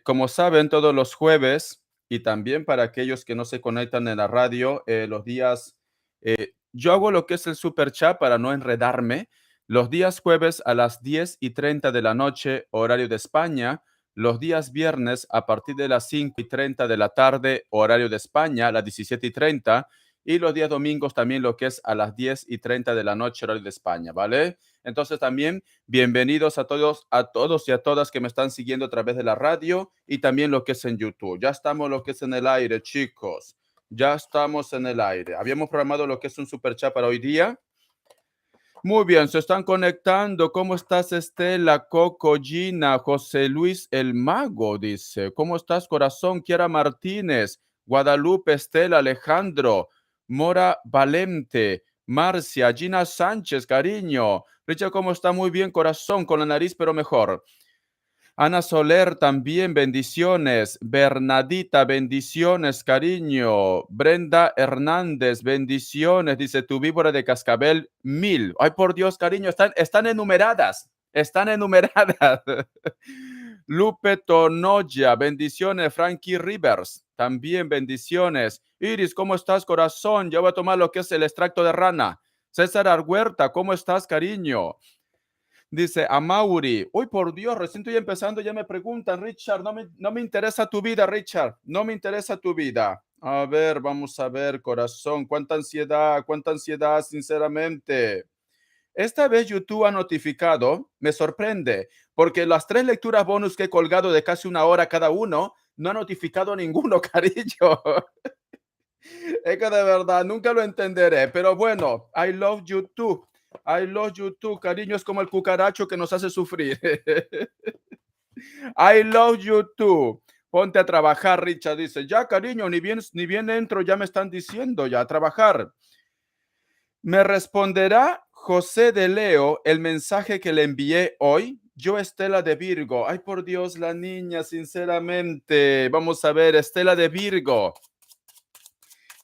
Como saben, todos los jueves y también para aquellos que no se conectan en la radio, los días, yo hago lo que es el super chat para no enredarme. Los días jueves a las 10:30 de la noche, horario de España. Los días viernes a partir de las 5:30 de la tarde, horario de España, a las 17:30. Y los días domingos también lo que es a las 10:30 de la noche, horario de España, ¿vale? Entonces también bienvenidos a todos y a todas que me están siguiendo a través de la radio y también lo que es en YouTube. Ya estamos lo que es en el aire, chicos. Ya estamos en el aire. Habíamos programado lo que es un super chat para hoy día. Muy bien, se están conectando. ¿Cómo estás, Estela, Coco, Gina, José Luis el Mago? Dice. ¿Cómo estás, corazón? Kiara Martínez, Guadalupe, Estela, Alejandro, Mora Valente, Marcia, Gina Sánchez, cariño. Richard, ¿cómo está? Muy bien, corazón, con la nariz, pero mejor. Ana Soler también, bendiciones. Bernadita, bendiciones, cariño. Brenda Hernández, bendiciones. Dice tu víbora de cascabel, 1000. Ay, por Dios, cariño, están enumeradas. Están enumeradas. Lupe Tonoya, bendiciones. Frankie Rivers, también bendiciones. Iris, ¿cómo estás, corazón? Ya voy a tomar lo que es el extracto de rana. César Arguerta, ¿cómo estás, cariño? Dice a Mauri, uy, por Dios, recién estoy empezando, ya me preguntan, Richard, no me interesa tu vida, Richard, no me interesa tu vida. A ver, vamos a ver, corazón, cuánta ansiedad, sinceramente. Esta vez YouTube ha notificado, me sorprende, porque las 3 lecturas bonus que he colgado de casi 1 hora cada uno, no ha notificado ninguno, cariño. Es que de verdad nunca lo entenderé, pero bueno, I love YouTube. I love YouTube, cariño, es como el cucaracho que nos hace sufrir. I love YouTube. Ponte a trabajar, Richard dice. Ya, cariño, ni bien entro, ya me están diciendo ya a trabajar. Me responderá José de Leo el mensaje que le envié hoy. Yo, Estela de Virgo. Ay, por Dios, la niña, sinceramente. Vamos a ver, Estela de Virgo.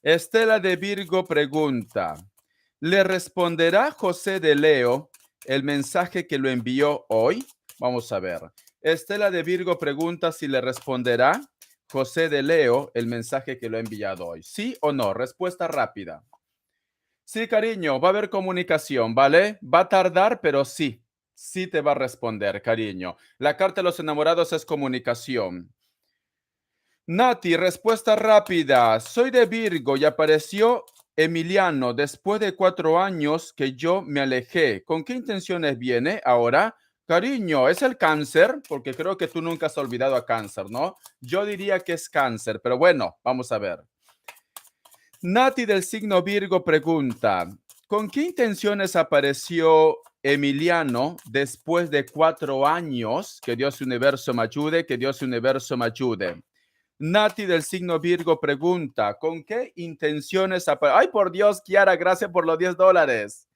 Estela de Virgo pregunta, ¿le responderá José de Leo el mensaje que lo envió hoy? Vamos a ver. Estela de Virgo pregunta si le responderá José de Leo el mensaje que lo ha enviado hoy. ¿Sí o no? Respuesta rápida. Sí, cariño, va a haber comunicación, ¿vale? Va a tardar, pero sí. Sí te va a responder, cariño. La carta de los enamorados es comunicación. Nati, respuesta rápida. Soy de Virgo y apareció Emiliano después de 4 años que yo me alejé. ¿Con qué intenciones viene ahora? Cariño, ¿es el cáncer? Porque creo que tú nunca has olvidado a cáncer, ¿no? Yo diría que es cáncer, pero bueno, vamos a ver. Nati del signo Virgo pregunta, ¿con qué intenciones apareció Emiliano después de 4 años? Que Dios universo me ayude, que Dios universo me ayude. Nati del signo Virgo pregunta, ¿con qué intenciones apareció? Ay, por Dios, Kiara, gracias por los $10.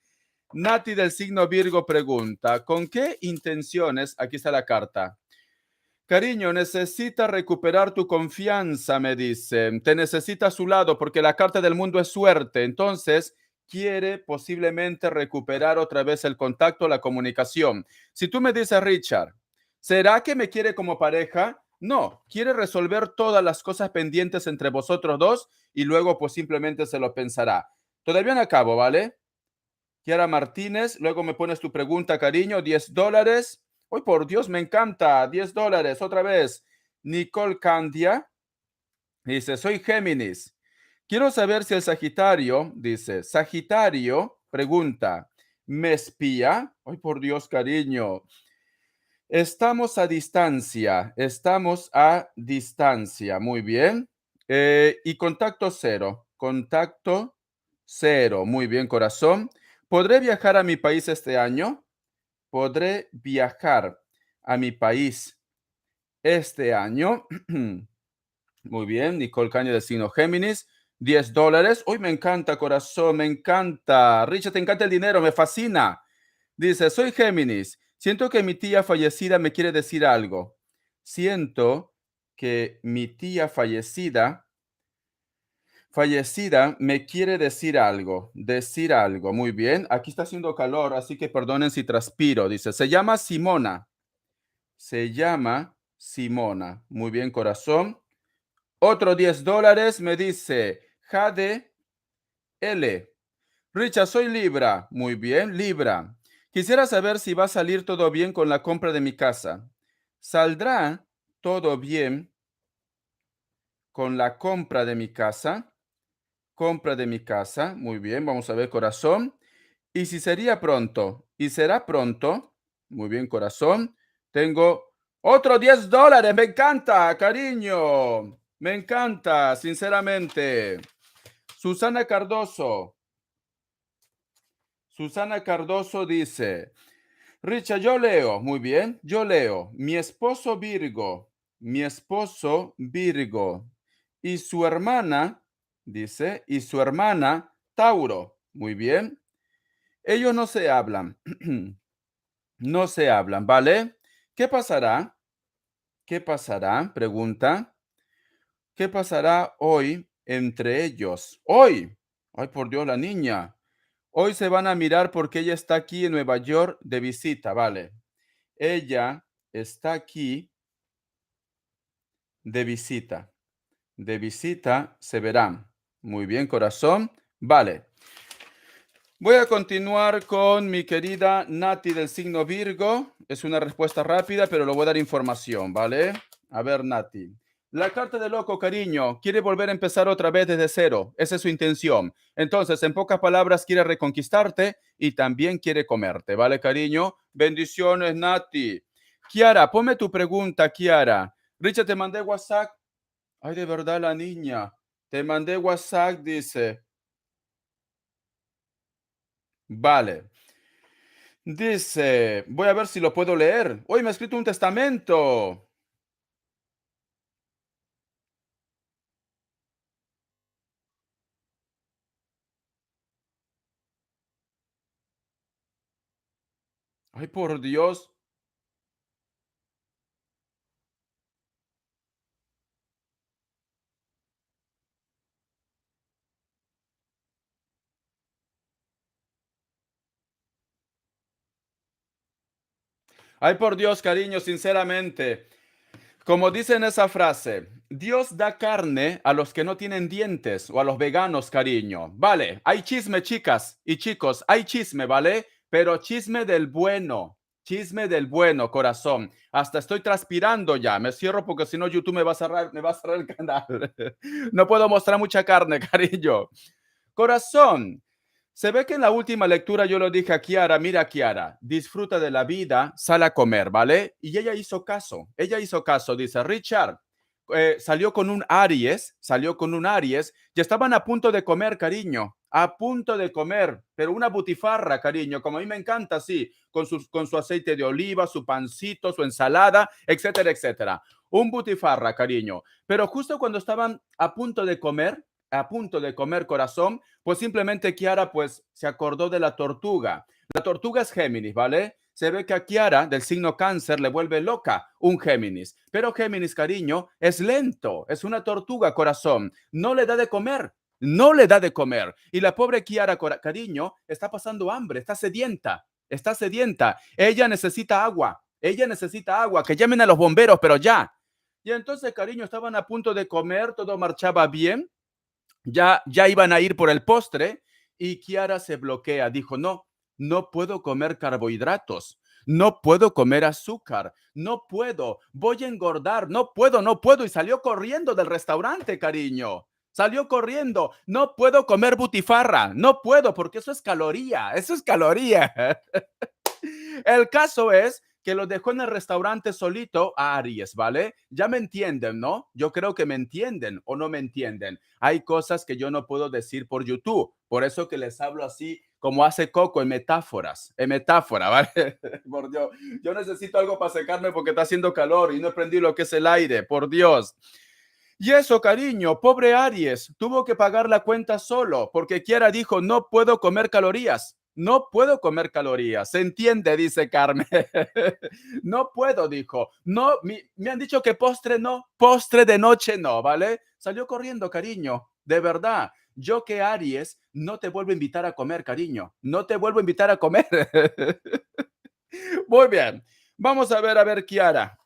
Nati del signo Virgo pregunta, ¿con qué intenciones? Aquí está la carta. Cariño, necesita recuperar tu confianza, me dice. Te necesita a su lado porque la carta del mundo es suerte. Entonces, quiere posiblemente recuperar otra vez el contacto, la comunicación. Si tú me dices, Richard, ¿será que me quiere como pareja? No, quiere resolver todas las cosas pendientes entre vosotros dos y luego pues simplemente se lo pensará. Todavía no acabo, ¿vale? Kiara Martínez, luego me pones tu pregunta, cariño, $10. Hoy por Dios, me encanta, $10, otra vez. Nicole Candia dice, soy Géminis. Quiero saber si el Sagitario, dice, Sagitario, pregunta, ¿me espía? Hoy por Dios, cariño. Estamos a distancia, muy bien. Y contacto cero, muy bien, corazón. ¿Podré viajar a mi país este año? ¿Podré viajar a mi país este año? Muy bien, Nicole Caña del signo Géminis. $10. Uy, me encanta, corazón, me encanta. Richard, te encanta el dinero, me fascina. Dice, soy Géminis. Siento que mi tía fallecida me quiere decir algo. Siento que mi tía fallecida me quiere decir algo. Decir algo. Muy bien. Aquí está haciendo calor, así que perdonen si transpiro. Dice, se llama Simona. Se llama Simona. Muy bien, corazón. Otro $10 me dice Jade L. Richard, soy Libra. Muy bien, Libra. Quisiera saber si va a salir todo bien con la compra de mi casa. ¿Saldrá todo bien con la compra de mi casa? Compra de mi casa. Muy bien, vamos a ver, corazón. Y si sería pronto, y será pronto. Muy bien, corazón. Tengo otro $10. Me encanta, cariño. Me encanta, sinceramente. Susana Cardoso. Susana Cardoso dice, Richard, yo leo, muy bien, yo leo, mi esposo Virgo, y su hermana, dice, y su hermana Tauro, muy bien, ellos no se hablan, no se hablan, ¿vale? ¿Qué pasará? ¿Qué pasará? Pregunta. ¿Qué pasará hoy entre ellos? Hoy. Ay, por Dios, la niña. Hoy se van a mirar porque ella está aquí en Nueva York de visita, ¿vale? Ella está aquí de visita. De visita se verán. Muy bien, corazón. Vale. Voy a continuar con mi querida Nati del signo Virgo. Es una respuesta rápida, pero le voy a dar información, ¿vale? A ver, Nati. La carta de loco, cariño, quiere volver a empezar otra vez desde cero. Esa es su intención. Entonces, en pocas palabras, quiere reconquistarte y también quiere comerte, ¿vale, cariño? Bendiciones, Nati. Kiara, ponme tu pregunta, Kiara. Richard, te mandé WhatsApp. Ay, de verdad, la niña. Te mandé WhatsApp, dice. Vale. Dice, voy a ver si lo puedo leer. Hoy me ha escrito un testamento. Ay, por Dios. Ay, por Dios, cariño, sinceramente. Como dicen esa frase, Dios da carne a los que no tienen dientes o a los veganos, cariño. Vale, hay chisme, chicas y chicos, hay chisme, ¿vale? Pero chisme del bueno. Chisme del bueno, corazón. Hasta estoy transpirando ya. Me cierro porque si no YouTube me va a cerrar el canal. No puedo mostrar mucha carne, cariño. Corazón, se ve que en la última lectura yo lo dije a Kiara, mira Kiara, disfruta de la vida, sal a comer, ¿vale? Y ella hizo caso, dice Richard, salió con un Aries y estaban a punto de comer, cariño, a punto de comer, pero una butifarra, cariño, como a mí me encanta, sí, con su aceite de oliva, su pancito, su ensalada, etcétera, etcétera. Un butifarra, cariño. Pero justo cuando estaban a punto de comer corazón, pues simplemente Kiara pues se acordó de la tortuga. La tortuga es Géminis, ¿vale? Se ve que a Kiara del signo cáncer le vuelve loca un Géminis. Pero Géminis, cariño, es lento, es una tortuga, corazón. No le da de comer, no le da de comer. Y la pobre Kiara, cariño, está pasando hambre, está sedienta, está sedienta. Ella necesita agua, que llamen a los bomberos, pero ya. Y entonces, cariño, estaban a punto de comer, todo marchaba bien, ya iban a ir por el postre y Kiara se bloquea. Dijo, no, no puedo comer carbohidratos, no puedo comer azúcar, no puedo, voy a engordar, no puedo, no puedo. Y salió corriendo del restaurante, cariño. Salió corriendo, no puedo comer butifarra, no puedo porque eso es caloría, eso es caloría. El caso es que lo dejó en el restaurante solito a Aries, ¿vale? Ya me entienden, ¿no? Yo creo que me entienden o no me entienden. Hay cosas que yo no puedo decir por YouTube, por eso que les hablo así como hace Coco en metáfora, ¿vale? Por Dios, yo necesito algo para secarme porque está haciendo calor y no prendí lo que es el aire, por Dios. Y eso, cariño, pobre Aries, tuvo que pagar la cuenta solo porque Kiara dijo, no puedo comer calorías. No puedo comer calorías. Se entiende, dice Carmen. No puedo, dijo. No, me han dicho que postre no, postre de noche no, ¿vale? Salió corriendo, cariño. De verdad. Yo que Aries no te vuelvo a invitar a comer, cariño. No te vuelvo a invitar a comer. Muy bien. Vamos a ver, Kiara.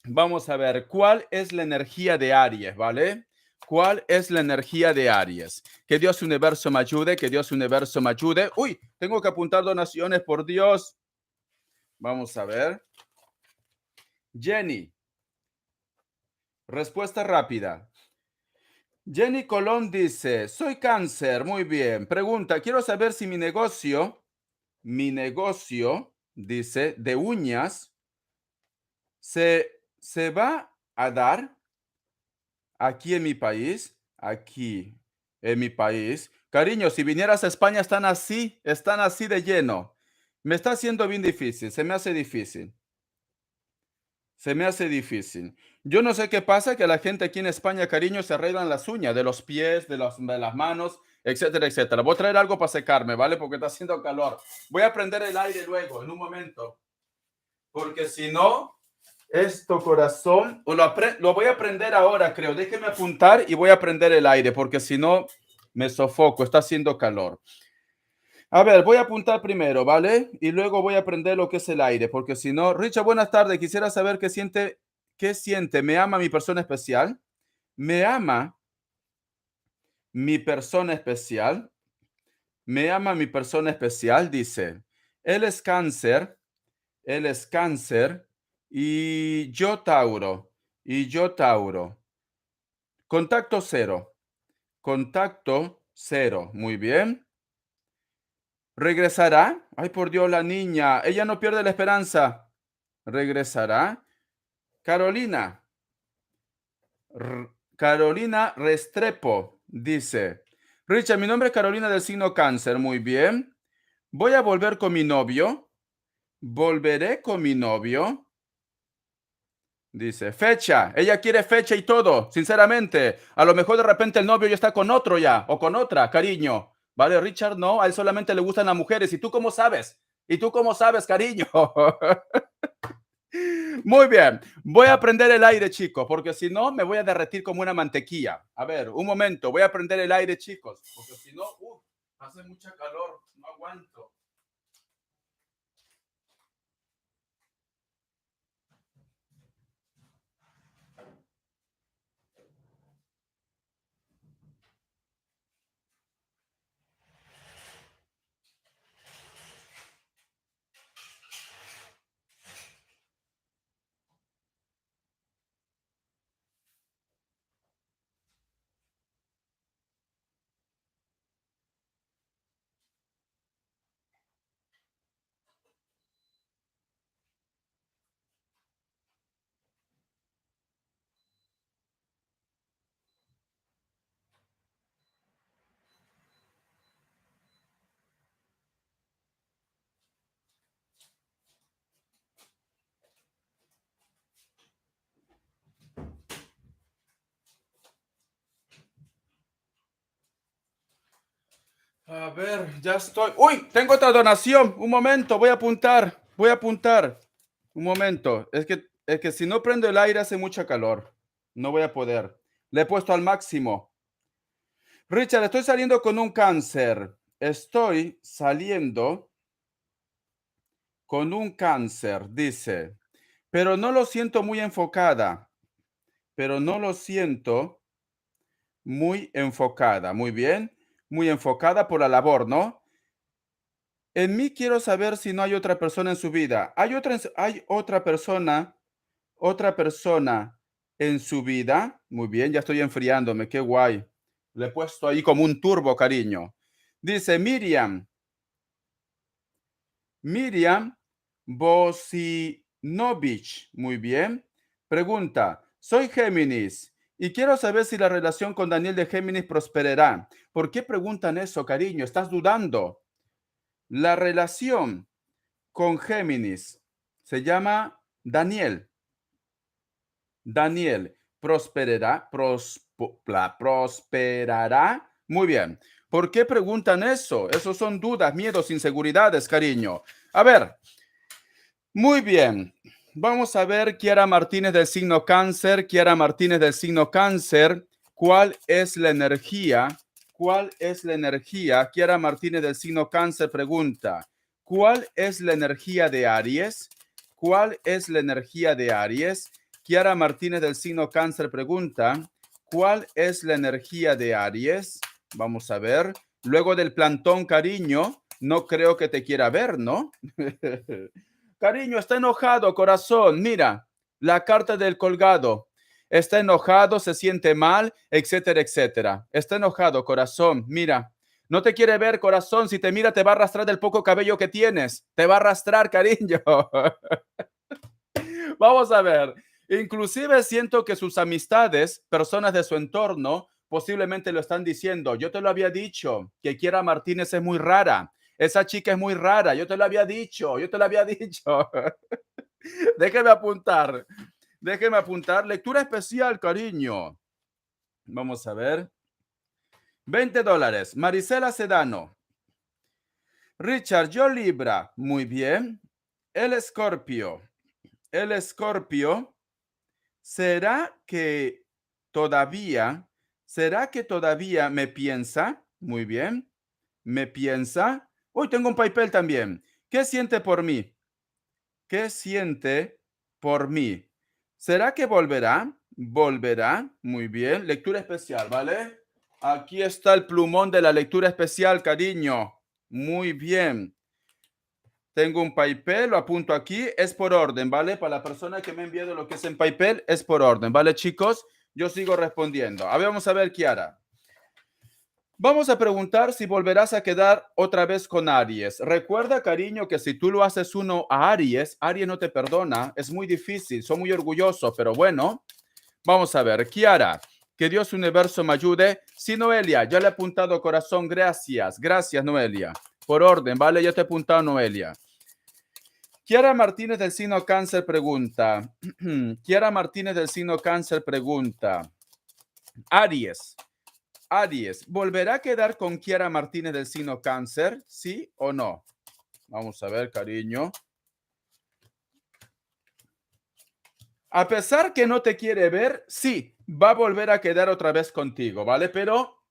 Vamos a ver, ¿cuál es la energía de Aries, vale? ¿Cuál es la energía de Aries? Que Dios universo me ayude, que Dios universo me ayude. Uy, tengo que apuntar donaciones, por Dios. Vamos a ver. Jenny, respuesta rápida. Jenny Colón dice, soy cáncer, muy bien. Pregunta, quiero saber si mi negocio, dice, de uñas, se va a dar aquí en mi país, aquí en mi país. Cariño, si vinieras a España están así de lleno. Me está haciendo bien difícil, se me hace difícil. Se me hace difícil. Yo no sé qué pasa, que la gente aquí en España, cariño, se arreglan las uñas de los pies, de las manos, etcétera, etcétera. Voy a traer algo para secarme, ¿vale? Porque está haciendo calor. Voy a prender el aire luego, en un momento. Porque si no, esto, corazón, lo voy a prender ahora, creo. Déjeme apuntar y voy a prender el aire, porque si no, me sofoco. Está haciendo calor. A ver, voy a apuntar primero, ¿vale? Y luego voy a aprender lo que es el aire, porque si no, Richard, buenas tardes. Quisiera saber qué siente. ¿Me ama mi persona especial? ¿Me ama mi persona especial? ¿Me ama mi persona especial? Dice, él es cáncer, él es cáncer y yo Tauro. Contacto cero, contacto cero. Muy bien. ¿Regresará? Ay, por Dios, la niña. Ella no pierde la esperanza. ¿Regresará? Carolina. Carolina Restrepo dice, Richard, mi nombre es Carolina del signo cáncer. Muy bien. Voy a volver con mi novio. Volveré con mi novio. Dice, fecha. Ella quiere fecha y todo, sinceramente. A lo mejor de repente el novio ya está con otro ya, o con otra, cariño. Vale, Richard, no, a él solamente le gustan las mujeres. ¿Y tú cómo sabes? ¿Y tú cómo sabes, cariño? Muy bien, voy a prender el aire, chicos, porque si no me voy a derretir como una mantequilla. A ver, un momento, voy a prender el aire, chicos, porque si no, hace mucha calor, no aguanto. A ver, ya estoy. Uy, tengo otra donación. Un momento, voy a apuntar. Voy a apuntar. Un momento. Es que si no prendo el aire hace mucha calor. No voy a poder. Le he puesto al máximo. Richard, estoy saliendo con un cáncer. Estoy saliendo con un cáncer, dice. Pero no lo siento muy enfocada. Pero no lo siento muy enfocada. Muy bien. Muy enfocada por la labor, ¿no? En mí quiero saber si no hay otra persona en su vida. ¿Hay otra persona en su vida? Muy bien, ya estoy enfriándome, qué guay. Le he puesto ahí como un turbo, cariño. Dice Miriam Bosinovich. Muy bien. Pregunta, soy Géminis y quiero saber si la relación con Daniel de Géminis prosperará. ¿Por qué preguntan eso, cariño? ¿Estás dudando? La relación con Géminis. Se llama Daniel. Daniel, prosperará. Muy bien. ¿Por qué preguntan eso? Esos son dudas, miedos, inseguridades, cariño. A ver, muy bien. Vamos a ver, Kiara Martínez del signo cáncer. Kiara Martínez del signo cáncer. ¿Cuál es la energía? ¿Cuál es la energía? Kiara Martínez del signo cáncer pregunta, ¿cuál es la energía de Aries? ¿Cuál es la energía de Aries? Kiara Martínez del signo Cáncer pregunta, ¿cuál es la energía de Aries? Vamos a ver. Luego del plantón, cariño, no creo que te quiera ver, ¿no? Cariño, está enojado, corazón. Mira, la carta del colgado. Está enojado, se siente mal, etcétera, etcétera. Está enojado, corazón. Mira, no te quiere ver, corazón. Si te mira, te va a arrastrar del poco cabello que tienes. Te va a arrastrar, cariño. Vamos a ver. Inclusive siento que sus amistades, personas de su entorno, posiblemente lo están diciendo. Yo te lo había dicho, que Kiara Martínez es muy rara. Esa chica es muy rara. Yo te lo había dicho, yo te lo había dicho. Déjeme apuntar. Déjeme apuntar. Lectura especial, cariño. Vamos a ver. $20. Marisela Sedano. Richard, yo Libra. Muy bien. El Escorpio. El Escorpio. ¿Será que todavía me piensa? Muy bien. ¿Me piensa? Uy, tengo un papel también. ¿Qué siente por mí? ¿Qué siente por mí? ¿Será que volverá? Volverá. Muy bien. Lectura especial, ¿vale? Aquí está el plumón de la lectura especial, cariño. Muy bien. Tengo un papel, lo apunto aquí, es por orden, ¿vale? Para la persona que me ha enviado lo que es en papel, es por orden, ¿vale, chicos? Yo sigo respondiendo. A ver, vamos a ver, Kiara. Vamos a preguntar si volverás a quedar otra vez con Aries. Recuerda, cariño, que si tú lo haces uno a Aries, Aries no te perdona. Es muy difícil, soy muy orgulloso, pero bueno, vamos a ver. Kiara, que Dios universo me ayude. Sí, Noelia, ya le he apuntado corazón, gracias. Gracias, Noelia. Por orden, ¿vale? Ya te he apuntado, Noelia. Kiara Martínez del signo Cáncer pregunta. Kiara Martínez del signo Cáncer pregunta. Aries. Aries, ¿volverá a quedar con Kiara Martínez del signo Cáncer? ¿Sí o no? Vamos a ver, cariño. A pesar que no te quiere ver, sí, va a volver a quedar otra vez contigo, ¿vale? Pero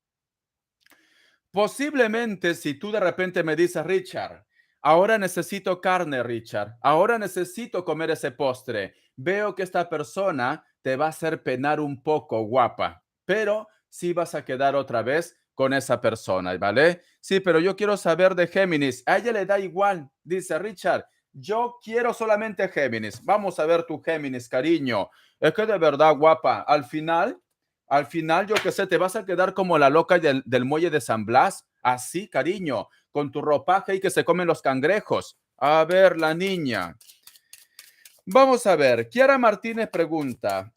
posiblemente si tú de repente me dices, Richard, ahora necesito carne, Richard, ahora necesito comer ese postre, veo que esta persona te va a hacer penar un poco, guapa, pero sí vas a quedar otra vez con esa persona, ¿vale? Sí, pero yo quiero saber de Géminis. A ella le da igual, dice Richard. Yo quiero solamente Géminis. Vamos a ver tu Géminis, cariño. Es que de verdad, guapa, al final, yo qué sé, te vas a quedar como la loca del muelle de San Blas, así, cariño, con tu ropaje y que se comen los cangrejos. A ver, la niña. Vamos a ver, Kiara Martínez pregunta.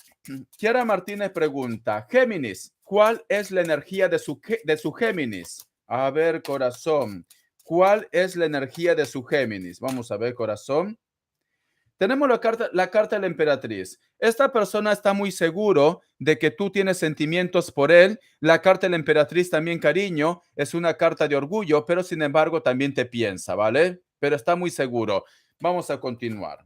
Kiara Martínez pregunta, Géminis, ¿cuál es la energía de su Géminis? A ver, corazón, ¿cuál es la energía de su Géminis? Vamos a ver, corazón. Tenemos la carta de la emperatriz. Esta persona está muy seguro de que tú tienes sentimientos por él. La carta de la emperatriz también, cariño, es una carta de orgullo, pero sin embargo también te piensa, ¿vale? Pero está muy seguro. Vamos a continuar.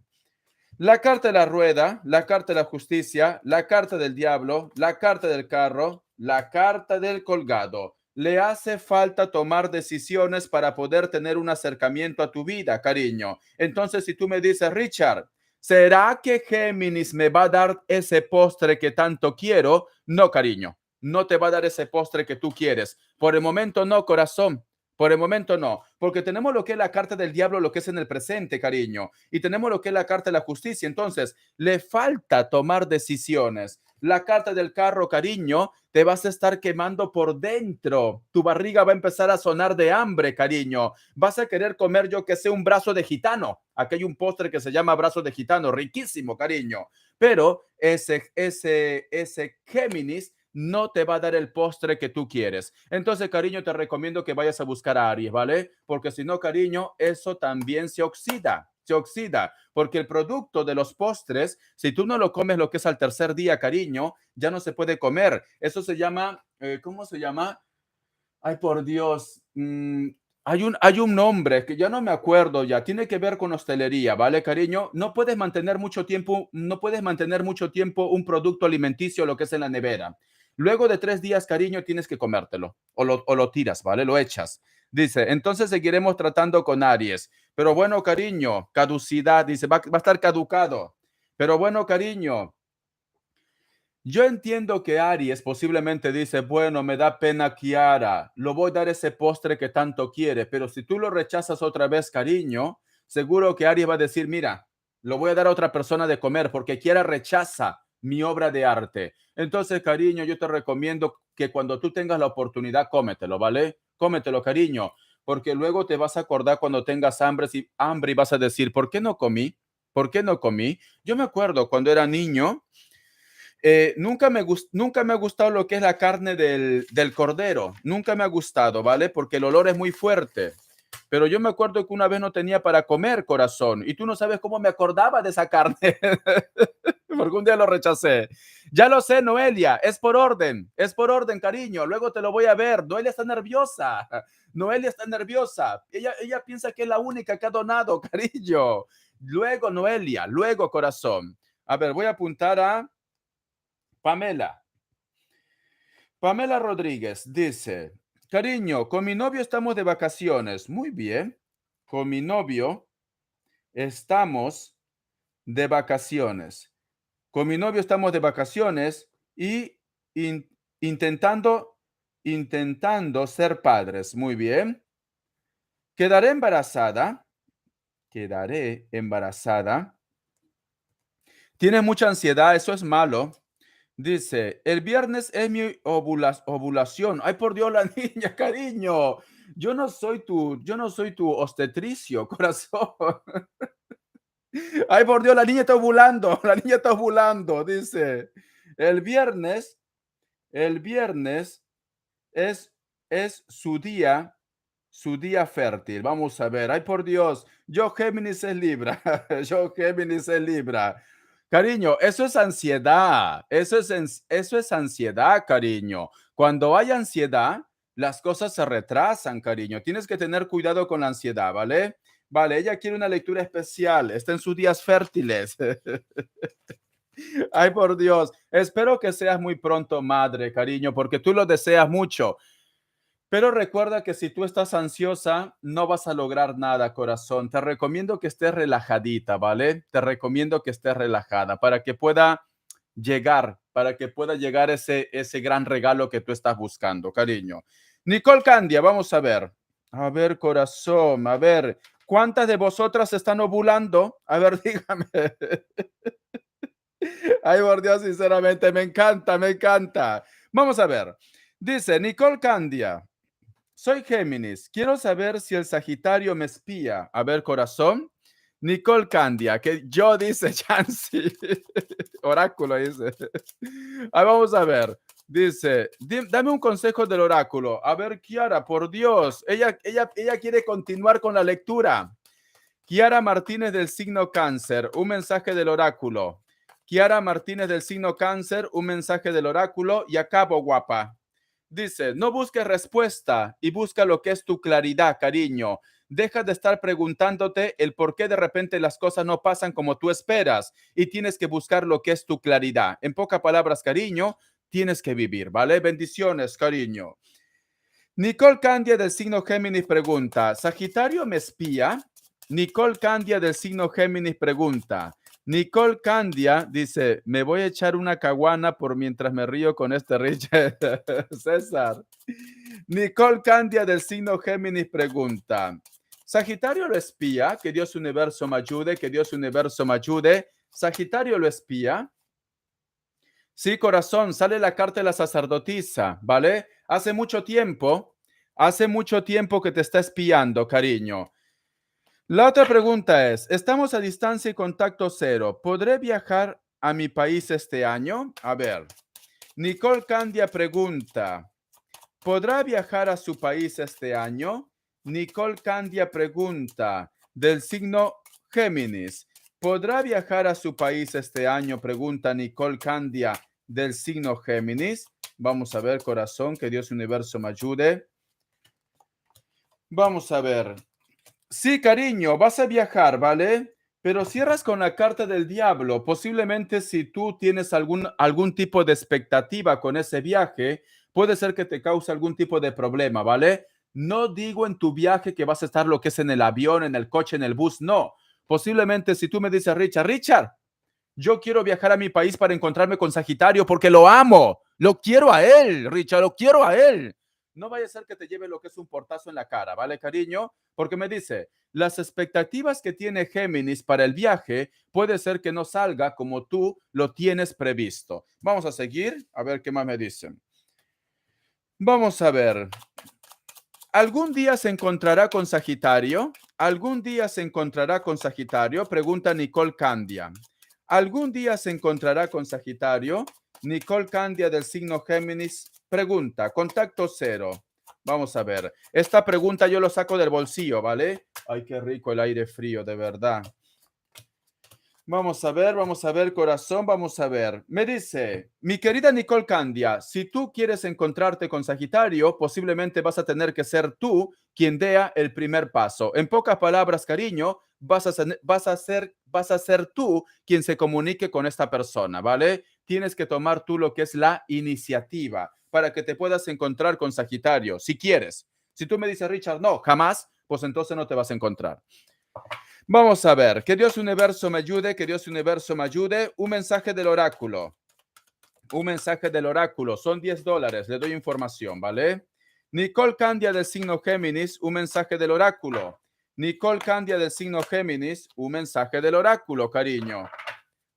La carta de la rueda, la carta de la justicia, la carta del diablo, la carta del carro, la carta del colgado. Le hace falta tomar decisiones para poder tener un acercamiento a tu vida, cariño. Entonces, si tú me dices, Richard, ¿será que Géminis me va a dar ese postre que tanto quiero? No, cariño, no te va a dar ese postre que tú quieres. Por el momento no, corazón. Por el momento no, porque tenemos lo que es la carta del diablo, lo que es en el presente, cariño, y tenemos lo que es la carta de la justicia. Entonces, le falta tomar decisiones. La carta del carro, cariño, te vas a estar quemando por dentro. Tu barriga va a empezar a sonar de hambre, cariño. Vas a querer comer, yo que sé, un brazo de gitano. Aquí hay un postre que se llama brazo de gitano, riquísimo, cariño. Pero ese Géminis no te va a dar el postre que tú quieres. Entonces, cariño, te recomiendo que vayas a buscar a Aries, ¿vale? Porque si no, cariño, eso también se oxida, porque el producto de los postres, si tú no lo comes lo que es al tercer día, cariño, ya no se puede comer. Eso se llama, ¿cómo se llama? Ay, por Dios. Hay un nombre que ya no me acuerdo ya. Tiene que ver con hostelería, ¿vale, cariño? No puedes mantener mucho tiempo un producto alimenticio, lo que es en la nevera. Luego de 3 días, cariño, tienes que comértelo. O lo tiras, ¿vale? Lo echas. Dice, entonces seguiremos tratando con Aries. Pero bueno, cariño, caducidad, dice, va a estar caducado. Pero bueno, cariño, Yo entiendo que Aries posiblemente dice, bueno, me da pena Kiara, lo voy a dar ese postre que tanto quiere, pero si tú lo rechazas otra vez, cariño, seguro que Aries va a decir, mira, lo voy a dar a otra persona de comer porque Kiara rechaza mi obra de arte. Entonces, cariño, yo te recomiendo que cuando tú tengas la oportunidad, cómetelo, ¿vale? Cómetelo, cariño, porque luego te vas a acordar cuando tengas hambre y vas a decir, ¿por qué no comí? ¿Por qué no comí? Yo me acuerdo cuando era niño, nunca me ha gustado lo que es la carne del cordero. Nunca me ha gustado, ¿vale? Porque el olor es muy fuerte. Pero yo me acuerdo que una vez no tenía para comer, corazón. Y tú no sabes cómo me acordaba de esa carne. Porque un día lo rechacé. Ya lo sé, Noelia. Es por orden. Es por orden, cariño. Luego te lo voy a ver. Noelia está nerviosa. Noelia está nerviosa. Ella piensa que es la única que ha donado, cariño. Luego, Noelia. Luego, corazón. A ver, voy a apuntar a Pamela. Pamela Rodríguez dice, cariño, con mi novio estamos de vacaciones. Muy bien. Con mi novio estamos de vacaciones. Con mi novio estamos de vacaciones y in- intentando, intentando ser padres. Muy bien. Quedaré embarazada. Quedaré embarazada. Tiene mucha ansiedad. Eso es malo. Dice, el viernes es mi ovulación. Ay, por Dios, la niña, cariño. Yo no soy tu obstetricio, corazón. Ay, por Dios, la niña está ovulando. La niña está ovulando. Dice, el viernes, el viernes es, es su día fértil. Vamos a ver. Ay, por Dios. Yo Géminis es Libra. Yo Géminis es Libra. Cariño, eso es ansiedad. Eso es ansiedad, cariño. Cuando hay ansiedad, las cosas se retrasan, cariño. Tienes que tener cuidado con la ansiedad, ¿vale? Vale, ella quiere una lectura especial. Está en sus días fértiles. Ay, por Dios. Espero que seas muy pronto madre, cariño, porque tú lo deseas mucho. Pero recuerda que si tú estás ansiosa, no vas a lograr nada, corazón. Te recomiendo que estés relajadita, ¿vale? Te recomiendo que estés relajada para que pueda llegar ese gran regalo que tú estás buscando, cariño. Nicole Candia, vamos a ver. A ver, corazón, a ver. ¿Cuántas de vosotras están ovulando? A ver, dígame. Ay, por Dios, sinceramente, me encanta, me encanta. Vamos a ver. Dice Nicole Candia. Soy Géminis. Quiero saber si el Sagitario me espía. A ver, corazón. Nicole Candia, que yo dice Chancy. Oráculo dice. Ahí vamos a ver. Dice, dame un consejo del oráculo. A ver, Kiara, por Dios. Ella quiere continuar con la lectura. Kiara Martínez del signo Cáncer, un mensaje del oráculo. Kiara Martínez del signo Cáncer, un mensaje del oráculo. Y acabo, guapa. Dice, no busques respuesta y busca lo que es tu claridad, cariño. Deja de estar preguntándote el por qué de repente las cosas no pasan como tú esperas y tienes que buscar lo que es tu claridad. En pocas palabras, cariño, tienes que vivir, ¿vale? Bendiciones, cariño. Nicole Candia del signo Géminis pregunta, ¿Sagitario me espía? Nicole Candia del signo Géminis pregunta. Nicole Candia dice, me voy a echar una caguana por mientras me río con este Richard. César. Nicole Candia del signo Géminis pregunta, ¿Sagitario lo espía? Que Dios universo me ayude, que Dios universo me ayude. ¿Sagitario lo espía? Sí, corazón, sale la carta de la sacerdotisa, ¿vale? Hace mucho tiempo que te está espiando, cariño. La otra pregunta es, estamos a distancia y contacto cero. ¿Podré viajar a mi país este año? A ver, Nicole Candia pregunta, ¿podrá viajar a su país este año? Nicole Candia pregunta, del signo Géminis. ¿Podrá viajar a su país este año? Pregunta Nicole Candia, del signo Géminis. Vamos a ver, corazón, que Dios universo me ayude. Vamos a ver. Sí, cariño, vas a viajar, ¿vale? Pero cierras con la carta del diablo. Posiblemente si tú tienes algún tipo de expectativa con ese viaje, puede ser que te cause algún tipo de problema, ¿vale? No digo en tu viaje que vas a estar lo que es en el avión, en el coche, en el bus, no. Posiblemente si tú me dices, Richard, Yo quiero viajar a mi país para encontrarme con Sagitario porque lo amo. Lo quiero a él, Richard, lo quiero a él. No vaya a ser que te lleve lo que es un portazo en la cara, ¿vale, cariño? Porque me dice, las expectativas que tiene Géminis para el viaje puede ser que no salga como tú lo tienes previsto. Vamos a seguir, a ver qué más me dicen. Vamos a ver. ¿Algún día se encontrará con Sagitario? ¿Algún día se encontrará con Sagitario? Pregunta Nicole Candia. ¿Algún día se encontrará con Sagitario? Nicole Candia del signo Géminis pregunta, contacto cero. Vamos a ver. Esta pregunta yo lo saco del bolsillo, ¿vale? Ay, qué rico el aire frío, de verdad. Vamos a ver, corazón, vamos a ver. Me dice, mi querida Nicole Candia, si tú quieres encontrarte con Sagitario, posiblemente vas a tener que ser tú quien dé el primer paso. En pocas palabras, cariño, vas a ser tú quien se comunique con esta persona, ¿vale? Tienes que tomar tú lo que es la iniciativa para que te puedas encontrar con Sagitario, si quieres. Si tú me dices, Richard, no, jamás, pues entonces no te vas a encontrar. Vamos a ver, que Dios universo me ayude, que Dios universo me ayude. Un mensaje del oráculo. Un mensaje del oráculo. Son $10. Le doy información, ¿vale? Nicole Candia del signo Géminis, un mensaje del oráculo. Nicole Candia del signo Géminis, un mensaje del oráculo, cariño.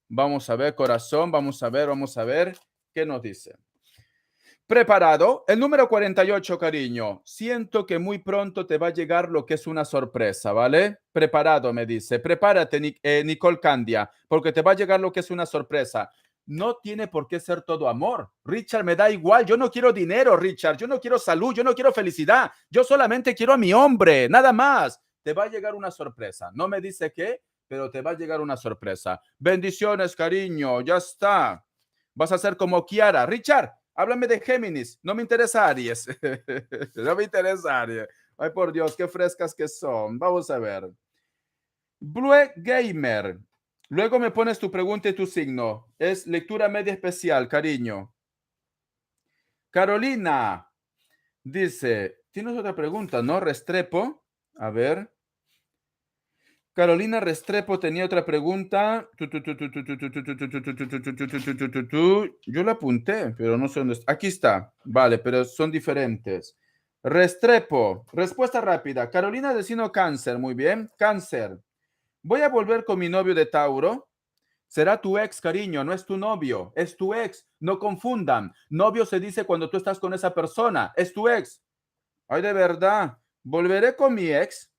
Vamos a ver, corazón, vamos a ver qué nos dice. ¿Preparado? El número 48, cariño. Siento que muy pronto te va a llegar lo que es una sorpresa, ¿vale? Preparado, me dice. Prepárate, Nicole Candia, porque te va a llegar lo que es una sorpresa. No tiene por qué ser todo amor. Richard, me da igual. Yo no quiero dinero, Richard. Yo no quiero salud. Yo no quiero felicidad. Yo solamente quiero a mi hombre. Nada más. Te va a llegar una sorpresa. No me dice qué, pero te va a llegar una sorpresa. Bendiciones, cariño. Ya está. Vas a ser como Kiara. Richard, háblame de Géminis. No me interesa Aries. No me interesa Aries. Ay, por Dios, qué frescas que son. Vamos a ver. Blue Gamer. Luego me pones tu pregunta y tu signo. Es lectura media especial, cariño. Carolina dice, ¿tienes otra pregunta, no? Restrepo. A ver. Carolina Restrepo tenía otra pregunta. Yo la apunté, pero no sé dónde está. Aquí está. Vale, pero son diferentes. Restrepo, respuesta rápida. Carolina de signo Cáncer, muy bien. Cáncer. Voy a volver con mi novio de Tauro. Será tu ex, cariño, no es tu novio, es tu ex. No confundan. Novio se dice cuando tú estás con esa persona, es tu ex. Ay, de verdad. Volveré con mi ex,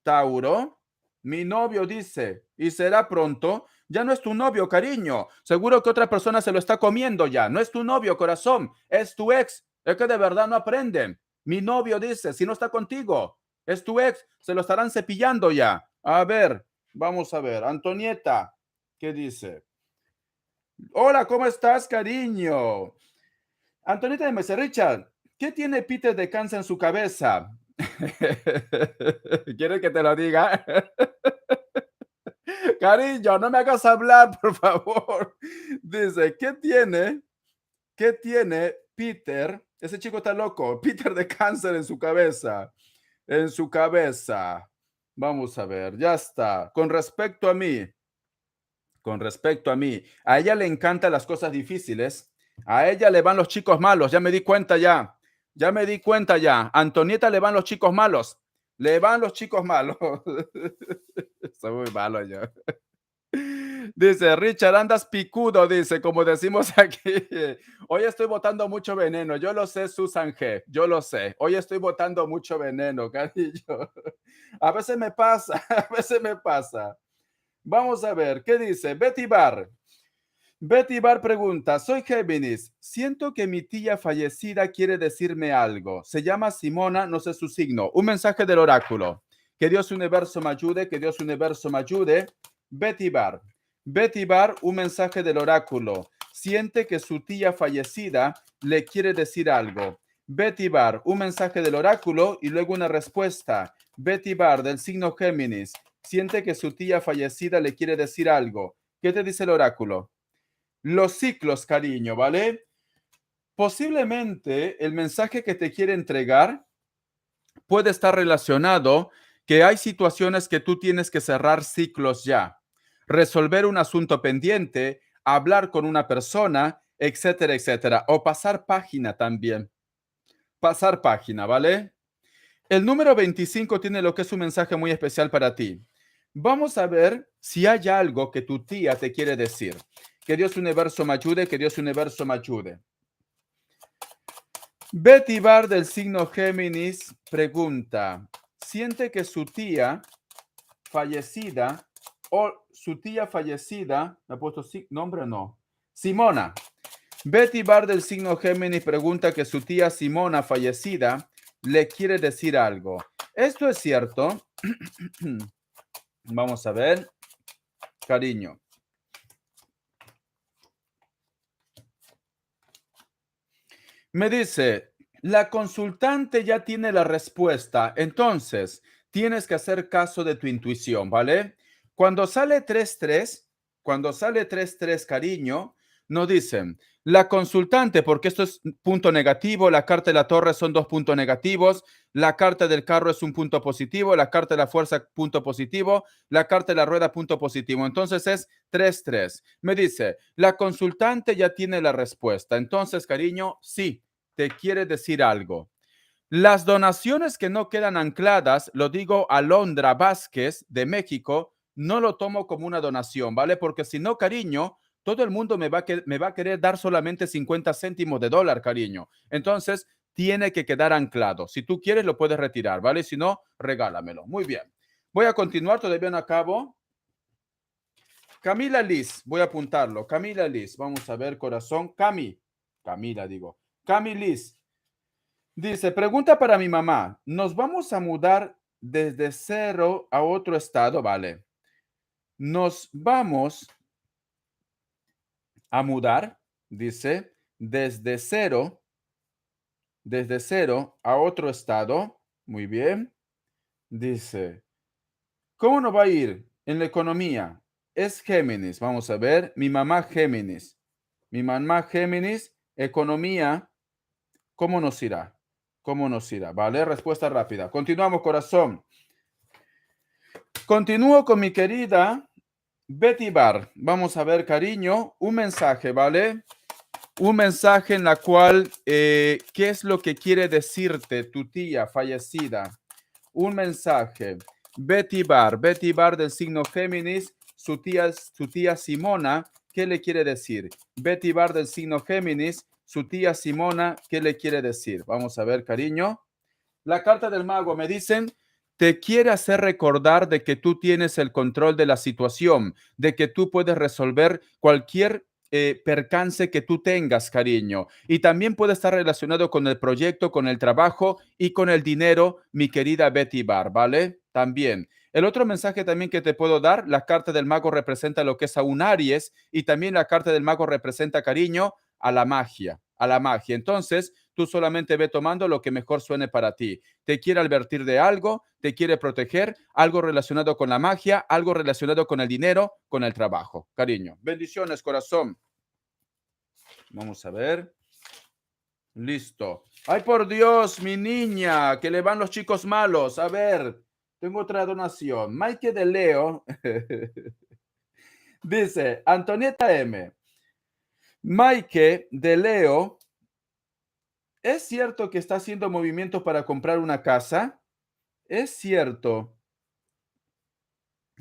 Tauro. Mi novio dice, y será pronto. Ya no es tu novio, cariño. Seguro que otra persona se lo está comiendo ya. No es tu novio, corazón. Es tu ex. Es que de verdad no aprenden. Mi novio dice, si no está contigo, es tu ex. Se lo estarán cepillando ya. A ver, vamos a ver. Antonieta, ¿qué dice? Hola, ¿cómo estás, cariño? Antonieta me dice, Richard, ¿qué tiene Peter de cáncer en su cabeza? ¿Quieres que te lo diga? Cariño, no me hagas hablar, por favor. Dice, ¿qué tiene Peter? Ese chico está loco. Peter de cáncer en su cabeza. En su cabeza. Vamos a ver, ya está. A ella le encantan las cosas difíciles. A ella le van los chicos malos. Ya me di cuenta ya. Ya me di cuenta ya. A Antonieta le van los chicos malos. Le van los chicos malos. Soy muy malo yo. Dice, Richard, andas picudo, dice, como decimos aquí. Hoy estoy botando mucho veneno. Yo lo sé, Susan G. Yo lo sé. Hoy estoy botando mucho veneno, cariño. A veces me pasa, a veces me pasa. Vamos a ver, ¿qué dice? Betty Barr. Betty Barr pregunta, soy Géminis, siento que mi tía fallecida quiere decirme algo. Se llama Simona, no sé su signo. Un mensaje del oráculo. Que Dios universo me ayude, que Dios universo me ayude. Betty Barr. Betty Barr, un mensaje del oráculo. Siente que su tía fallecida le quiere decir algo. Betty Barr, un mensaje del oráculo y luego una respuesta. Betty Barr, del signo Géminis, siente que su tía fallecida le quiere decir algo. ¿Qué te dice el oráculo? Los ciclos, cariño, ¿vale? Posiblemente el mensaje que te quiere entregar puede estar relacionado que hay situaciones que tú tienes que cerrar ciclos ya. resolver un asunto pendiente, hablar con una persona, etcétera, etcétera. O pasar página también. Pasar página, ¿vale? El número 25 tiene lo que es un mensaje muy especial para ti. Vamos a ver si hay algo que tu tía te quiere decir. Que Dios universo me ayude, que Dios universo me ayude. Betty Bar del signo Géminis pregunta, ¿siente que su tía fallecida o su tía fallecida, ¿me ha puesto nombre o no? Simona. Betty Bar del signo Géminis pregunta que su tía Simona fallecida le quiere decir algo. ¿Esto es cierto? Vamos a ver. Cariño. Me dice, la consultante ya tiene la respuesta, entonces tienes que hacer caso de tu intuición, ¿vale? Cuando sale 3-3, cariño, nos dicen, la consultante, porque esto es punto negativo, la carta de la torre son 2 puntos negativos, la carta del carro es un punto positivo, la carta de la fuerza punto positivo, la carta de la rueda punto positivo, entonces es 3-3. Me dice, la consultante ya tiene la respuesta, entonces, cariño, sí, te quiere decir algo. Las donaciones que no quedan ancladas, lo digo a Londra Vázquez de México, no lo tomo como una donación, ¿vale? Porque si no, cariño, todo el mundo me va a querer dar solamente 50 céntimos de dólar, cariño. Entonces, tiene que quedar anclado. Si tú quieres, lo puedes retirar, ¿vale? Si no, regálamelo. Muy bien. Voy a continuar, todavía no acabo. Camila Liz, voy a apuntarlo. Camila Liz, vamos a ver, corazón. Camila, digo. Liz. Dice, pregunta para mi mamá, ¿nos vamos a mudar desde cero a otro estado? Vale. Nos vamos a mudar, dice, desde cero a otro estado. Muy bien. Dice, ¿cómo nos va a ir en la economía? Es Géminis. Vamos a ver. Mi mamá Géminis. Economía. ¿Cómo nos irá? ¿Cómo nos irá? Vale, respuesta rápida. Continuamos, corazón. Continúo con mi querida Betty Bar. Vamos a ver, cariño, un mensaje, ¿vale? Un mensaje en la cual, ¿qué es lo que quiere decirte tu tía fallecida? Un mensaje. Betty Bar del signo Géminis, su tía Simona, ¿qué le quiere decir? Betty Bar del signo Géminis, su tía Simona, ¿qué le quiere decir? Vamos a ver, cariño. La carta del mago me dicen, te quiere hacer recordar de que tú tienes el control de la situación, de que tú puedes resolver cualquier percance que tú tengas, cariño. Y también puede estar relacionado con el proyecto, con el trabajo y con el dinero, mi querida Betty Bar, ¿vale? También. El otro mensaje también que te puedo dar, la carta del mago representa lo que es a un Aries y también la carta del mago representa, cariño, a la magia, a la magia. Entonces, tú solamente ve tomando lo que mejor suene para ti. Te quiere advertir de algo, te quiere proteger, algo relacionado con la magia, algo relacionado con el dinero, con el trabajo. Cariño. Bendiciones, corazón. Vamos a ver. Listo. Ay, por Dios, mi niña, que le van los chicos malos. A ver, tengo otra donación. Mike de Leo. Dice, Antonieta M. Mike de Leo, ¿es cierto que está haciendo movimientos para comprar una casa? ¿Es cierto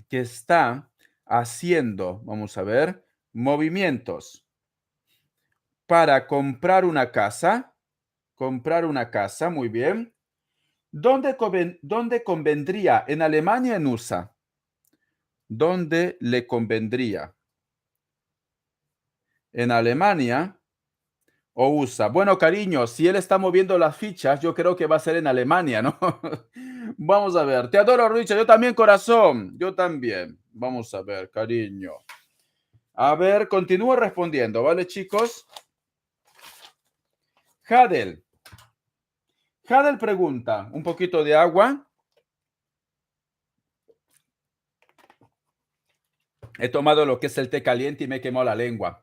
que está haciendo, vamos a ver, movimientos para comprar una casa? Comprar una casa, muy bien. ¿Dónde convendría? ¿En Alemania, en USA? ¿Dónde le convendría? ¿En Alemania o USA? Bueno, cariño, si él está moviendo las fichas, yo creo que va a ser en Alemania, ¿no? Vamos a ver. Te adoro, Richard. Yo también, corazón. Yo también. Vamos a ver, cariño. A ver, continúo respondiendo, ¿vale, chicos? Hadel. Hadel pregunta, un poquito de agua. He tomado lo que es el té caliente y me quemó la lengua.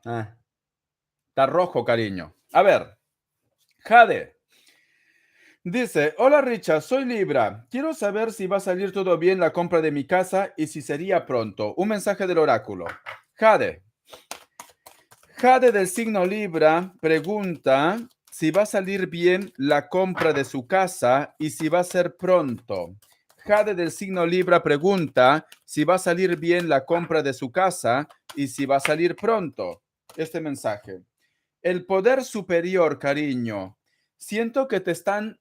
Está rojo, cariño. A ver, Hadel. Dice, hola Richard, soy Libra. Quiero saber si va a salir todo bien la compra de mi casa y si sería pronto. Un mensaje del oráculo. Jade. Jade del signo Libra pregunta si va a salir bien la compra de su casa y si va a ser pronto. Jade del signo Libra pregunta si va a salir bien la compra de su casa y si va a salir pronto. Este mensaje. El poder superior, cariño. Siento que te están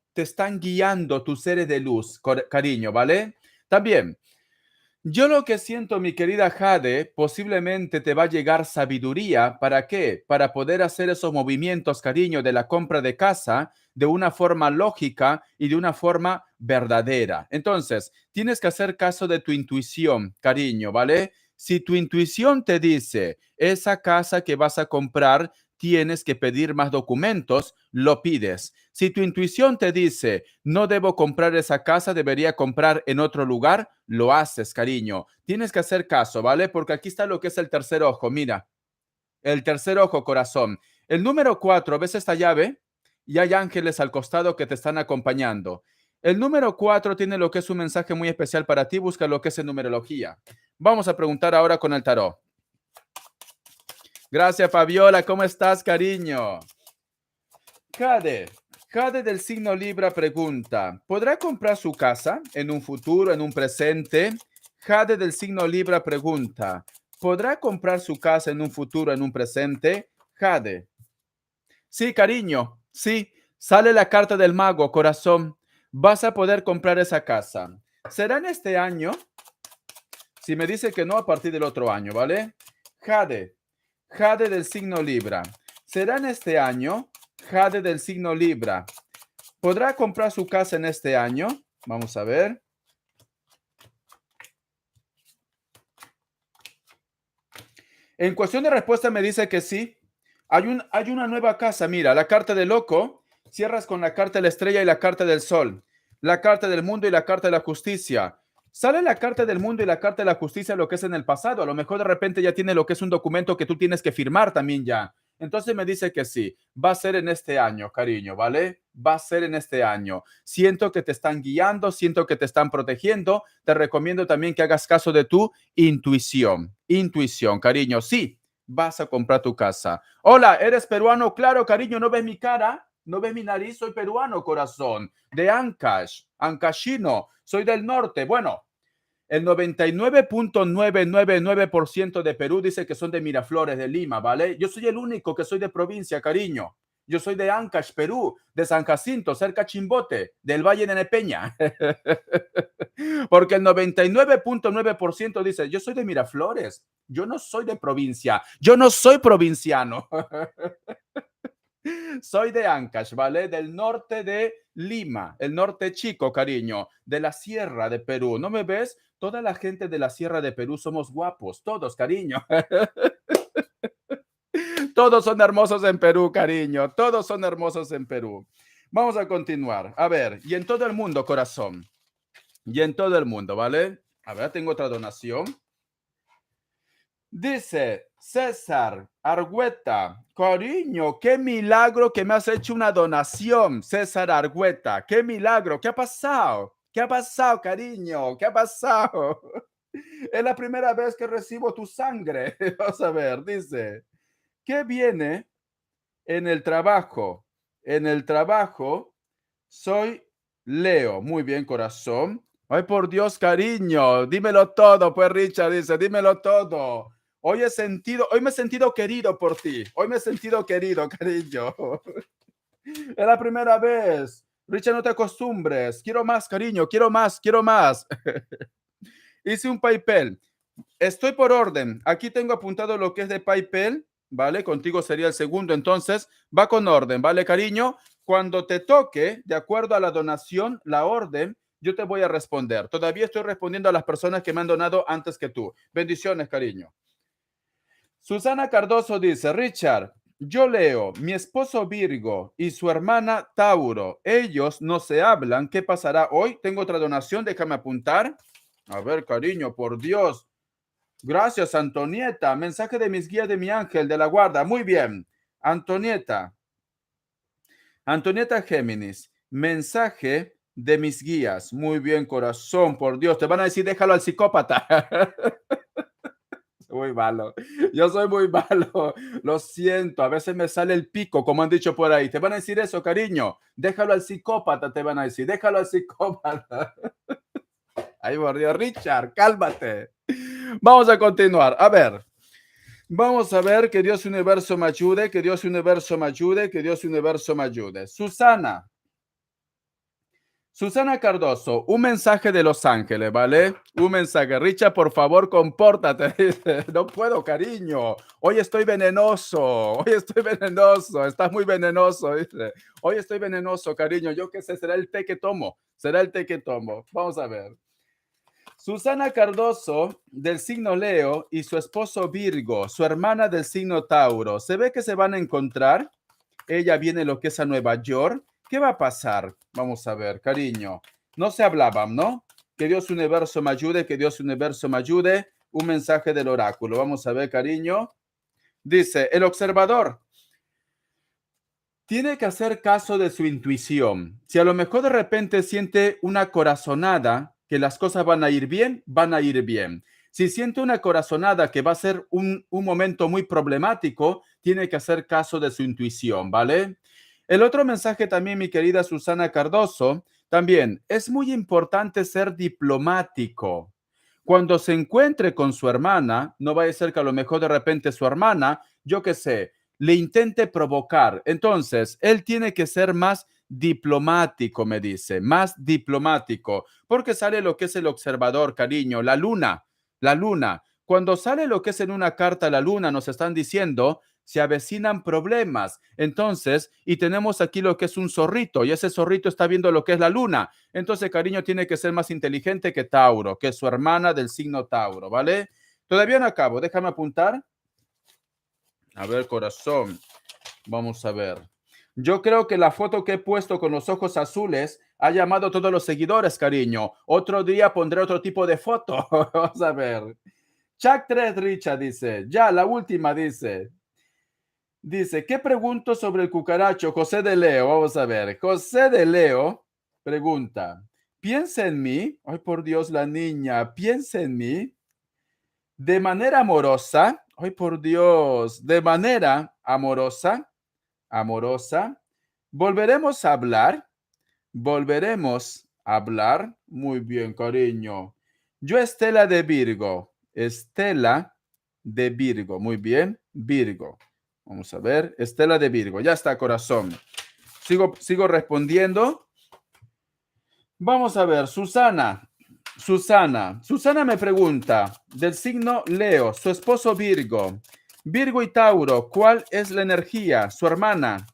guiando tus seres de luz, cariño, ¿vale? También, yo lo que siento, mi querida Jade, posiblemente te va a llegar sabiduría. ¿Para qué? Para poder hacer esos movimientos, cariño, de la compra de casa de una forma lógica y de una forma verdadera. Entonces, tienes que hacer caso de tu intuición, cariño, ¿vale? Si tu intuición te dice, esa casa que vas a comprar, tienes que pedir más documentos, lo pides. Si tu intuición te dice, no debo comprar esa casa, debería comprar en otro lugar, lo haces, cariño. Tienes que hacer caso, ¿vale? Porque aquí está lo que es el tercer ojo. Mira, el tercer ojo, corazón. El número 4, ¿ves esta llave? Y hay ángeles al costado que te están acompañando. El número 4 tiene lo que es un mensaje muy especial para ti. Busca lo que es en numerología. Vamos a preguntar ahora con el tarot. Gracias, Fabiola. ¿Cómo estás, cariño? Jade, Jade del signo Libra pregunta, ¿podrá comprar su casa en un futuro, en un presente? Jade del signo Libra pregunta, ¿podrá comprar su casa en un futuro, en un presente? Jade. Sí, cariño, sí, sale la carta del mago, corazón. Vas a poder comprar esa casa. ¿Será en este año? Si me dice que no, a partir del otro año, ¿vale? Jade, Jade del signo Libra. ¿Será en este año? Jade del signo Libra. ¿Podrá comprar su casa en este año? Vamos a ver. En cuestión de respuesta me dice que sí. Hay una nueva casa. Mira, la carta de loco. Cierras con la carta de la estrella y la carta del sol. La carta del mundo y la carta de la justicia. Sale la carta del mundo y la carta de la justicia, lo que es en el pasado. A lo mejor de repente ya tiene lo que es un documento que tú tienes que firmar también ya. Entonces me dice que sí, va a ser en este año, cariño, ¿vale? Va a ser en este año. Siento que te están guiando, siento que te están protegiendo. Te recomiendo también que hagas caso de tu intuición. Intuición, cariño. Sí, vas a comprar tu casa. Hola, ¿eres peruano? Claro, cariño, ¿no ves mi cara? ¿No ves mi nariz? Soy peruano, corazón. De Ancash, Ancashino. Soy del norte. Bueno, el 99.999% de Perú dice que son de Miraflores, de Lima, ¿vale? Yo soy el único que soy de provincia, cariño. Yo soy de Ancash, Perú, de San Jacinto, cerca Chimbote, del Valle de Nepeña. Porque el 99.9% dice, yo soy de Miraflores, yo no soy de provincia, yo no soy provinciano. Soy de Ancash, ¿vale? Del norte de Lima, el norte chico, cariño, de la sierra de Perú. ¿No me ves? Toda la gente de la sierra de Perú somos guapos, todos, cariño. Todos son hermosos en Perú, cariño. Todos son hermosos en Perú. Vamos a continuar. A ver, y en todo el mundo, corazón. Y en todo el mundo, ¿vale? A ver, tengo otra donación. Dice César Argüeta, cariño, qué milagro que me has hecho una donación, César Argüeta, qué milagro, ¿qué ha pasado? ¿Qué ha pasado, cariño? ¿Qué ha pasado? Es la primera vez que recibo tu sangre. Vamos a ver, dice, ¿qué viene en el trabajo? En el trabajo soy Leo. Muy bien, corazón. Ay, por Dios, cariño, dímelo todo, pues Richard dice, dímelo todo. Hoy me he sentido querido por ti. Hoy me he sentido querido, cariño. Es la primera vez. Richard, no te acostumbres. Quiero más, cariño. Quiero más, quiero más. Hice un PayPal. Estoy por orden. Aquí tengo apuntado lo que es de PayPal, ¿vale? Contigo sería el segundo, entonces va con orden, ¿vale, cariño? Cuando te toque, de acuerdo a la donación, la orden, yo te voy a responder. Todavía estoy respondiendo a las personas que me han donado antes que tú. Bendiciones, cariño. Susana Cardoso dice, Richard, yo leo, mi esposo Virgo y su hermana Tauro, ellos no se hablan. ¿Qué pasará hoy? Tengo otra donación, déjame apuntar. A ver, cariño, por Dios. Gracias, Antonieta. Mensaje de mis guías de mi ángel de la guarda. Muy bien. Antonieta. Antonieta Géminis. mensaje de mis guías. Muy bien, corazón, por Dios. Te van a decir, déjalo al psicópata. Muy malo. Yo soy muy malo. Lo siento. A veces me sale el pico, como han dicho por ahí. Te van a decir eso, cariño. Déjalo al psicópata, te van a decir. Déjalo al psicópata. Ay, por Dios, Richard, cálmate. Vamos a continuar. A ver. Vamos a ver que Dios universo me ayude, que Dios universo me ayude, que Dios universo me ayude. Susana. Susana Cardoso, un mensaje de Los Ángeles, ¿vale? Un mensaje. Richard, por favor, compórtate. Dice, no puedo, cariño. Hoy estoy venenoso. Hoy estoy venenoso. Estás muy venenoso. Dice. Hoy estoy venenoso, cariño. Yo qué sé, será el té que tomo. Será el té que tomo. Vamos a ver. Susana Cardoso, del signo Leo, y su esposo Virgo, su hermana del signo Tauro. Se ve que se van a encontrar. Ella viene lo que es a Nueva York. ¿Qué va a pasar? Vamos a ver, cariño. No se hablaban, ¿no? Que Dios universo me ayude, que Dios universo me ayude. Un mensaje del oráculo. Vamos a ver, cariño. Dice, el observador tiene que hacer caso de su intuición. Si a lo mejor de repente siente una corazonada, que las cosas van a ir bien, van a ir bien. Si siente una corazonada que va a ser un momento muy problemático, tiene que hacer caso de su intuición, ¿vale? El otro mensaje también, mi querida Susana Cardoso, también es muy importante ser diplomático. Cuando se encuentre con su hermana, no vaya a ser que a lo mejor de repente su hermana, yo qué sé, le intente provocar. Entonces, él tiene que ser más diplomático, me dice, más diplomático, porque sale lo que es el observador, cariño, la luna, la luna. Cuando sale lo que es en una carta la luna, nos están diciendo, se avecinan problemas. Entonces, y tenemos aquí lo que es un zorrito, y ese zorrito está viendo lo que es la luna. Entonces, cariño, tiene que ser más inteligente que Tauro, que su hermana del signo Tauro, ¿vale? Todavía no acabo, déjame apuntar. A ver, corazón, vamos a ver. Yo creo que la foto que he puesto con los ojos azules ha llamado a todos los seguidores, cariño. Otro día pondré otro tipo de foto. Vamos a ver. Chuck 3 Richard dice, ya, la última dice. Dice, ¿qué pregunto sobre el cucaracho? José de Leo, vamos a ver. José de Leo pregunta, ¿piensa en mí? Ay, por Dios, la niña, ¿piensa en mí? De manera amorosa, ay, por Dios, de manera amorosa, amorosa. Volveremos a hablar, volveremos a hablar. Muy bien, cariño. Yo, Estela de Virgo, Estela de Virgo, muy bien, Virgo. Vamos a ver, Estela de Virgo, ya está, corazón. Sigo respondiendo. Vamos a ver, Susana me pregunta, del signo Leo, su esposo Virgo, Virgo y Tauro, ¿cuál es la energía? Su hermana,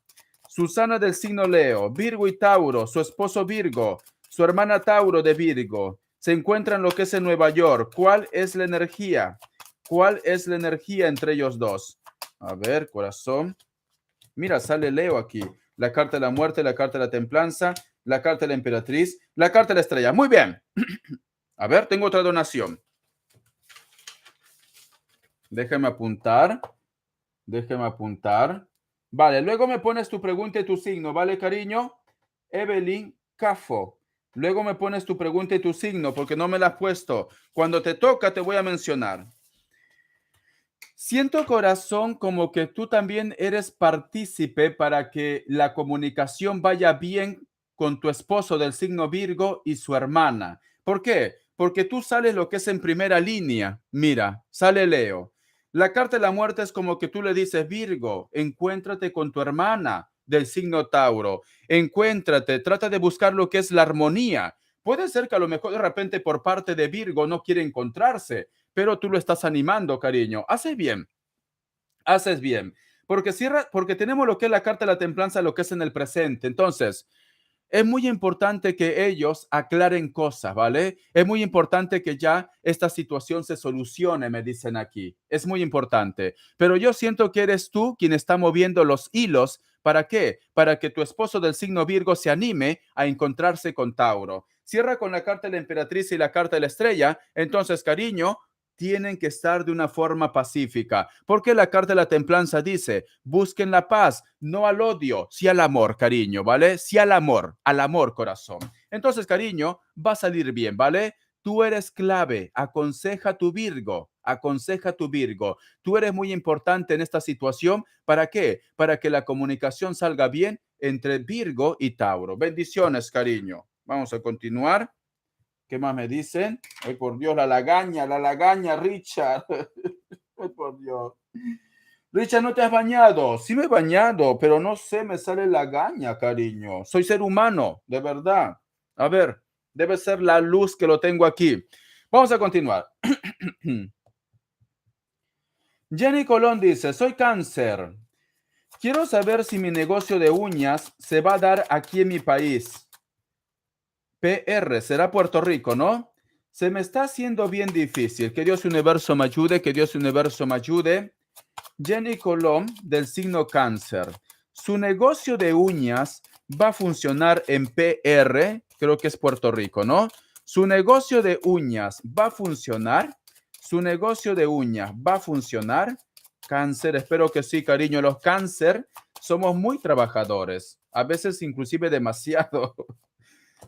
Susana del signo Leo, Virgo y Tauro, su esposo Virgo, su hermana Tauro de Virgo, se encuentran lo que es en Nueva York. ¿Cuál es la energía? ¿Cuál es la energía entre ellos dos? A ver, corazón. Mira, sale Leo aquí. La carta de la muerte, la carta de la templanza, la carta de la emperatriz, la carta de la estrella. Muy bien. A ver, tengo otra donación. Déjame apuntar. Déjame apuntar. Vale, luego me pones tu pregunta y tu signo, ¿vale, cariño? Evelyn Cafo. Luego me pones tu pregunta y tu signo, porque no me la has puesto. Cuando te toca, te voy a mencionar. Siento, corazón, como que tú también eres partícipe para que la comunicación vaya bien con tu esposo del signo Virgo y su hermana. ¿Por qué? Porque tú sales lo que es en primera línea. Mira, sale Leo. La carta de la muerte es como que tú le dices, Virgo, encuéntrate con tu hermana del signo Tauro. Encuéntrate, trata de buscar lo que es la armonía. Puede ser que a lo mejor de repente por parte de Virgo no quiere encontrarse, pero tú lo estás animando, cariño. Haces bien, porque cierra, porque tenemos lo que es la carta de la templanza, lo que es en el presente. Entonces, es muy importante que ellos aclaren cosas, ¿vale? Es muy importante que ya esta situación se solucione, me dicen aquí. Es muy importante. Pero yo siento que eres tú quien está moviendo los hilos. ¿Para qué? Para que tu esposo del signo Virgo se anime a encontrarse con Tauro. Cierra con la carta de la emperatriz y la carta de la estrella. Entonces, cariño, tienen que estar de una forma pacífica. Porque la carta de la templanza dice, busquen la paz, no al odio, sí al amor, cariño, ¿vale? Sí al amor, corazón. Entonces, cariño, va a salir bien, ¿vale? Tú eres clave, aconseja a tu Virgo, aconseja a tu Virgo. Tú eres muy importante en esta situación. ¿Para qué? Para que la comunicación salga bien entre Virgo y Tauro. Bendiciones, cariño. Vamos a continuar. ¿Qué más me dicen? Ay, por Dios, la lagaña, Richard. Ay, por Dios. Richard, ¿no te has bañado? Sí me he bañado, pero no sé, me sale lagaña, cariño. Soy ser humano, de verdad. A ver, debe ser la luz que lo tengo aquí. Vamos a continuar. Jenny Colón dice, soy cáncer. Quiero saber si mi negocio de uñas se va a dar aquí en mi país. PR, será Puerto Rico, ¿no? Se me está haciendo bien difícil. Que Dios universo me ayude, que Dios universo me ayude. Jenny Colón, del signo cáncer. Su negocio de uñas va a funcionar en PR, creo que es Puerto Rico, ¿no? Su negocio de uñas va a funcionar. Su negocio de uñas va a funcionar. Cáncer, espero que sí, cariño. Los cáncer somos muy trabajadores, a veces inclusive demasiado.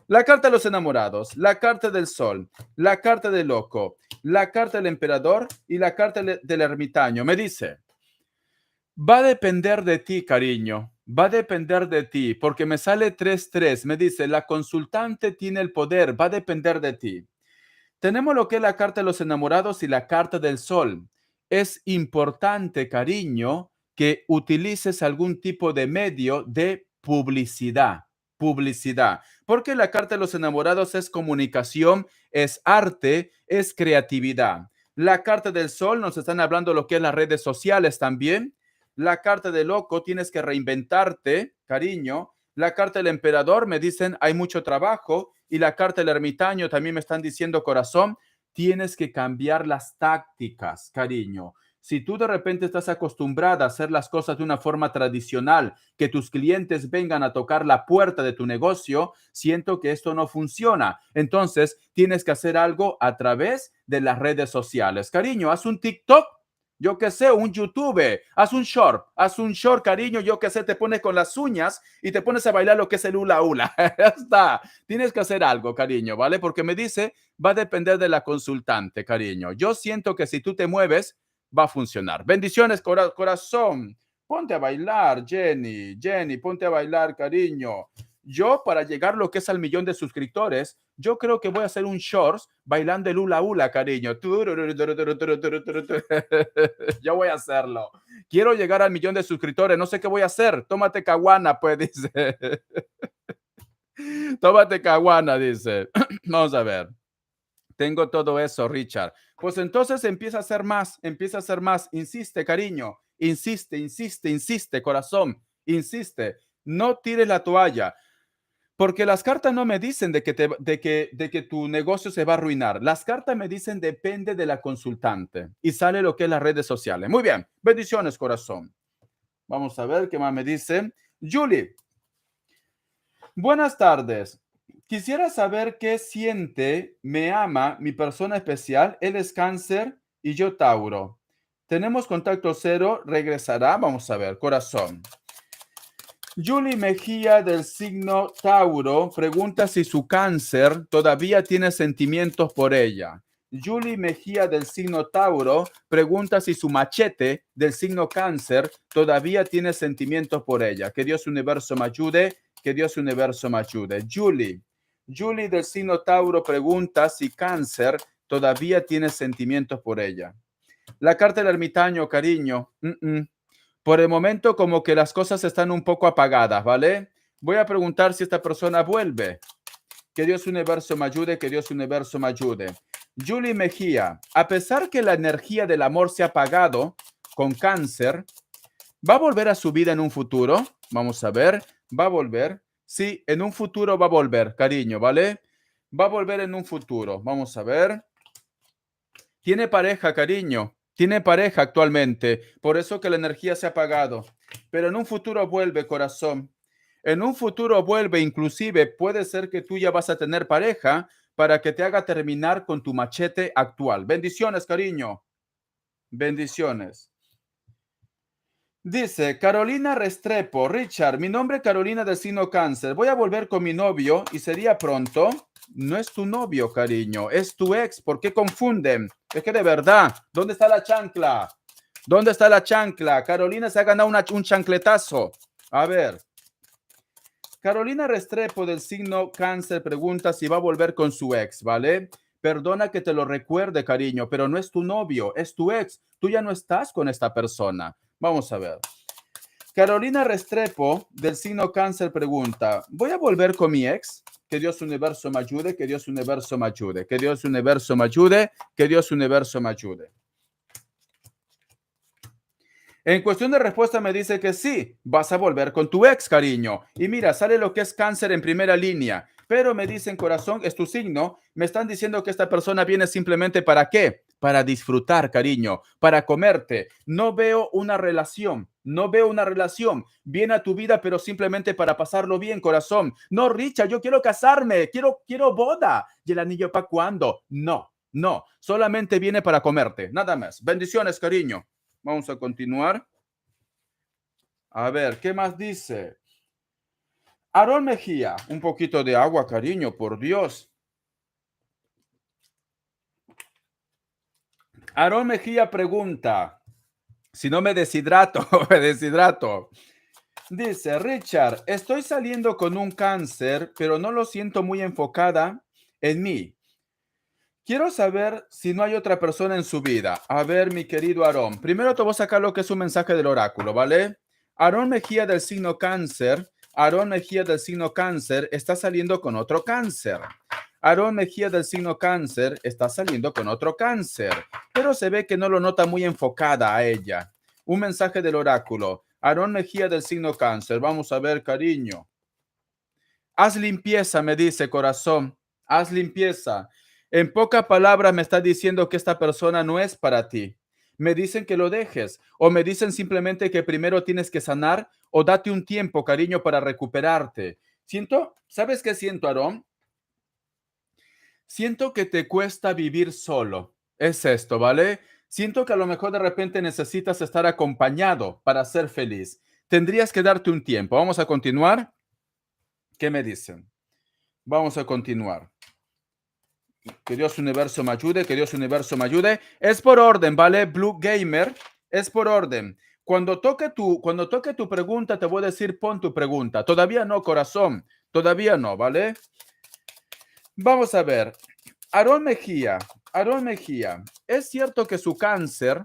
La carta de los enamorados, la carta del sol, la carta del loco, la carta del emperador y la carta del ermitaño. Me dice, va a depender de ti, cariño. Va a depender de ti, porque me sale 3-3. Me dice, la consultante tiene el poder, va a depender de ti. Tenemos lo que es la carta de los enamorados y la carta del sol. Es importante, cariño, que utilices algún tipo de medio de publicidad. Publicidad. Porque la carta de los enamorados es comunicación, es arte, es creatividad. La carta del sol nos están hablando de lo que es las redes sociales también. La carta del loco, tienes que reinventarte, cariño. La carta del emperador, me dicen, hay mucho trabajo. Y la carta del ermitaño también me están diciendo, corazón, tienes que cambiar las tácticas, cariño. Si tú de repente estás acostumbrada a hacer las cosas de una forma tradicional, que tus clientes vengan a tocar la puerta de tu negocio, siento que esto no funciona. Entonces, tienes que hacer algo a través de las redes sociales. Cariño, haz un TikTok, yo qué sé, un YouTube, haz un short, cariño, yo qué sé, te pones con las uñas y te pones a bailar lo que es el hula hula. Ya está, tienes que hacer algo, cariño, ¿vale? Porque me dice, va a depender de la consultante, cariño. Yo siento que si tú te mueves, va a funcionar. Bendiciones, corazón. Ponte a bailar, Jenny, ponte a bailar, cariño. Yo, para llegar lo que es al 1,000,000 de suscriptores, yo creo que voy a hacer un shorts bailando el hula hula, cariño. Yo voy a hacerlo. Quiero llegar al 1,000,000 de suscriptores. No sé qué voy a hacer. Tómate caguana, pues, dice. Tómate caguana, dice. Vamos a ver. Tengo todo eso, Richard. Pues entonces empieza a hacer más, empieza a hacer más. Insiste, cariño. Insiste, insiste, insiste, corazón. Insiste. No tires la toalla. Porque las cartas no me dicen de que tu negocio se va a arruinar. Las cartas me dicen depende de la consultante. Y sale lo que es las redes sociales. Muy bien. Bendiciones, corazón. Vamos a ver qué más me dice. Julie, buenas tardes. Quisiera saber qué siente, me ama mi persona especial. Él es cáncer y yo Tauro. Tenemos contacto cero, regresará. Vamos a ver, corazón. Julie Mejía del signo Tauro pregunta si su cáncer todavía tiene sentimientos por ella. Julie Mejía del signo Tauro pregunta si su machete del signo Cáncer todavía tiene sentimientos por ella. Que Dios universo me ayude, que Dios universo me ayude. Julie del signo Tauro pregunta si Cáncer todavía tiene sentimientos por ella. La carta del ermitaño, cariño. Por el momento como que las cosas están un poco apagadas, ¿vale? Voy a preguntar si esta persona vuelve. Que Dios universo me ayude, que Dios universo me ayude. Julie Mejía, a pesar que la energía del amor se ha apagado con Cáncer, ¿va a volver a su vida en un futuro? Vamos a ver, ¿va a volver? Sí, en un futuro va a volver, cariño, ¿vale? Va a volver en un futuro. Vamos a ver. Tiene pareja, cariño. Tiene pareja actualmente. Por eso que la energía se ha apagado. Pero en un futuro vuelve, corazón. En un futuro vuelve. Inclusive puede ser que tú ya vas a tener pareja para que te haga terminar con tu machete actual. Bendiciones, cariño. Bendiciones. Dice Carolina Restrepo, Richard, mi nombre es Carolina del signo Cáncer. Voy a volver con mi novio y sería pronto. No es tu novio, cariño, es tu ex. ¿Por qué confunden? Es que de verdad, ¿dónde está la chancla? ¿Dónde está la chancla? Carolina se ha ganado un chancletazo. A ver. Carolina Restrepo del signo Cáncer pregunta si va a volver con su ex, ¿vale? Perdona que te lo recuerde, cariño, pero no es tu novio, es tu ex. Tú ya no estás con esta persona. Vamos a ver. Carolina Restrepo del signo Cáncer pregunta, ¿voy a volver con mi ex? Que Dios universo me ayude, que Dios universo me ayude, que Dios universo me ayude, que Dios universo me ayude. En cuestión de respuesta me dice que sí, vas a volver con tu ex, cariño. Y mira, sale lo que es Cáncer en primera línea. Pero me dicen, corazón, es tu signo. Me están diciendo que esta persona viene simplemente para qué? Para disfrutar, cariño, para comerte. No veo una relación. No veo una relación. Viene a tu vida, pero simplemente para pasarlo bien, corazón. No, Richard, yo quiero casarme. Quiero boda. ¿Y el anillo para cuándo? No, no. Solamente viene para comerte. Nada más. Bendiciones, cariño. Vamos a continuar. A ver, ¿qué más dice? Aarón Mejía, un poquito de agua, cariño, por Dios. Aarón Mejía pregunta, si no me deshidrato, me deshidrato. Dice, Richard, estoy saliendo con un cáncer, pero no lo siento muy enfocada en mí. Quiero saber si no hay otra persona en su vida. A ver, mi querido Aarón. Primero te voy a sacar lo que es un mensaje del oráculo, ¿vale? Aarón Mejía del signo Cáncer. Aarón Mejía del signo Cáncer está saliendo con otro cáncer. Aarón Mejía del signo Cáncer está saliendo con otro cáncer, pero se ve que no lo nota muy enfocada a ella. Un mensaje del oráculo. Aarón Mejía del signo Cáncer. Vamos a ver, cariño. Haz limpieza, me dice corazón. Haz limpieza. En pocas palabras me está diciendo que esta persona no es para ti. Me dicen que lo dejes o me dicen simplemente que primero tienes que sanar o date un tiempo, cariño, para recuperarte. ¿Sabes qué siento, Aarón? Siento que te cuesta vivir solo. Es esto, ¿vale? Siento que a lo mejor de repente necesitas estar acompañado para ser feliz. Tendrías que darte un tiempo. Vamos a continuar. ¿Qué me dicen? Vamos a continuar. Que Dios universo me ayude, que Dios universo me ayude. Es por orden, ¿vale? Blue Gamer, es por orden. Cuando toque tu pregunta, te voy a decir, pon tu pregunta. Todavía no, corazón. Todavía no, ¿vale? Vamos a ver. Aarón Mejía. Aarón Mejía. Es cierto que su cáncer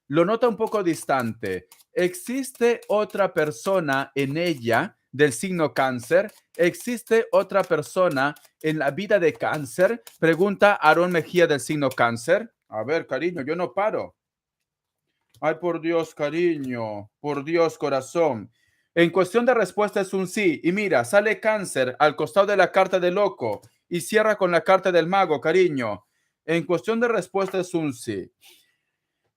lo nota un poco distante. ¿Existe otra persona en ella del signo Cáncer? ¿Existe otra persona en la vida de Cáncer? Pregunta Aarón Mejía del signo Cáncer. A ver, cariño, yo no paro. Ay, por Dios, cariño. Por Dios, corazón. En cuestión de respuesta es un sí. Y mira, sale Cáncer al costado de la carta del loco y cierra con la carta del mago, cariño. En cuestión de respuesta es un sí.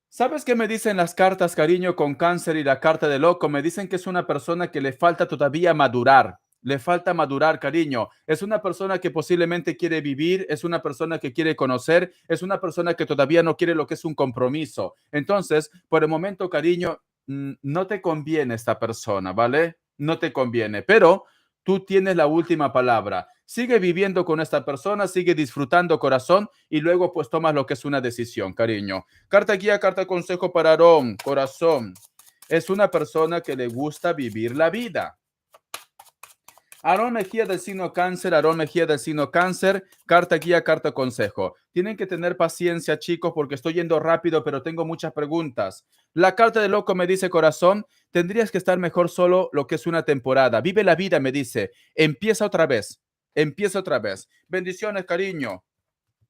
¿Sabes qué me dicen las cartas, cariño, con Cáncer y la carta de loco? Me dicen que es una persona que le falta todavía madurar. Le falta madurar, cariño. Es una persona que posiblemente quiere vivir, es una persona que quiere conocer, es una persona que todavía no quiere lo que es un compromiso. Entonces, por el momento, cariño, no te conviene esta persona, ¿vale? No te conviene, pero tú tienes la última palabra. Sigue viviendo con esta persona, sigue disfrutando, corazón, y luego pues tomas lo que es una decisión, cariño. Carta guía, carta consejo para Aarón, corazón. Es una persona que le gusta vivir la vida. Aarón Mejía del signo Cáncer, Aarón Mejía del signo Cáncer, carta guía, carta consejo. Tienen que tener paciencia, chicos, porque estoy yendo rápido, pero tengo muchas preguntas. La carta de loco me dice, corazón, tendrías que estar mejor solo lo que es una temporada. Vive la vida, me dice. Empieza otra vez. Empieza otra vez. Bendiciones, cariño.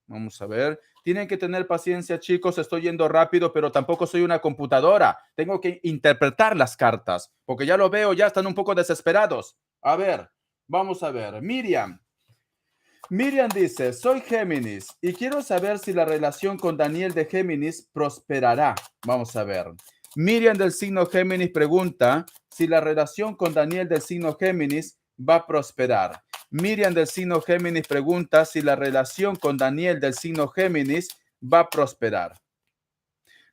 Vamos a ver. Tienen que tener paciencia, chicos. Estoy yendo rápido, pero tampoco soy una computadora. Tengo que interpretar las cartas, porque ya lo veo, ya están un poco desesperados. A ver. Vamos a ver, Miriam. Miriam dice, soy Géminis y quiero saber si la relación con Daniel de Géminis prosperará. Vamos a ver. Miriam del signo Géminis pregunta si la relación con Daniel del signo Géminis va a prosperar. Miriam del signo Géminis pregunta si la relación con Daniel del signo Géminis va a prosperar.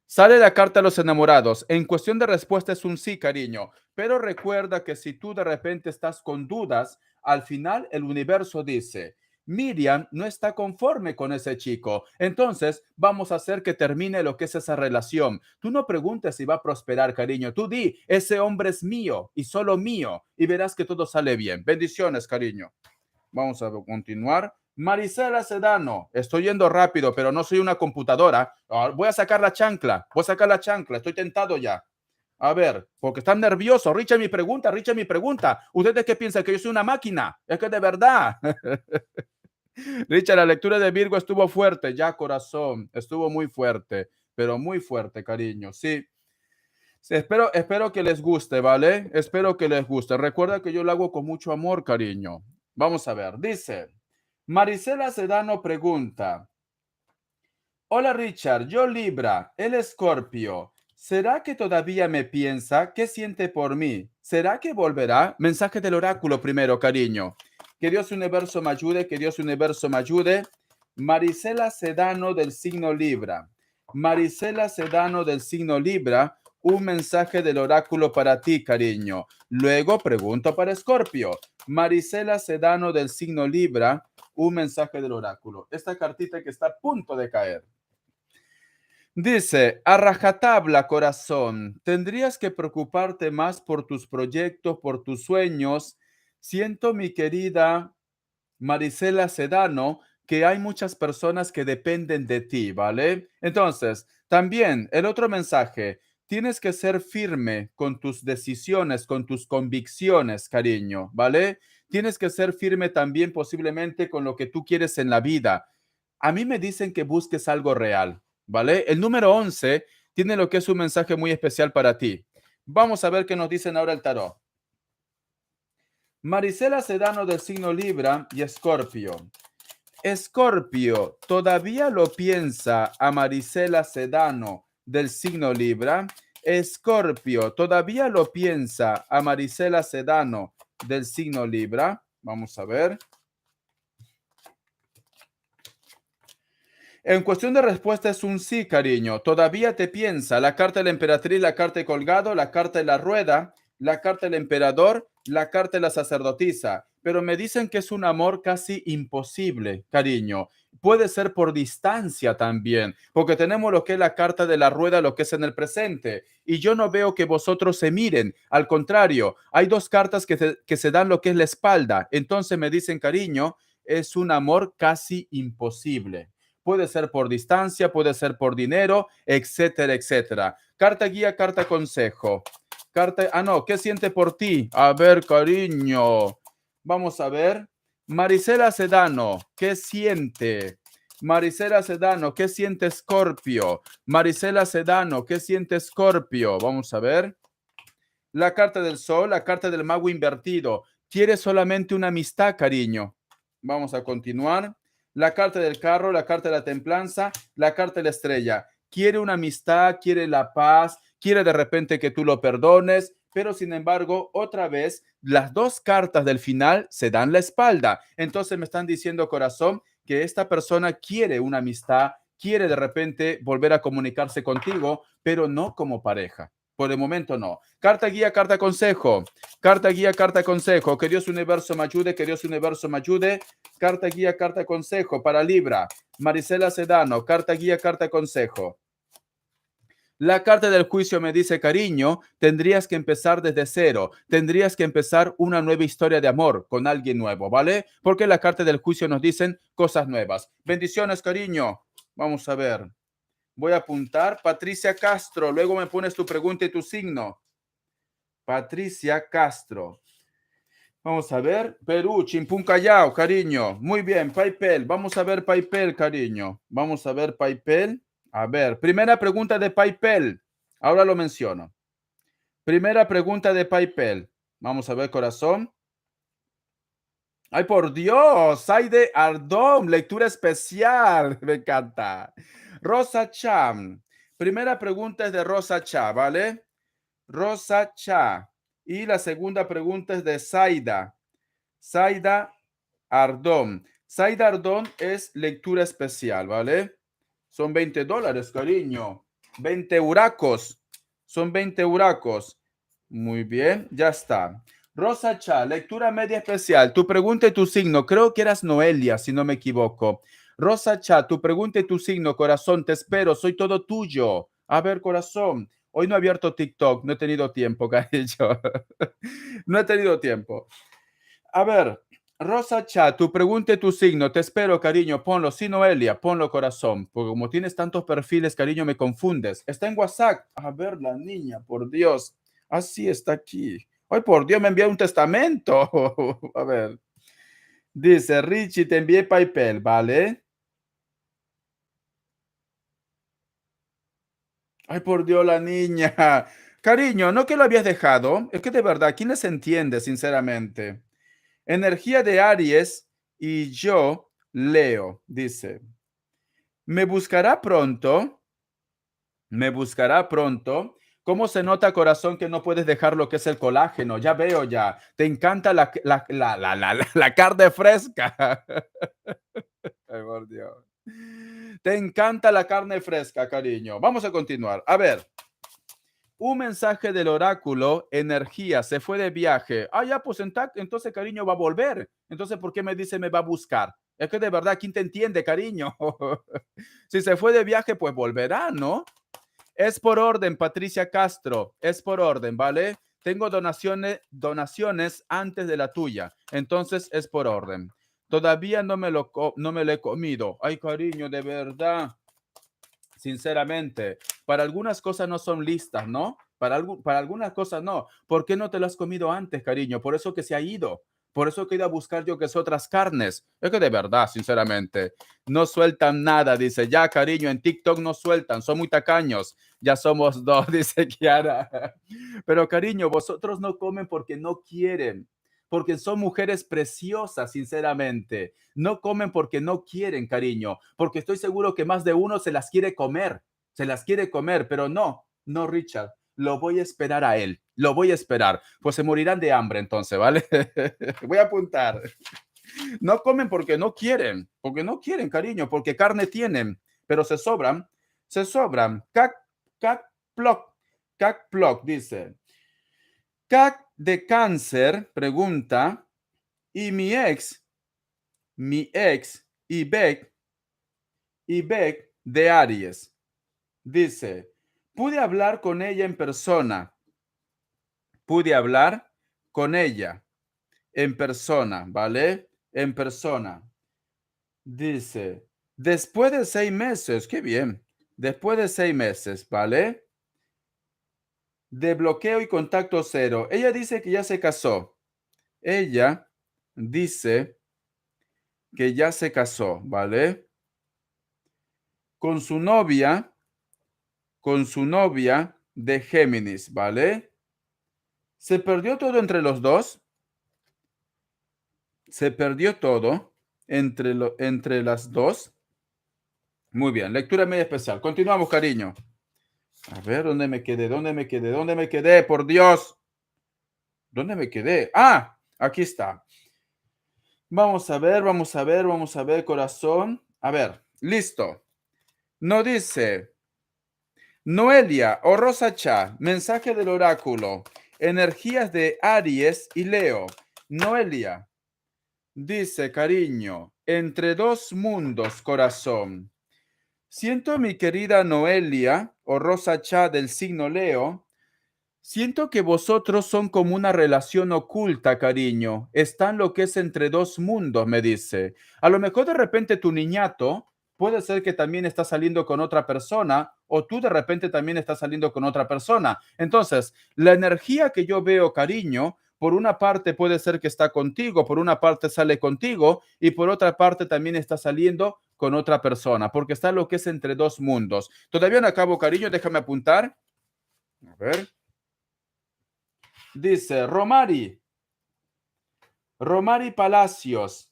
Sale la carta a los enamorados. En cuestión de respuesta es un sí, cariño. Pero recuerda que si tú de repente estás con dudas, al final el universo dice, Miriam no está conforme con ese chico. Entonces vamos a hacer que termine lo que es esa relación. Tú no preguntes si va a prosperar, cariño. Tú di, ese hombre es mío y solo mío. Y verás que todo sale bien. Bendiciones, cariño. Vamos a continuar. Marisela Sedano, estoy yendo rápido, pero no soy una computadora. Voy a sacar la chancla, estoy tentado ya. A ver, porque están nerviosos. Richard, mi pregunta. ¿Ustedes qué piensan? ¿Que yo soy una máquina? Es que de verdad. Richard, la lectura de Virgo estuvo fuerte, ya corazón, estuvo muy fuerte, pero muy fuerte, cariño. Sí, sí, espero que les guste, ¿vale? Espero que les guste. Recuerda que yo lo hago con mucho amor, cariño. Vamos a ver, dice, Marisela Sedano pregunta, hola Richard, yo Libra, él Escorpio. ¿Será que todavía me piensa? ¿Qué siente por mí? ¿Será que volverá? Mensaje del oráculo primero, cariño. Que Dios universo me ayude, que Dios universo me ayude. Marisela Sedano del signo Libra. Marisela Sedano del signo Libra, un mensaje del oráculo para ti, cariño. Luego pregunto para Escorpio. Marisela Sedano del signo Libra, un mensaje del oráculo. Esta cartita que está a punto de caer. Dice, a rajatabla, corazón, tendrías que preocuparte más por tus proyectos, por tus sueños. Siento, mi querida Marisela Sedano, que hay muchas personas que dependen de ti, ¿vale? Entonces, también el otro mensaje, tienes que ser firme con tus decisiones, con tus convicciones, cariño, ¿vale? Tienes que ser firme también posiblemente con lo que tú quieres en la vida. A mí me dicen que busques algo real, ¿vale? El número 11 tiene lo que es un mensaje muy especial para ti. Vamos a ver qué nos dicen ahora el tarot. Marisela Sedano del signo Libra y Escorpio. Escorpio, ¿todavía lo piensa a Marisela Sedano del signo Libra? Escorpio, ¿todavía lo piensa a Marisela Sedano del signo Libra? Vamos a ver. En cuestión de respuesta es un sí, cariño. Todavía te piensa. La carta de la emperatriz, la carta de colgado, la carta de la rueda, la carta del emperador, la carta de la sacerdotisa. Pero me dicen que es un amor casi imposible, cariño. Puede ser por distancia también, porque tenemos lo que es la carta de la rueda, lo que es en el presente. Y yo no veo que vosotros se miren. Al contrario, hay dos cartas que se dan lo que es la espalda. Entonces me dicen, cariño, es un amor casi imposible. Puede ser por distancia, puede ser por dinero, etcétera, etcétera. Carta guía, carta consejo. No, ¿qué siente por ti? A ver, cariño. Vamos a ver. Marisela Sedano, ¿qué siente? Marisela Sedano, ¿qué siente Scorpio? Marisela Sedano, ¿qué siente Scorpio? Vamos a ver. La carta del sol, la carta del mago invertido. Quiere solamente una amistad, cariño. Vamos a continuar. La carta del carro, la carta de la templanza, la carta de la estrella. Quiere una amistad, quiere la paz, quiere de repente que tú lo perdones, pero sin embargo, otra vez, las dos cartas del final se dan la espalda. Entonces me están diciendo, corazón, que esta persona quiere una amistad, quiere de repente volver a comunicarse contigo, pero no como pareja. Por el momento no. Carta guía, carta consejo. Carta guía, carta consejo. Que Dios universo me ayude, que Dios universo me ayude. Carta guía, carta consejo para Libra. Marisela Sedano, carta guía, carta consejo. La carta del juicio me dice, cariño, tendrías que empezar desde cero, tendrías que empezar una nueva historia de amor con alguien nuevo, ¿vale? Porque la carta del juicio nos dicen cosas nuevas. Bendiciones, cariño. Vamos a ver. Voy a apuntar. Patricia Castro, luego me pones tu pregunta y tu signo. Patricia Castro. Vamos a ver. Perú, Chimpún Callao, cariño. Muy bien, Paipel. Vamos a ver Paipel, cariño. Vamos a ver Paipel. A ver, primera pregunta de Paipel. Ahora lo menciono. Primera pregunta de Paipel. Vamos a ver, corazón. Ay, por Dios. Ay, de Ardón. Lectura especial. Me encanta. Rosa Cham. Primera pregunta es de Rosa Cha, ¿vale? Rosa Cha. Y la segunda pregunta es de Zaida. Zaida Ardón. Saida Ardón es lectura especial, ¿vale? Son $20, cariño. 20 huracos. Son 20 huracos. Muy bien, ya está. Rosa Cha, lectura media especial. Tu pregunta y tu signo. Creo que eras Noelia, si no me equivoco. Rosa Cha, tu pregunta y tu signo, corazón. Te espero, soy todo tuyo. A ver, corazón. Hoy no he abierto TikTok, no he tenido tiempo, cariño. No he tenido tiempo. A ver, Rosa Chat, tu pregunta y tu signo. Te espero, cariño. Ponlo. Sí, Noelia, ponlo, corazón. Porque como tienes tantos perfiles, cariño, me confundes. Está en WhatsApp. A ver, la niña, por Dios. Ah, sí, está aquí. Ay, por Dios, me envió un testamento. A ver. Dice, Richie, te envié PayPal, ¿vale? Ay, por Dios, la niña. Cariño, no que lo habías dejado. Es que de verdad, ¿quién les entiende, sinceramente? Energía de Aries y yo, Leo, dice, me buscará pronto, me buscará pronto. ¿Cómo se nota, corazón, que no puedes dejar lo que es el colágeno? Ya veo ya. Te encanta la carne fresca. Ay, por Dios. Te encanta la carne fresca, cariño. Vamos a continuar. A ver, un mensaje del oráculo, energía, se fue de viaje. Ah, ya, pues entonces, cariño, va a volver. Entonces, ¿por qué me dice me va a buscar? Es que de verdad, ¿quién te entiende, cariño? Si se fue de viaje, pues volverá, ¿no? Es por orden, Patricia Castro. Es por orden, ¿vale? Tengo donaciones antes de la tuya. Entonces, es por orden. Todavía no me lo he comido. Ay, cariño, de verdad. Sinceramente, para algunas cosas no son listas, ¿no? Para algunas cosas no. ¿Por qué no te lo has comido antes, cariño? Por eso que se ha ido. Por eso que he ido a buscar yo que es otras carnes. Es que de verdad, sinceramente, no sueltan nada. Dice, ya, cariño, en TikTok no sueltan. Son muy tacaños. Ya somos dos, dice Kiara. Pero, cariño, vosotros no comen porque no quieren. Porque son mujeres preciosas, sinceramente. No comen porque no quieren, cariño, porque estoy seguro que más de uno se las quiere comer, pero no, no, Richard, lo voy a esperar a él, lo voy a esperar, pues se morirán de hambre entonces, ¿vale? Voy a apuntar. No comen porque no quieren, cariño, porque carne tienen, pero se sobran. Cac, ploc, cac, ploc, dice. Cac de cáncer, pregunta, y mi ex, y Beck de Aries. Dice, pude hablar con ella en persona. Pude hablar con ella en persona, ¿vale? En persona. Dice, después de 6 meses, qué bien. Después de 6 meses, ¿vale? De bloqueo y contacto cero. Ella dice que ya se casó. Ella dice que ya se casó, ¿vale? Con su novia, con su novia de Géminis, ¿vale? Se perdió todo entre los dos. Se perdió todo entre las dos. Muy bien, lectura media especial. Continuamos, cariño. A ver, ¿dónde me quedé? ¿Dónde me quedé? ¿Dónde me quedé? Por Dios. ¿Dónde me quedé? Ah, aquí está. Vamos a ver, vamos a ver, vamos a ver, corazón. A ver, listo. No dice Noelia o Rosa Cha, mensaje del oráculo. Energías de Aries y Leo. Noelia. Dice, cariño, entre dos mundos, corazón. Siento, mi querida Noelia o Rosa Cha del signo Leo, siento que vosotros son como una relación oculta, cariño. Están lo que es entre dos mundos, me dice. A lo mejor de repente tu niñato puede ser que también está saliendo con otra persona o tú de repente también estás saliendo con otra persona. Entonces, la energía que yo veo, cariño, por una parte puede ser que está contigo, por una parte sale contigo y por otra parte también está saliendo con otra persona, porque está lo que es entre dos mundos. Todavía no acabo, cariño, déjame apuntar. A ver. Dice Romari Palacios.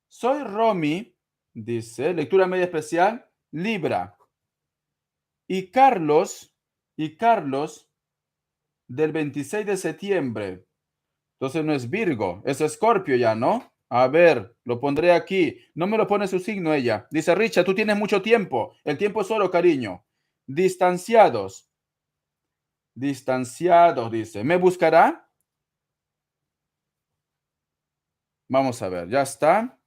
Soy Romy, dice, lectura media especial, Libra. Y Carlos del 26 de septiembre. Entonces no es Virgo, es Escorpio ya, ¿no? A ver, lo pondré aquí. No me lo pone su signo ella. Dice, Richard, tú tienes mucho tiempo. El tiempo es oro, cariño. Distanciados. Distanciados, dice. ¿Me buscará? Vamos a ver, ya está.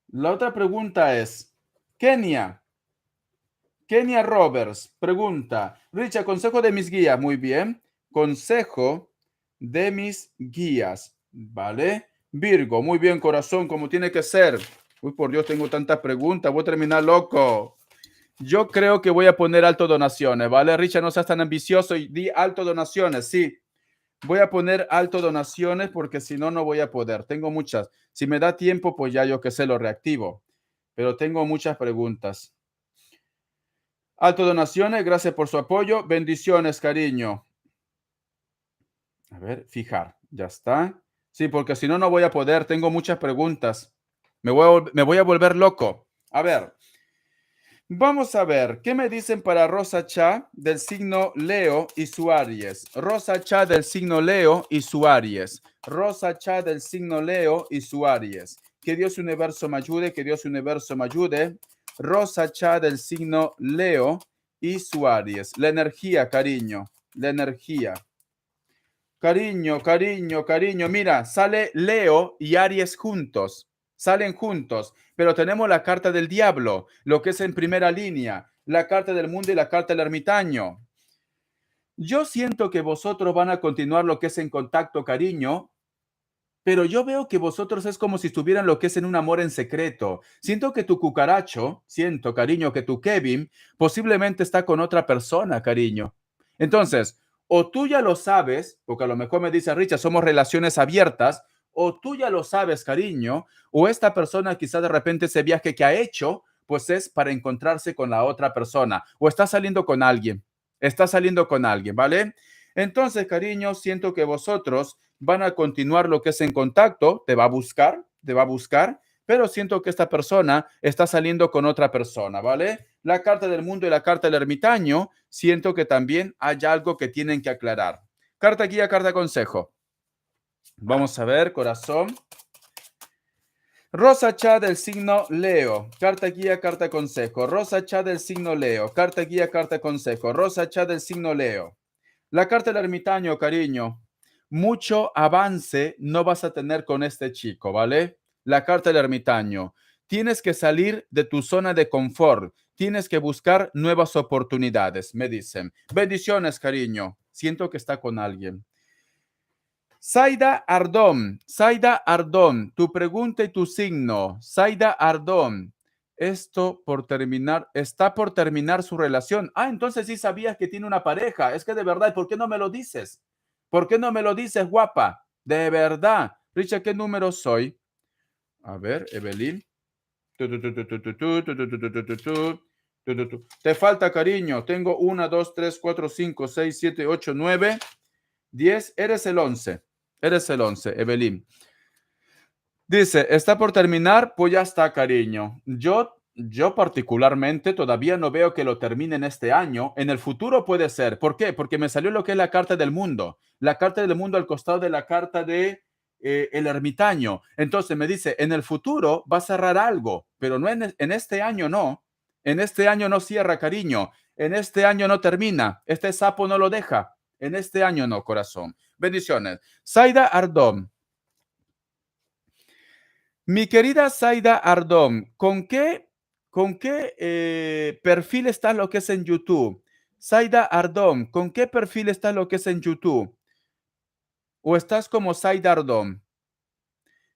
La otra pregunta es, Kenia. Kenia Roberts pregunta, Richard, consejo de mis guías. Muy bien. Consejo de mis guías. ¿Vale? Virgo, muy bien, corazón, como tiene que ser. Uy, por Dios, tengo tantas preguntas. Voy a terminar loco. Yo creo que voy a poner alto donaciones, ¿vale? Richard, no seas tan ambicioso y di alto donaciones. Sí, voy a poner alto donaciones porque si no, no voy a poder. Tengo muchas. Si me da tiempo, pues ya yo que sé, lo reactivo. Pero tengo muchas preguntas. Alto donaciones, gracias por su apoyo. Bendiciones, cariño. A ver, fijar, ya está. Sí, porque si no, no voy a poder. Tengo muchas preguntas. Me voy a volver loco. A ver, vamos a ver, ¿qué me dicen para Rosa Cha del signo Leo y su Aries? Rosa Cha del signo Leo y su Aries. Rosa Cha del signo Leo y su Aries. Que Dios universo me ayude, que Dios universo me ayude. Rosa Cha del signo Leo y su Aries. La energía, cariño, la energía. Cariño, cariño, cariño. Mira, sale Leo y Aries juntos. Salen juntos, pero tenemos la carta del diablo, lo que es en primera línea, la carta del mundo y la carta del ermitaño. Yo siento que vosotros van a continuar lo que es en contacto, cariño, pero yo veo que vosotros es como si estuvieran lo que es en un amor en secreto. Siento que tu cucaracho, siento, cariño, que tu Kevin posiblemente está con otra persona, cariño. Entonces, o tú ya lo sabes, porque a lo mejor me dice Richard, somos relaciones abiertas, o tú ya lo sabes, cariño, o esta persona quizá de repente ese viaje que ha hecho, pues es para encontrarse con la otra persona, o está saliendo con alguien, ¿vale? Entonces, cariño, siento que vosotros van a continuar lo que es en contacto, te va a buscar, pero siento que esta persona está saliendo con otra persona, ¿vale? La carta del mundo y la carta del ermitaño, siento que también hay algo que tienen que aclarar. Carta guía, carta consejo. Vamos a ver, corazón. Rosa Cha del signo Leo, carta guía, carta consejo. Rosa Cha del signo Leo, carta guía, carta consejo. Rosa Cha del signo Leo. La carta del ermitaño, cariño. Mucho avance no vas a tener con este chico, ¿vale? La carta del ermitaño. Tienes que salir de tu zona de confort. Tienes que buscar nuevas oportunidades, me dicen. Bendiciones, cariño. Siento que está con alguien. Saida Ardón, tu pregunta y tu signo. Saida Ardón, esto por terminar, está por terminar su relación. Ah, entonces sí sabías que tiene una pareja. Es que de verdad, ¿por qué no me lo dices? ¿Por qué no me lo dices, guapa? De verdad. Richard, ¿qué número soy? A ver, Evelyn. Te falta cariño. Tengo 1, 2, 3, 4, 5, 6, 7, 8, 9, 10. Eres el 11. Eres el 11, Evelyn. Dice, está por terminar, pues ya está, cariño. Yo particularmente todavía no veo que lo termine en este año. En el futuro puede ser. ¿Por qué? Porque me salió lo que es la carta del mundo. La carta del mundo al costado de la carta de el ermitaño. Entonces me dice, en el futuro va a cerrar algo, pero no en este año no. En este año no cierra, cariño. En este año no termina. Este sapo no lo deja. En este año no, corazón. Bendiciones. Saida Ardón. Mi querida Zaida Ardón, con qué perfil está lo que es en YouTube? Zaida Ardón, ¿con qué perfil está lo que es en YouTube? ¿O estás como Zaida Ardón?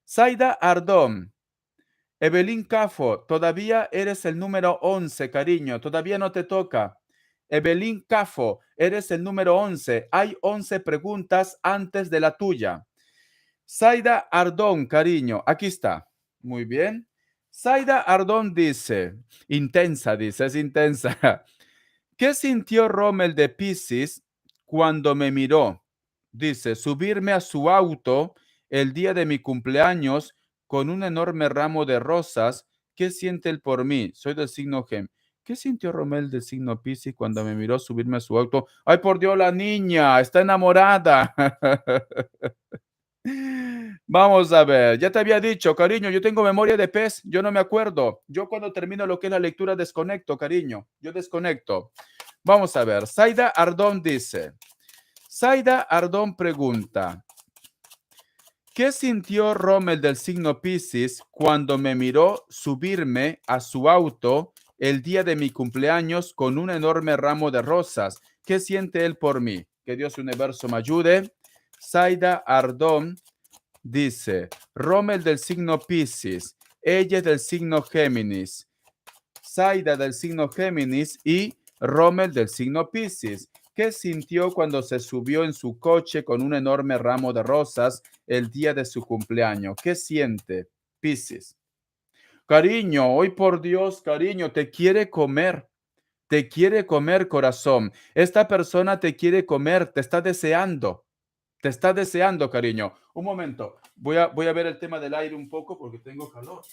Zaida Ardón, Evelyn Cafo, todavía eres el número 11, cariño, todavía no te toca. Evelyn Cafo, eres el número 11. Hay 11 preguntas antes de la tuya. Zaida Ardón, cariño, aquí está. Muy bien. Zaida Ardón dice, es intensa. ¿Qué sintió Rommel de Piscis cuando me miró? Dice, subirme a su auto el día de mi cumpleaños con un enorme ramo de rosas. ¿Qué siente él por mí? Soy del signo Gem. ¿Qué sintió Rommel del signo Piscis cuando me miró subirme a su auto? Ay, por Dios, la niña está enamorada. Vamos a ver, ya te había dicho, cariño, yo tengo memoria de pez, yo no me acuerdo. Yo cuando termino lo que es la lectura desconecto, cariño, yo desconecto. Vamos a ver, Zaida Ardón dice, Zaida Ardón pregunta, ¿qué sintió Rommel del signo Piscis cuando me miró subirme a su auto el día de mi cumpleaños con un enorme ramo de rosas? ¿Qué siente él por mí? Que Dios universo me ayude. Zaida Ardón dice, Rommel del signo Piscis, ella del signo Géminis, Zaida del signo Géminis y Rommel del signo Piscis. ¿Qué sintió cuando se subió en su coche con un enorme ramo de rosas el día de su cumpleaños? ¿Qué siente, Piscis? Cariño, hoy por Dios, cariño, te quiere comer, corazón. Esta persona te quiere comer, te está deseando, cariño. Un momento, voy a ver el tema del aire un poco porque tengo calor.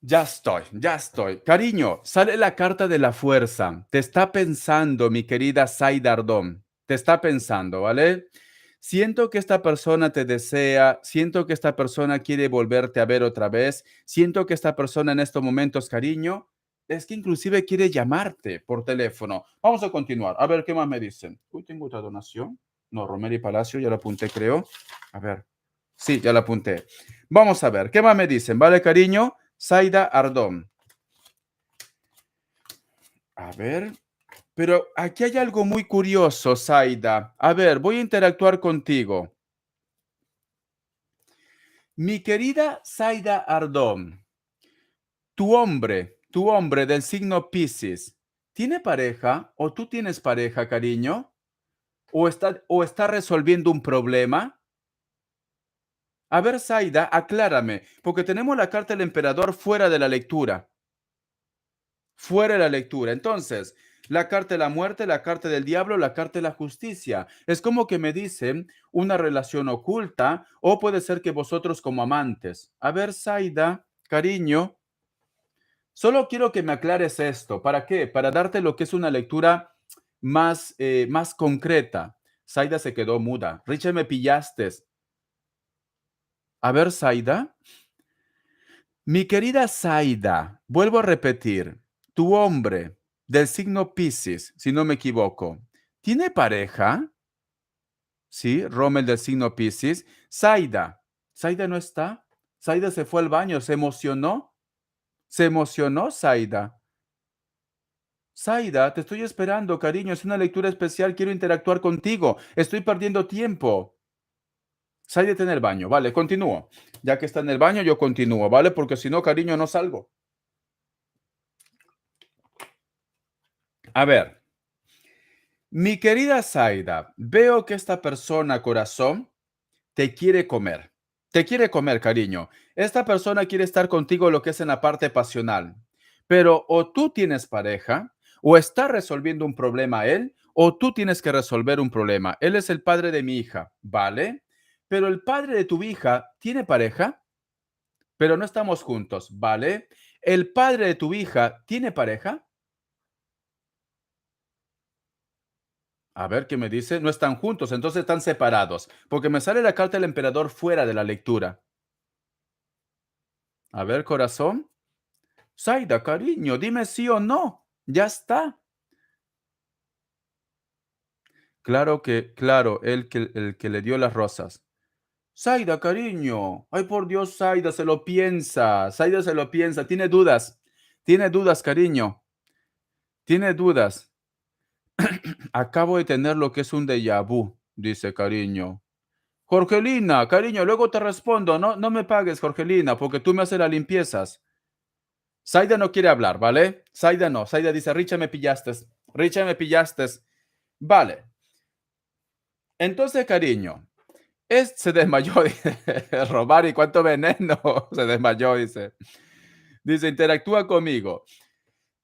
Ya estoy, ya estoy. Cariño, sale la carta de la fuerza. Te está pensando, mi querida Saidardón. Te está pensando, ¿vale? Siento que esta persona te desea, siento que esta persona quiere volverte a ver otra vez, siento que esta persona en estos momentos, cariño, es que inclusive quiere llamarte por teléfono. Vamos a continuar. A ver qué más me dicen. Uy, tengo otra donación. No, Romero y Palacio, ya la apunté, creo. A ver. Sí, ya la apunté. Vamos a ver, ¿qué más me dicen? ¿Vale, cariño? Zaida Ardón. A ver, pero aquí hay algo muy curioso, Zaida. A ver, voy a interactuar contigo. Mi querida Zaida Ardón, tu hombre del signo Piscis, ¿tiene pareja o tú tienes pareja, cariño? O está resolviendo un problema? A ver, Zaida, aclárame, porque tenemos la carta del emperador fuera de la lectura. Fuera de la lectura. Entonces, la carta de la muerte, la carta del diablo, la carta de la justicia. Es como que me dicen una relación oculta o puede ser que vosotros como amantes. A ver, Zaida, cariño, solo quiero que me aclares esto. ¿Para qué? Para darte lo que es una lectura más concreta. Zaida se quedó muda. Richard, me pillaste. A ver, Zaida. Mi querida Zaida, vuelvo a repetir, tu hombre del signo Piscis, si no me equivoco, ¿tiene pareja? Sí, Rommel del signo Piscis. Zaida, Zaida no está. Zaida se fue al baño, se emocionó, Zaida. Zaida, te estoy esperando, cariño, es una lectura especial, quiero interactuar contigo, estoy perdiendo tiempo. Zaida está en el baño, vale, continúo. Ya que está en el baño, yo continúo, ¿vale? Porque si no, cariño, no salgo. A ver. Mi querida Zaida, veo que esta persona, corazón, te quiere comer. Te quiere comer, cariño. Esta persona quiere estar contigo lo que es en la parte pasional. Pero o tú tienes pareja, o está resolviendo un problema él, o tú tienes que resolver un problema. Él es el padre de mi hija, ¿vale? Pero el padre de tu hija tiene pareja, pero no estamos juntos, ¿vale? El padre de tu hija tiene pareja. A ver qué me dice. No están juntos, entonces están separados. Porque me sale la carta del emperador fuera de la lectura. A ver, corazón. Zaida, cariño, dime sí o no. Ya está. Claro, el que le dio las rosas. Zaida, cariño. Ay, por Dios, Zaida se lo piensa. Zaida se lo piensa. Tiene dudas. Tiene dudas, cariño. Tiene dudas. Acabo de tener lo que es un déjà vu, dice cariño. Jorgelina, cariño, luego te respondo. No, no me pagues, Jorgelina, porque tú me haces las limpiezas. Zaida no quiere hablar, ¿vale? Zaida no. Zaida dice, Richa, me pillaste. Richa, me pillaste. Vale. Entonces, cariño, se desmayó, dice Romari, ¿cuánto veneno? Se desmayó, dice. Dice, interactúa conmigo.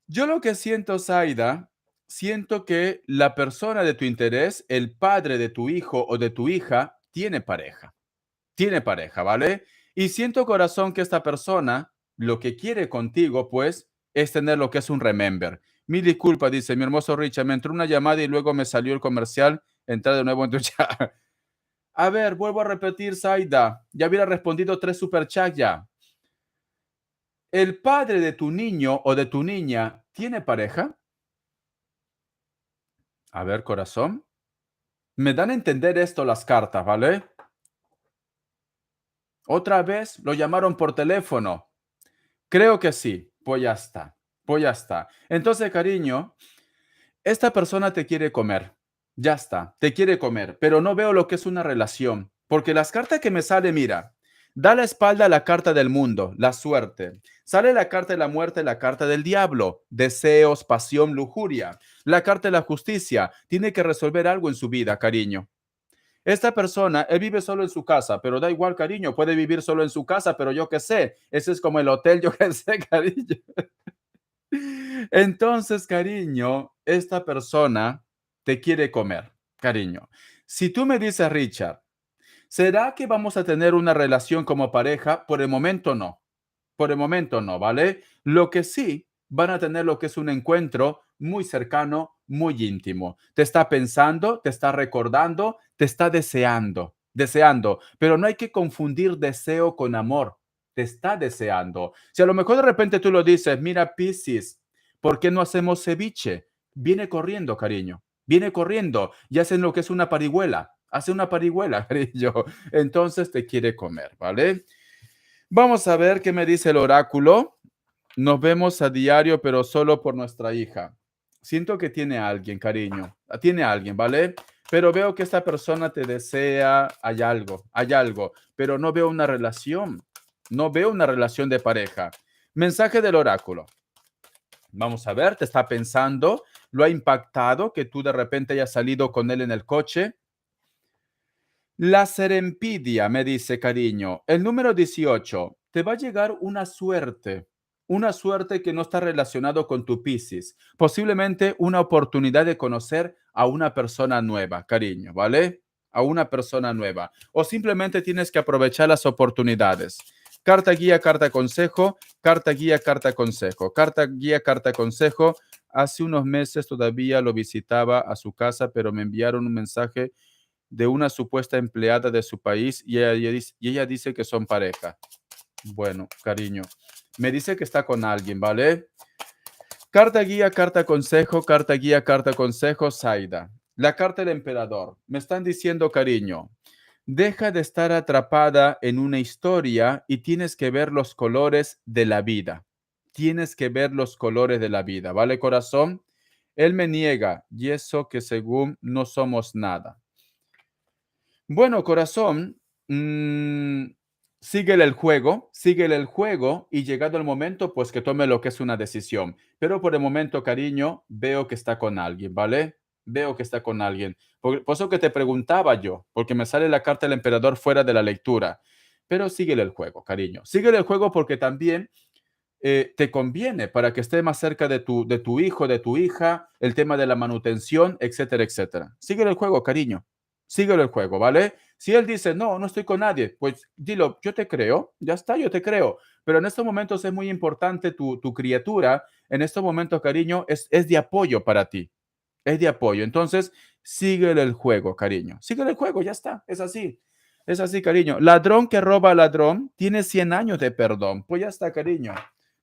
Yo lo que siento, Zaida, siento que la persona de tu interés, el padre de tu hijo o de tu hija, tiene pareja, ¿vale? Y siento, corazón, que esta persona lo que quiere contigo, pues, es tener lo que es un remember. Mi disculpa, dice mi hermoso Richard, me entró una llamada y luego me salió el comercial, entrar de nuevo en tu chat. A ver, vuelvo a repetir, Zaida, ya hubiera respondido 3 superchats ya. ¿El padre de tu niño o de tu niña tiene pareja? A ver, corazón. Me dan a entender esto las cartas, ¿vale? Otra vez lo llamaron por teléfono. Creo que sí. Pues ya está. Pues ya está. Entonces, cariño, esta persona te quiere comer. Ya está. Te quiere comer. Pero no veo lo que es una relación. Porque las cartas que me sale, mira, da la espalda a la carta del mundo, la suerte. Sale la carta de la muerte, la carta del diablo, deseos, pasión, lujuria. La carta de la justicia. Tiene que resolver algo en su vida, cariño. Esta persona, él vive solo en su casa, pero da igual, cariño, puede vivir solo en su casa, pero yo qué sé, ese es como el hotel, yo qué sé, cariño. Entonces, cariño, esta persona te quiere comer, cariño. Si tú me dices, Richard, ¿será que vamos a tener una relación como pareja? Por el momento no. Por el momento no, ¿vale? Lo que sí van a tener lo que es un encuentro muy cercano, muy íntimo. Te está pensando, te está recordando, te está deseando, deseando, pero no hay que confundir deseo con amor. Te está deseando. Si a lo mejor de repente tú lo dices, mira, Piscis, ¿por qué no hacemos ceviche? Viene corriendo, cariño. Viene corriendo y hacen lo que es una parihuela. Hace una parihuela, cariño. Entonces te quiere comer, ¿vale? Vamos a ver qué me dice el oráculo. Nos vemos a diario, pero solo por nuestra hija. Siento que tiene a alguien, cariño. Tiene a alguien, ¿vale? Pero veo que esta persona te desea, hay algo, pero no veo una relación. No veo una relación de pareja. Mensaje del oráculo. Vamos a ver, te está pensando, lo ha impactado que tú de repente hayas salido con él en el coche. La serempidia me dice, cariño, el número 18, te va a llegar una suerte que no está relacionado con tu Piscis, posiblemente una oportunidad de conocer a una persona nueva, cariño, ¿vale? A una persona nueva. O simplemente tienes que aprovechar las oportunidades. Carta guía, carta consejo, carta guía, carta consejo, carta guía, carta consejo. Hace unos meses todavía lo visitaba a su casa, pero me enviaron un mensaje de una supuesta empleada de su país y ella dice que son pareja. Bueno, cariño, me dice que está con alguien, ¿vale? Carta guía, carta consejo, carta guía, carta consejo, Zaida. La carta del emperador. Me están diciendo, cariño, deja de estar atrapada en una historia y tienes que ver los colores de la vida. Tienes que ver los colores de la vida, ¿vale, corazón? Él me niega y eso que según no somos nada. Bueno, corazón, síguele el juego y llegado el momento, pues que tome lo que es una decisión. Pero por el momento, cariño, veo que está con alguien, ¿vale? Veo que está con alguien. Por eso que te preguntaba yo, porque me sale la carta del emperador fuera de la lectura. Pero síguele el juego, cariño. Síguele el juego porque también te conviene para que esté más cerca de tu hijo, de tu hija, el tema de la manutención, etcétera, etcétera. Síguele el juego, cariño. Síguele el juego, ¿vale? Si él dice, no, no estoy con nadie, pues dilo, yo te creo, ya está, yo te creo. Pero en estos momentos es muy importante tu criatura, en estos momentos, cariño, es de apoyo para ti. Es de apoyo. Entonces, síguele el juego, cariño. Síguele el juego, ya está. Es así. Es así, cariño. Ladrón que roba a ladrón tiene 100 años de perdón. Pues ya está, cariño.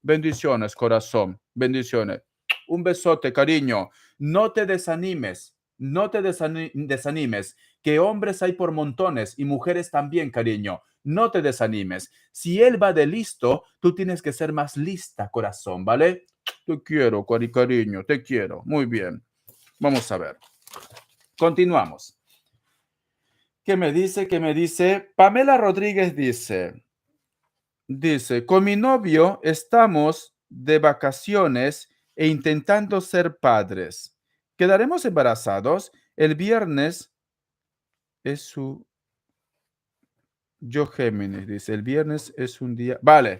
Bendiciones, corazón. Bendiciones. Un besote, cariño. No te desanimes. No te desanimes. Que hombres hay por montones y mujeres también, cariño. No te desanimes. Si él va de listo, tú tienes que ser más lista, corazón, ¿vale? Te quiero, cariño. Te quiero. Muy bien. Vamos a ver. Continuamos. ¿Qué me dice? ¿Qué me dice? Pamela Rodríguez dice, con mi novio estamos de vacaciones e intentando ser padres. ¿Quedaremos embarazados? El viernes es su... Yo Géminis, dice, el viernes es un día... Vale.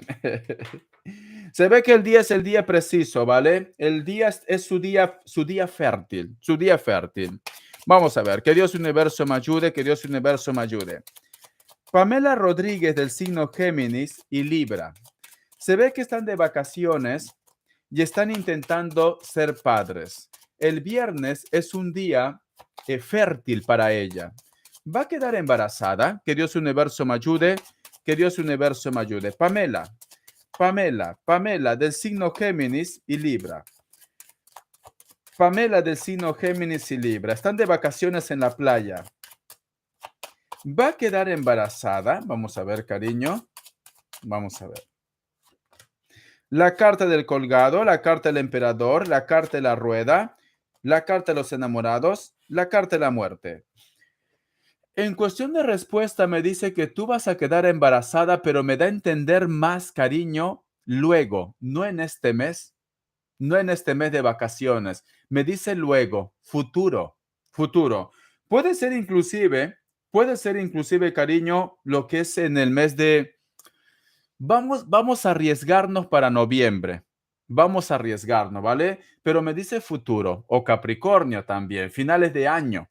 Se ve que el día es el día preciso, ¿vale? El día es su día fértil, su día fértil. Vamos a ver, que Dios universo me ayude, que Dios universo me ayude. Pamela Rodríguez del signo Géminis y Libra. Se ve que están de vacaciones y están intentando ser padres. El viernes es un día fértil para ella. Va a quedar embarazada. Que Dios universo me ayude. Que Dios universo me ayude. Pamela del signo Géminis y Libra. Pamela del signo Géminis y Libra. Están de vacaciones en la playa. Va a quedar embarazada. Vamos a ver, cariño. Vamos a ver. La carta del colgado, la carta del emperador, la carta de la rueda, la carta de los enamorados, la carta de la muerte. En cuestión de respuesta me dice que tú vas a quedar embarazada, pero me da a entender más, cariño, luego, no en este mes, no en este mes de vacaciones. Me dice luego, futuro, futuro. Puede ser inclusive, cariño, lo que es en el mes de... Vamos a arriesgarnos para noviembre. Vamos a arriesgarnos, ¿vale? Pero me dice futuro o Capricornio también, finales de año,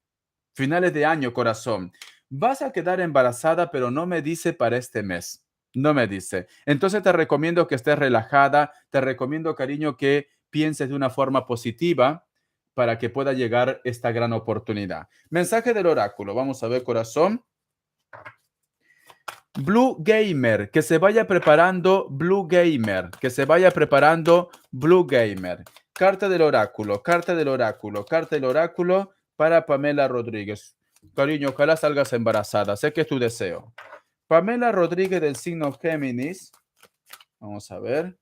corazón. Vas a quedar embarazada, pero no me dice para este mes. No me dice. Entonces te recomiendo que estés relajada, te recomiendo, cariño, que pienses de una forma positiva para que pueda llegar esta gran oportunidad. Mensaje del oráculo. Vamos a ver, corazón. Blue Gamer, que se vaya preparando Blue Gamer, que se vaya preparando Blue Gamer. Carta del oráculo, carta del oráculo, carta del oráculo para Pamela Rodríguez. Cariño, ojalá salgas embarazada, sé que es tu deseo. Pamela Rodríguez del signo Géminis. Vamos a ver.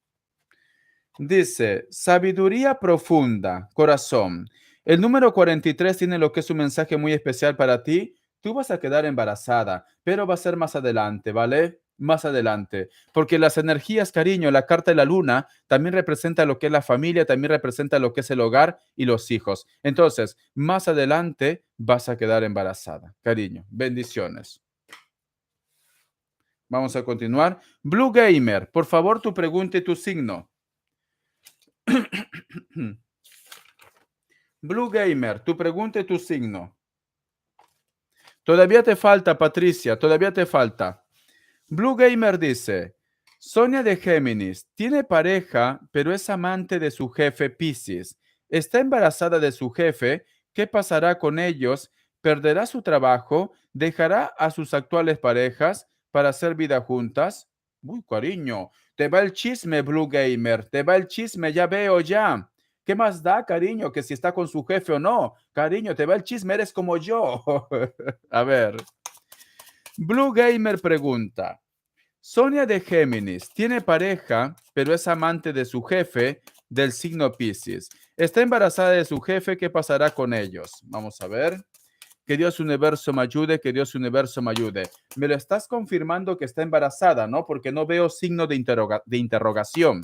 Dice, sabiduría profunda, corazón. El número 43 tiene lo que es un mensaje muy especial para ti. Tú vas a quedar embarazada, pero va a ser más adelante, ¿vale? Más adelante. Porque las energías, cariño, la carta de la luna también representa lo que es la familia, también representa lo que es el hogar y los hijos. Entonces, más adelante vas a quedar embarazada. Cariño, bendiciones. Vamos a continuar. Blue Gamer, por favor, tu pregunta y tu signo. Blue Gamer, tu pregunta y tu signo. Todavía te falta, Patricia, todavía te falta. Blue Gamer dice, Sonia de Géminis, tiene pareja, pero es amante de su jefe Piscis. Está embarazada de su jefe. ¿Qué pasará con ellos? ¿Perderá su trabajo? ¿Dejará a sus actuales parejas para hacer vida juntas? Uy, cariño, te va el chisme, Blue Gamer, te va el chisme, ya veo ya. ¿Qué más da, cariño, que si está con su jefe o no? Cariño, te va el chisme, eres como yo. A ver. Blue Gamer pregunta, Sonia de Géminis tiene pareja, pero es amante de su jefe del signo Piscis. Está embarazada de su jefe, ¿qué pasará con ellos? Vamos a ver. Que Dios universo me ayude, que Dios universo me ayude. Me lo estás confirmando que está embarazada, ¿no? Porque no veo signo de interrogación.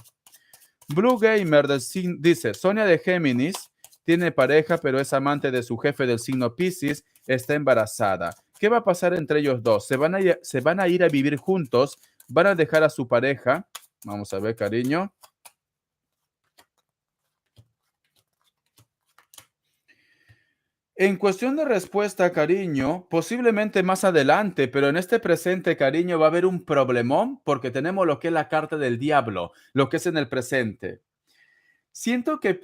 Blue Gamer dice, Sonia de Géminis tiene pareja, pero es amante de su jefe del signo Piscis, está embarazada. ¿Qué va a pasar entre ellos dos? Se van a ir a vivir juntos, van a dejar a su pareja. Vamos a ver, cariño. En cuestión de respuesta, cariño, posiblemente más adelante, pero en este presente, cariño, va a haber un problemón porque tenemos lo que es la carta del diablo, lo que es en el presente. Siento que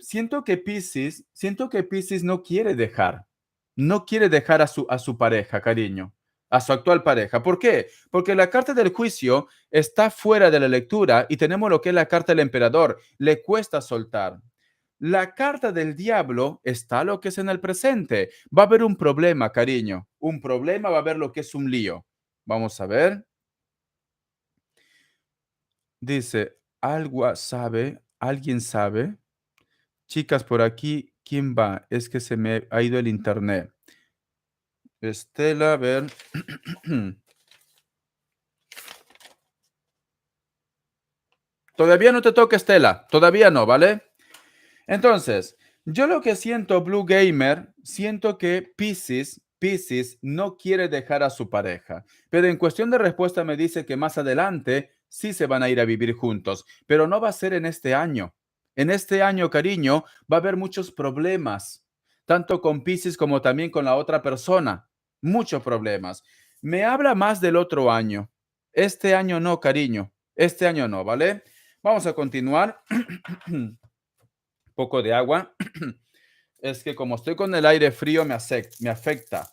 Piscis no quiere dejar a su pareja, cariño, a su actual pareja. ¿Por qué? Porque la carta del juicio está fuera de la lectura y tenemos lo que es la carta del emperador. Le cuesta soltar. La carta del diablo está lo que es en el presente. Va a haber un problema, cariño. Un problema, va a haber lo que es un lío. Vamos a ver. Dice, algo sabe, alguien sabe. Chicas, por aquí, ¿quién va? Es que se me ha ido el internet. Estela, a ver. Todavía no te toca, Estela. Todavía no, ¿vale? Entonces, yo lo que siento, Blue Gamer, siento que Piscis no quiere dejar a su pareja. Pero en cuestión de respuesta me dice que más adelante sí se van a ir a vivir juntos, pero no va a ser en este año. En este año, cariño, va a haber muchos problemas, tanto con Piscis como también con la otra persona. Muchos problemas. Me habla más del otro año. Este año no, cariño. Este año no, ¿vale? Vamos a continuar. Un poco de agua. Es que como estoy con el aire frío, me afecta.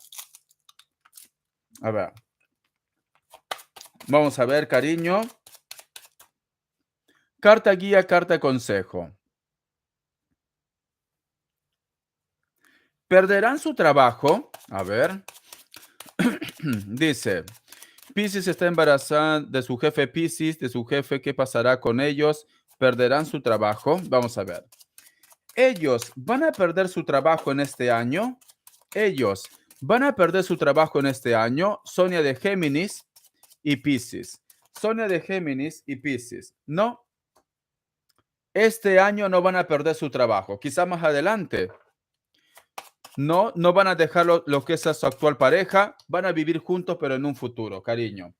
A ver. Vamos a ver, cariño. Carta guía, carta consejo. ¿Perderán su trabajo? A ver. Dice, Piscis está embarazada de su jefe Piscis, de su jefe, ¿qué pasará con ellos? ¿Perderán su trabajo? Vamos a ver. Ellos van a perder su trabajo en este año. Ellos van a perder su trabajo en este año. Sonia de Géminis y Piscis. Sonia de Géminis y Piscis. No, este año no van a perder su trabajo. Quizá más adelante. No, no van a dejar lo que es a su actual pareja. Van a vivir juntos, pero en un futuro, cariño.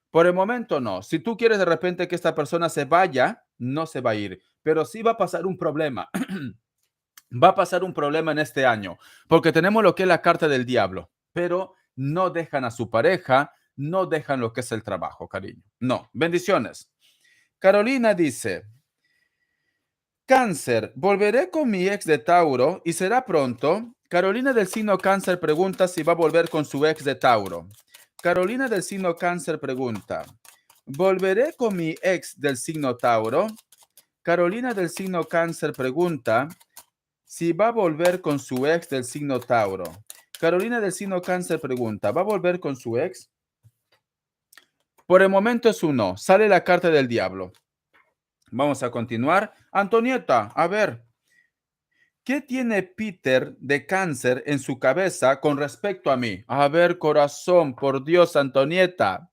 Por el momento no. Si tú quieres de repente que esta persona se vaya, no se va a ir. Pero sí va a pasar un problema. Va a pasar un problema en este año. Porque tenemos lo que es la carta del diablo. Pero no dejan a su pareja, no dejan lo que es el trabajo, cariño. No. Bendiciones. Carolina dice, Cáncer, volveré con mi ex de Tauro y será pronto. Carolina del signo Cáncer pregunta si va a volver con su ex de Tauro. Carolina del signo Cáncer pregunta, ¿volveré con mi ex del signo Tauro? Carolina del signo Cáncer pregunta si va a volver con su ex del signo Tauro. Carolina del signo Cáncer pregunta, ¿va a volver con su ex? Por el momento es un no. Sale la carta del diablo. Vamos a continuar. Antonieta, a ver, ¿qué tiene Peter de Cáncer en su cabeza con respecto a mí? A ver, corazón, por Dios, Antonieta.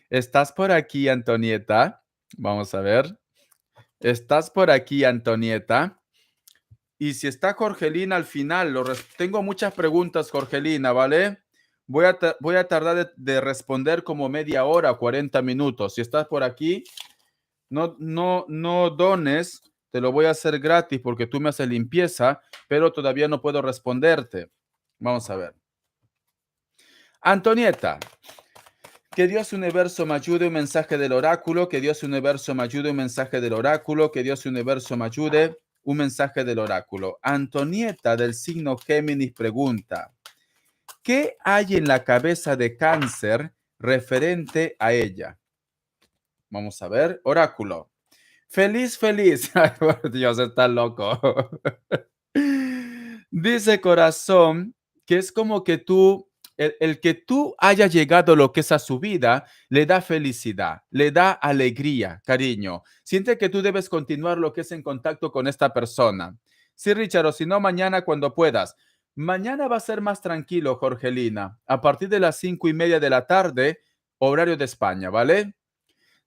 ¿Estás por aquí, Antonieta? Vamos a ver. ¿Estás por aquí, Antonieta? Y si está Jorgelina al final, tengo muchas preguntas, Jorgelina, ¿vale? Voy a tardar de responder como media hora, 40 minutos. Si estás por aquí, no dones, te lo voy a hacer gratis porque tú me haces limpieza, pero todavía no puedo responderte. Vamos a ver. Antonieta, que Dios Universo me ayude, un mensaje del oráculo, que Dios Universo me ayude, un mensaje del oráculo, que Dios Universo me ayude, un mensaje del oráculo. Antonieta del signo Géminis pregunta, ¿qué hay en la cabeza de Cáncer referente a ella? Vamos a ver, oráculo. Feliz, feliz. Ay, por Dios, está loco. Dice corazón que es como que el que tú hayas llegado a lo que es a su vida, le da felicidad, le da alegría, cariño. Siente que tú debes continuar lo que es en contacto con esta persona. Sí, Richard, o si no, mañana cuando puedas. Mañana va a ser más tranquilo, Jorgelina, a partir de las 5:30 de la tarde, horario de España, ¿vale?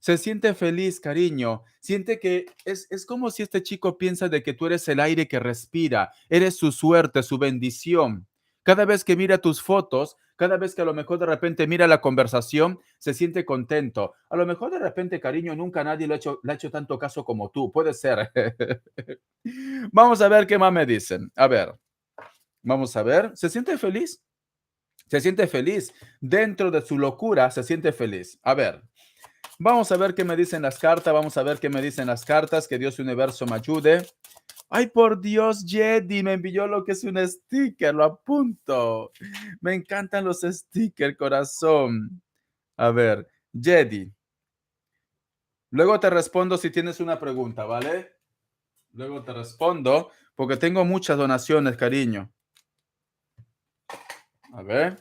Se siente feliz, cariño. Siente que es como si este chico piensa de que tú eres el aire que respira, eres su suerte, su bendición. Cada vez que mira tus fotos, cada vez que a lo mejor de repente mira la conversación, se siente contento. A lo mejor de repente, cariño, nunca nadie le ha hecho tanto caso como tú. Puede ser. Vamos a ver qué más me dicen. A ver, vamos a ver. ¿Se siente feliz? Se siente feliz. Dentro de su locura, se siente feliz. A ver. Vamos a ver qué me dicen las cartas, vamos a ver qué me dicen las cartas, que Dios Universo me ayude. Ay, por Dios, Jedi me envió lo que es un sticker, lo apunto. Me encantan los stickers, corazón. A ver, Jedi. Luego te respondo si tienes una pregunta, ¿vale? Luego te respondo porque tengo muchas donaciones, cariño. A ver.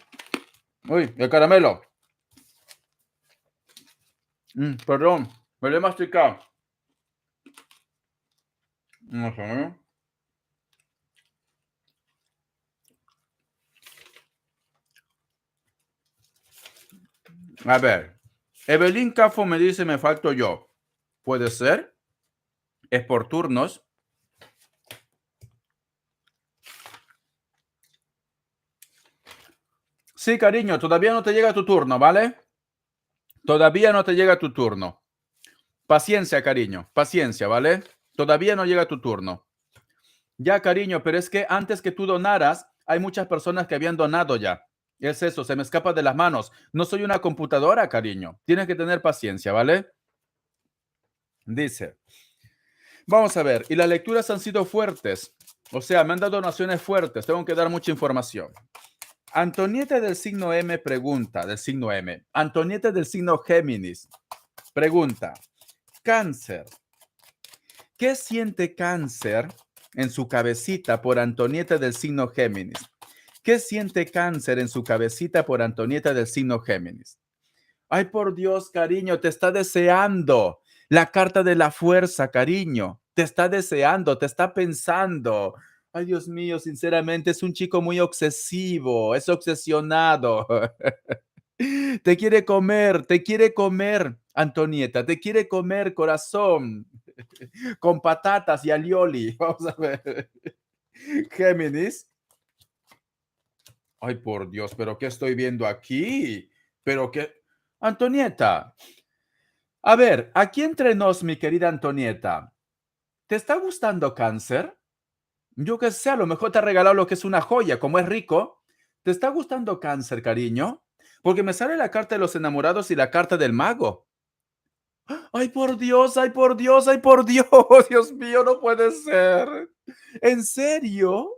Uy, el caramelo. Perdón, me lo he masticado. Ujú. A ver, Evelyn Cafo me dice, me falto yo. ¿Puede ser? Es por turnos. Sí, cariño, todavía no te llega tu turno, ¿vale? Todavía no te llega tu turno. Paciencia, cariño, paciencia, ¿vale? Todavía no llega tu turno. Ya, cariño, pero es que antes que tú donaras, hay muchas personas que habían donado ya. Es eso, se me escapa de las manos. No soy una computadora, cariño. Tienes que tener paciencia, ¿vale? Dice, vamos a ver, y las lecturas han sido fuertes. O sea, me han dado donaciones fuertes. Tengo que dar mucha información. Antonieta del signo M pregunta, del signo M. Antonieta del signo Géminis pregunta, Cáncer. ¿Qué siente Cáncer en su cabecita por Antonieta del signo Géminis? ¿Qué siente Cáncer en su cabecita por Antonieta del signo Géminis? Ay, por Dios, cariño, te está deseando. La carta de la fuerza, cariño. Te está deseando, te está pensando. Ay, Dios mío, sinceramente es un chico muy obsesivo, es obsesionado. Te quiere comer, Antonieta, te quiere comer, corazón, con patatas y alioli. Vamos a ver. Géminis. Ay, por Dios, pero ¿qué estoy viendo aquí? Pero qué... Antonieta, a ver, aquí entre nos, mi querida Antonieta, ¿te está gustando Cáncer? Yo qué sé, a lo mejor te ha regalado lo que es una joya, como es rico. ¿Te está gustando Cáncer, cariño? Porque me sale la carta de los enamorados y la carta del mago. Ay, por Dios, ay, por Dios, ay, por Dios, Dios mío, no puede ser. ¿En serio?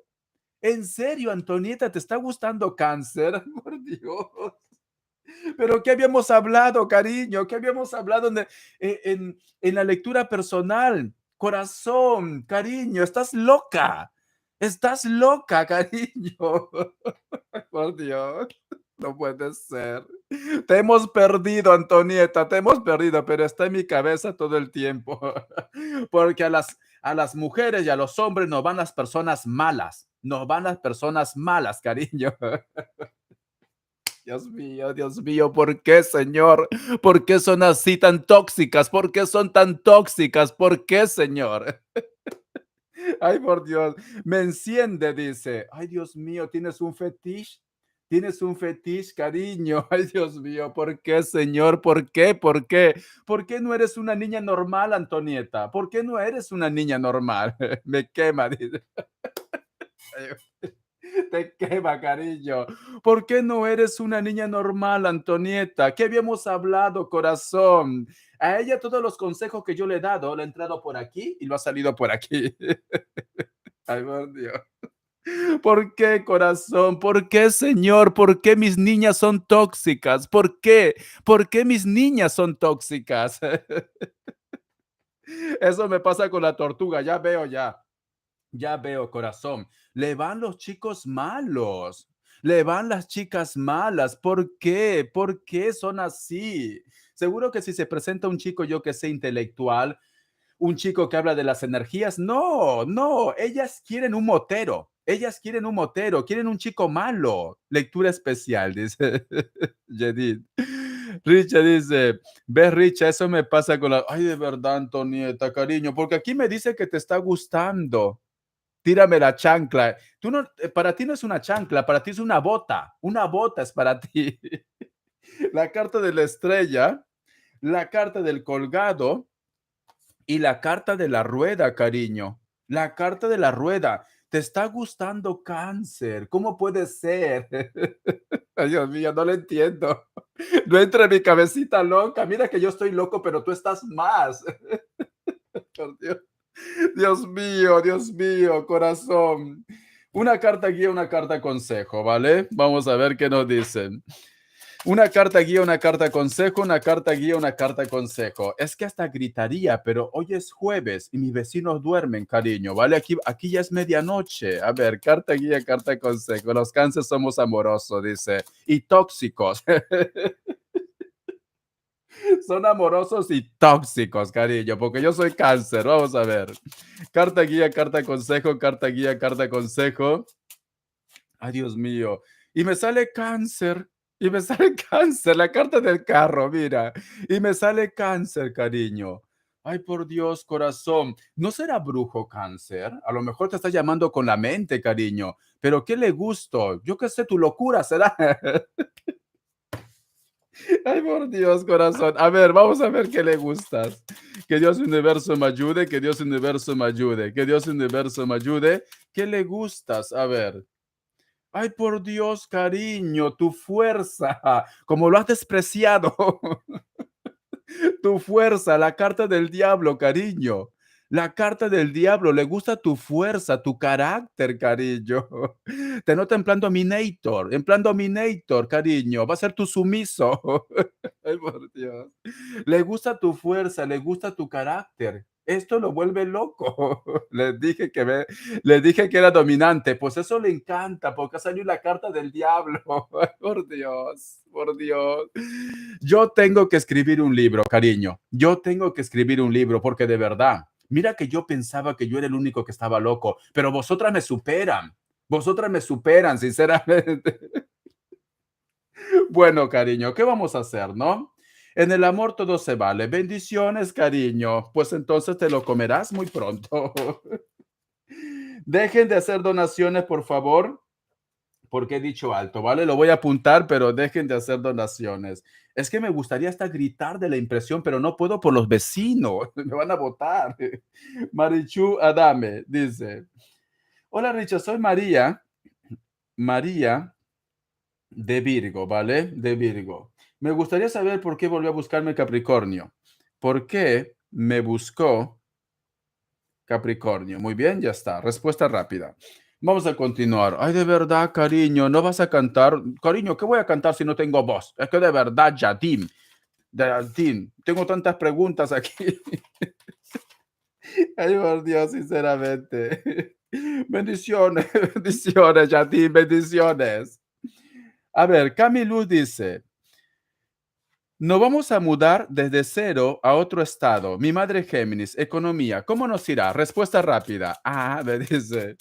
¿En serio, Antonieta, te está gustando Cáncer? Por Dios. Pero ¿qué habíamos hablado, cariño? ¿Qué habíamos hablado en la lectura personal? Corazón, cariño, estás loca. Estás loca, cariño. Por Dios, no puede ser. Te hemos perdido, Antonieta, te hemos perdido, pero está en mi cabeza todo el tiempo. Porque a las mujeres y a los hombres nos van las personas malas. Nos van las personas malas, cariño. Dios mío, ¿por qué, Señor? ¿Por qué son así tan tóxicas? ¿Por qué son tan tóxicas? ¿Por qué, Señor? Ay, por Dios, me enciende, dice. Ay, Dios mío, ¿tienes un fetiche? ¿Tienes un fetiche, cariño? Ay, Dios mío, ¿por qué, Señor? ¿Por qué? ¿Por qué? ¿Por qué no eres una niña normal, Antonieta? ¿Por qué no eres una niña normal? Me quema, dice. Te quema, cariño. ¿Por qué no eres una niña normal, Antonieta? ¿Qué habíamos hablado, corazón? A ella todos los consejos que yo le he dado, le he entrado por aquí y lo ha salido por aquí. Ay, por Dios. ¿Por qué, corazón? ¿Por qué, Señor? ¿Por qué mis niñas son tóxicas? ¿Por qué? ¿Por qué mis niñas son tóxicas? Eso me pasa con la tortuga, ya veo, ya. Ya veo, corazón. Le van los chicos malos. Le van las chicas malas. ¿Por qué? ¿Por qué son así? Seguro que si se presenta un chico, yo que sé, intelectual, un chico que habla de las energías, no, no, ellas quieren un motero. Ellas quieren un motero, quieren un chico malo. Lectura especial, dice Jedid. Richa dice, ves, Richa, eso me pasa con la... Ay, de verdad, Antonieta, cariño, porque aquí me dice que te está gustando. Tírame la chancla. Tú no, para ti no es una chancla, para ti es una bota. Una bota es para ti. La carta de la estrella, la carta del colgado y la carta de la rueda, cariño. La carta de la rueda. Te está gustando Cáncer. ¿Cómo puede ser? Ay, Dios mío, no lo entiendo. No entra en mi cabecita loca. Mira que yo estoy loco, pero tú estás más. Por Dios. Dios mío, corazón. Una carta guía, una carta consejo, ¿vale? Vamos a ver qué nos dicen. Una carta guía, una carta consejo, una carta guía, una carta consejo. Es que hasta gritaría, pero hoy es jueves y mis vecinos duermen, cariño, ¿vale? Aquí ya es medianoche. A ver, carta guía, carta consejo. Los cánceres somos amorosos, dice, y tóxicos. Son amorosos y tóxicos, cariño, porque yo soy cáncer. Vamos a ver. Carta guía, carta consejo, carta guía, carta consejo. Ay, Dios mío. Y me sale cáncer. Y me sale cáncer, la carta del carro, mira. Y me sale cáncer, cariño. Ay, por Dios, corazón. ¿No será brujo cáncer? A lo mejor te está llamando con la mente, cariño. Pero ¿qué le gusto? Yo qué sé, tu locura será. Ay, por Dios, corazón. A ver, vamos a ver qué le gustas. Que Dios universo me ayude, que Dios universo me ayude, que Dios universo me ayude. ¿Qué le gustas? A ver. Ay, por Dios, cariño, tu fuerza, como lo has despreciado. Tu fuerza, la carta del diablo, cariño. La carta del diablo, le gusta tu fuerza, tu carácter, cariño. Te nota en plan Dominator, cariño. Va a ser tu sumiso. Ay, por Dios. Le gusta tu fuerza, le gusta tu carácter. Esto lo vuelve loco. Le dije que era dominante. Pues eso le encanta, porque ha salido la carta del diablo. Ay, por Dios, por Dios. Yo tengo que escribir un libro, cariño. Yo tengo que escribir un libro porque de verdad, mira que yo pensaba que yo era el único que estaba loco, pero vosotras me superan. Vosotras me superan, sinceramente. Bueno, cariño, ¿qué vamos a hacer, no? En el amor todo se vale. Bendiciones, cariño. Pues entonces te lo comerás muy pronto. Dejen de hacer donaciones, por favor, porque he dicho alto, ¿vale? Lo voy a apuntar, pero dejen de hacer donaciones. Es que me gustaría hasta gritar de la impresión, pero no puedo por los vecinos. Me van a votar. Marichu Adame dice: Hola, Richard, soy María. María de Virgo, ¿vale? De Virgo. Me gustaría saber por qué volvió a buscarme Capricornio. ¿Por qué me buscó Capricornio? Muy bien, ya está. Respuesta rápida. Vamos a continuar. Ay, de verdad, cariño, no vas a cantar. Cariño, ¿qué voy a cantar si no tengo voz? Es que de verdad, Yadim, Yadim, tengo tantas preguntas aquí. Ay, por Dios, sinceramente. Bendiciones, bendiciones, Yadim, bendiciones. A ver, Camiluz dice: nos vamos a mudar desde cero a otro estado. Mi madre Géminis, economía, ¿cómo nos irá? Respuesta rápida. Ah, me dice.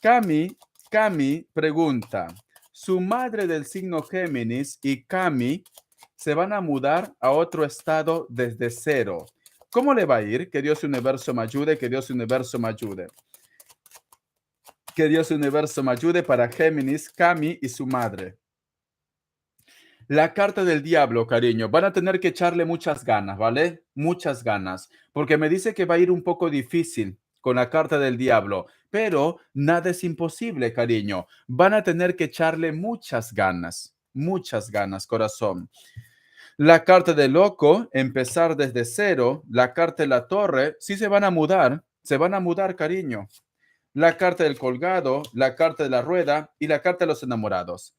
Cami pregunta, su madre del signo Géminis y Cami se van a mudar a otro estado desde cero. ¿Cómo le va a ir? Que Dios universo me ayude, que Dios universo me ayude. Que Dios universo me ayude para Géminis, Cami y su madre. La carta del diablo, cariño. Van a tener que echarle muchas ganas, ¿vale? Muchas ganas. Porque me dice que va a ir un poco difícil con la carta del diablo. Pero nada es imposible, cariño. Van a tener que echarle muchas ganas. Muchas ganas, corazón. La carta del loco, empezar desde cero. La carta de la torre, sí se van a mudar. Se van a mudar, cariño. La carta del colgado, la carta de la rueda y la carta de los enamorados.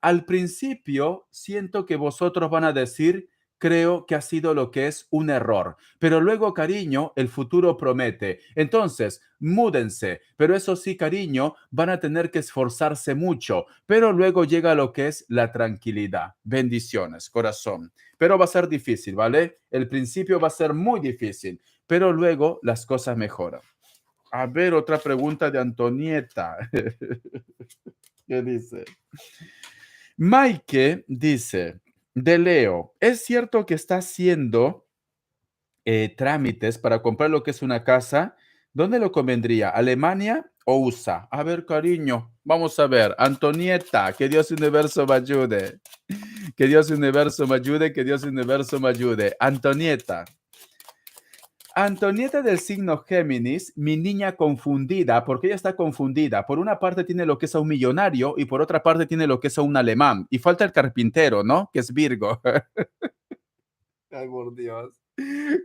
Al principio siento que vosotros van a decir, creo que ha sido lo que es un error, pero luego, cariño, el futuro promete. Entonces, múdense, pero eso sí, cariño, van a tener que esforzarse mucho, pero luego llega lo que es la tranquilidad. Bendiciones, corazón. Pero va a ser difícil, ¿vale? El principio va a ser muy difícil, pero luego las cosas mejoran. A ver, otra pregunta de Antonieta. ¿Qué dice? Maike dice, de Leo, ¿es cierto que está haciendo trámites para comprar lo que es una casa? ¿Dónde lo convendría? ¿Alemania o USA? A ver, cariño, vamos a ver. Antonieta, que Dios universo me ayude. Que Dios universo me ayude, que Dios universo me ayude. Antonieta. Antonieta del signo Géminis, mi niña confundida, porque ella está confundida. Por una parte tiene lo que es a un millonario y por otra parte tiene lo que es a un alemán. Y falta el carpintero, ¿no? Que es Virgo. Ay, por Dios.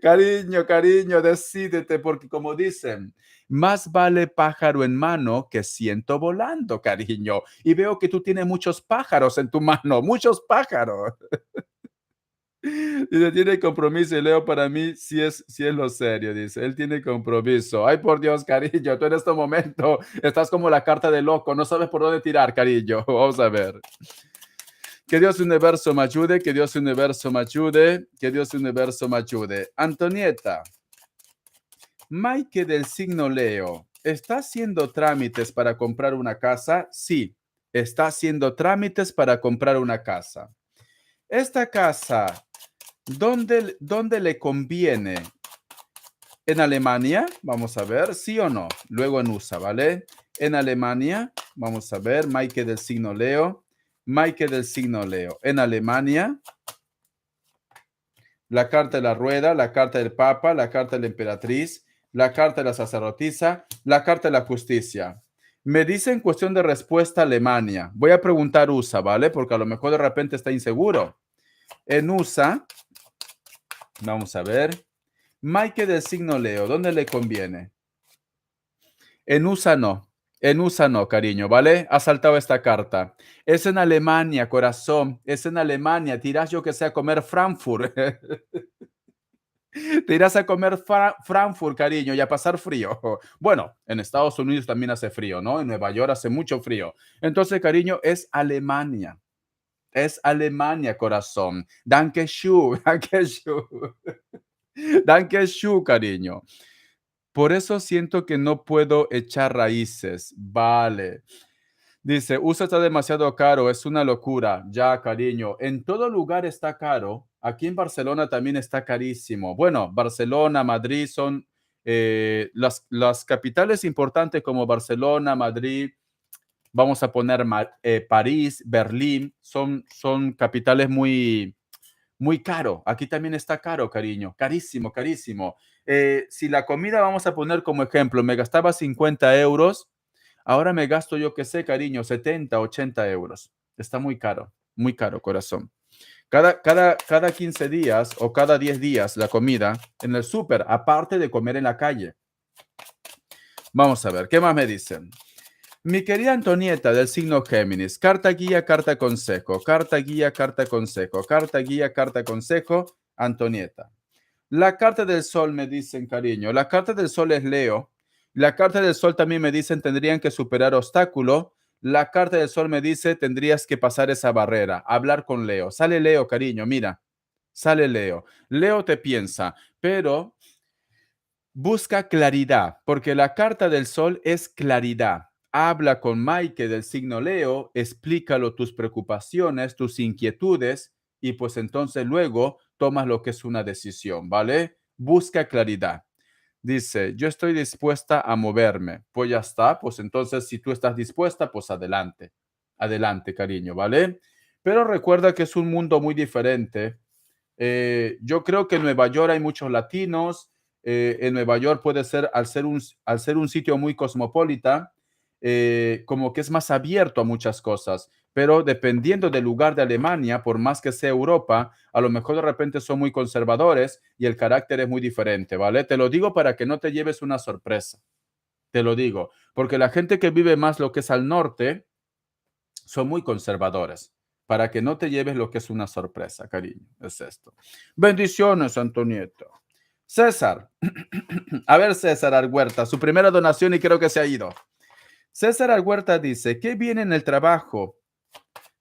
Cariño, cariño, decídete, porque como dicen, más vale pájaro en mano que ciento volando, cariño. Y veo que tú tienes muchos pájaros en tu mano, muchos pájaros. Dice, tiene compromiso y Leo para mí sí es lo serio, dice, él tiene compromiso. Ay, por Dios, cariño, tú en este momento estás como la carta de loco, no sabes por dónde tirar, cariño. Vamos a ver. Que Dios universo me ayude, que Dios universo me ayude, que Dios universo me ayude. Antonieta, Mike del signo Leo, ¿está haciendo trámites para comprar una casa? Sí, está haciendo trámites para comprar una casa. Esta casa, ¿dónde le conviene? En Alemania, vamos a ver, sí o no. Luego en USA, ¿vale? En Alemania, vamos a ver, Mike del signo Leo. Mike del signo Leo. En Alemania, la carta de la rueda, la carta del papa, la carta de la emperatriz, la carta de la sacerdotisa, la carta de la justicia. Me dice en cuestión de respuesta Alemania. Voy a preguntar USA, ¿vale? Porque a lo mejor de repente está inseguro. En USA, vamos a ver. Mike del signo Leo, ¿dónde le conviene? En USA no. En USA no, cariño, ¿vale? Ha saltado esta carta. Es en Alemania, corazón. Es en Alemania. Tirás yo que sé a comer Frankfurt. Te irás a comer Frankfurt, cariño, y a pasar frío. Bueno, en Estados Unidos también hace frío, ¿no? En Nueva York hace mucho frío. Entonces, cariño, es Alemania. Es Alemania, corazón. Danke schön, danke schön. Danke schön, cariño. Por eso siento que no puedo echar raíces. Vale. Dice, USA está demasiado caro, es una locura. Ya, cariño, en todo lugar está caro. Aquí en Barcelona también está carísimo. Bueno, Barcelona, Madrid son las capitales importantes como Barcelona, Madrid, vamos a poner París, Berlín, son capitales muy caro. Aquí también está caro, cariño. Carísimo, carísimo. Si la comida vamos a poner como ejemplo, me gastaba 50 euros. Ahora me gasto, yo qué sé, cariño, 70, 80 euros. Está muy caro, corazón. Cada 15 días o cada 10 días la comida en el súper, aparte de comer en la calle. Vamos a ver, ¿qué más me dicen? Mi querida Antonieta del signo Géminis, carta guía, carta consejo, carta guía, carta consejo, carta guía, carta consejo, Antonieta. La carta del sol me dicen, cariño, la carta del sol es Leo. La carta del sol también me dicen tendrían que superar obstáculo. La carta del sol me dice tendrías que pasar esa barrera, hablar con Leo. Sale Leo, cariño, mira, sale Leo. Leo te piensa, pero busca claridad, porque la carta del sol es claridad. Habla con Mike del signo Leo, explícalo tus preocupaciones, tus inquietudes y pues entonces luego tomas lo que es una decisión, ¿vale? Busca claridad. Dice, yo estoy dispuesta a moverme. Pues ya está, pues entonces si tú estás dispuesta, pues adelante. Adelante, cariño, ¿vale? Pero recuerda que es un mundo muy diferente. Yo creo que en Nueva York hay muchos latinos. En Nueva York puede ser, al ser un sitio muy cosmopolita, como que es más abierto a muchas cosas. Pero dependiendo del lugar de Alemania, por más que sea Europa, a lo mejor de repente son muy conservadores y el carácter es muy diferente, ¿vale? Te lo digo para que no te lleves una sorpresa. Te lo digo, porque la gente que vive más lo que es al norte son muy conservadores. Para que no te lleves lo que es una sorpresa, cariño. Es esto. Bendiciones, Antonieto. César. A ver, César Arguerta, su primera donación y creo que se ha ido. César Arguerta dice, ¿qué viene en el trabajo?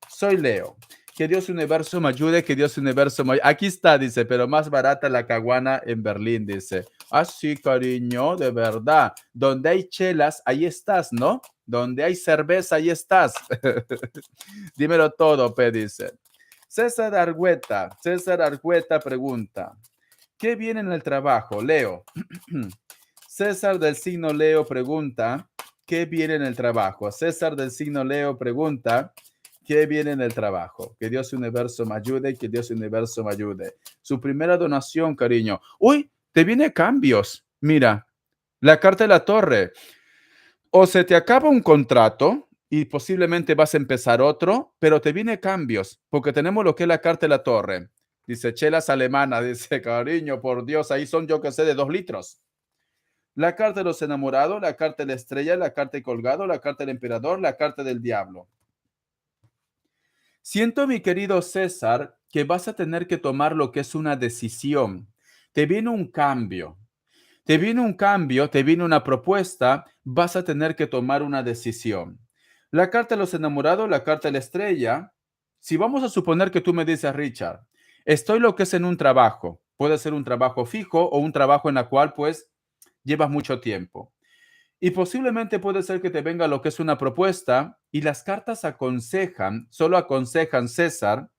Soy Leo. Que Dios Universo me ayude, que Dios Universo me ayude. Aquí está, dice, pero más barata la caguana en Berlín, dice. Ah, sí, cariño, de verdad. Donde hay chelas, ahí estás, ¿no? Donde hay cerveza, ahí estás. Dímelo todo, P, dice. César Argueta pregunta, ¿qué viene en el trabajo? Leo. César del signo Leo pregunta, ¿qué viene en el trabajo? César del signo Leo pregunta, ¿qué viene en el trabajo? Que Dios Universo me ayude, que Dios Universo me ayude. Su primera donación, cariño. Uy, te viene cambios. Mira, la carta de la torre. O se te acaba un contrato y posiblemente vas a empezar otro, pero te viene cambios, porque tenemos lo que es la carta de la torre. Dice, chelas alemana, dice, cariño, por Dios, ahí son yo que sé de 2 litros. La carta de los enamorados, la carta de la estrella, la carta de colgado, la carta del emperador, la carta del diablo. Siento, mi querido César, que vas a tener que tomar lo que es una decisión. Te viene un cambio. Te viene un cambio, te viene una propuesta, vas a tener que tomar una decisión. La carta de los enamorados, la carta de la estrella. Si vamos a suponer que tú me dices, Richard, estoy lo que es en un trabajo, puede ser un trabajo fijo o un trabajo en el cual pues llevas mucho tiempo. Y posiblemente puede ser que te venga lo que es una propuesta y las cartas aconsejan, solo aconsejan, César,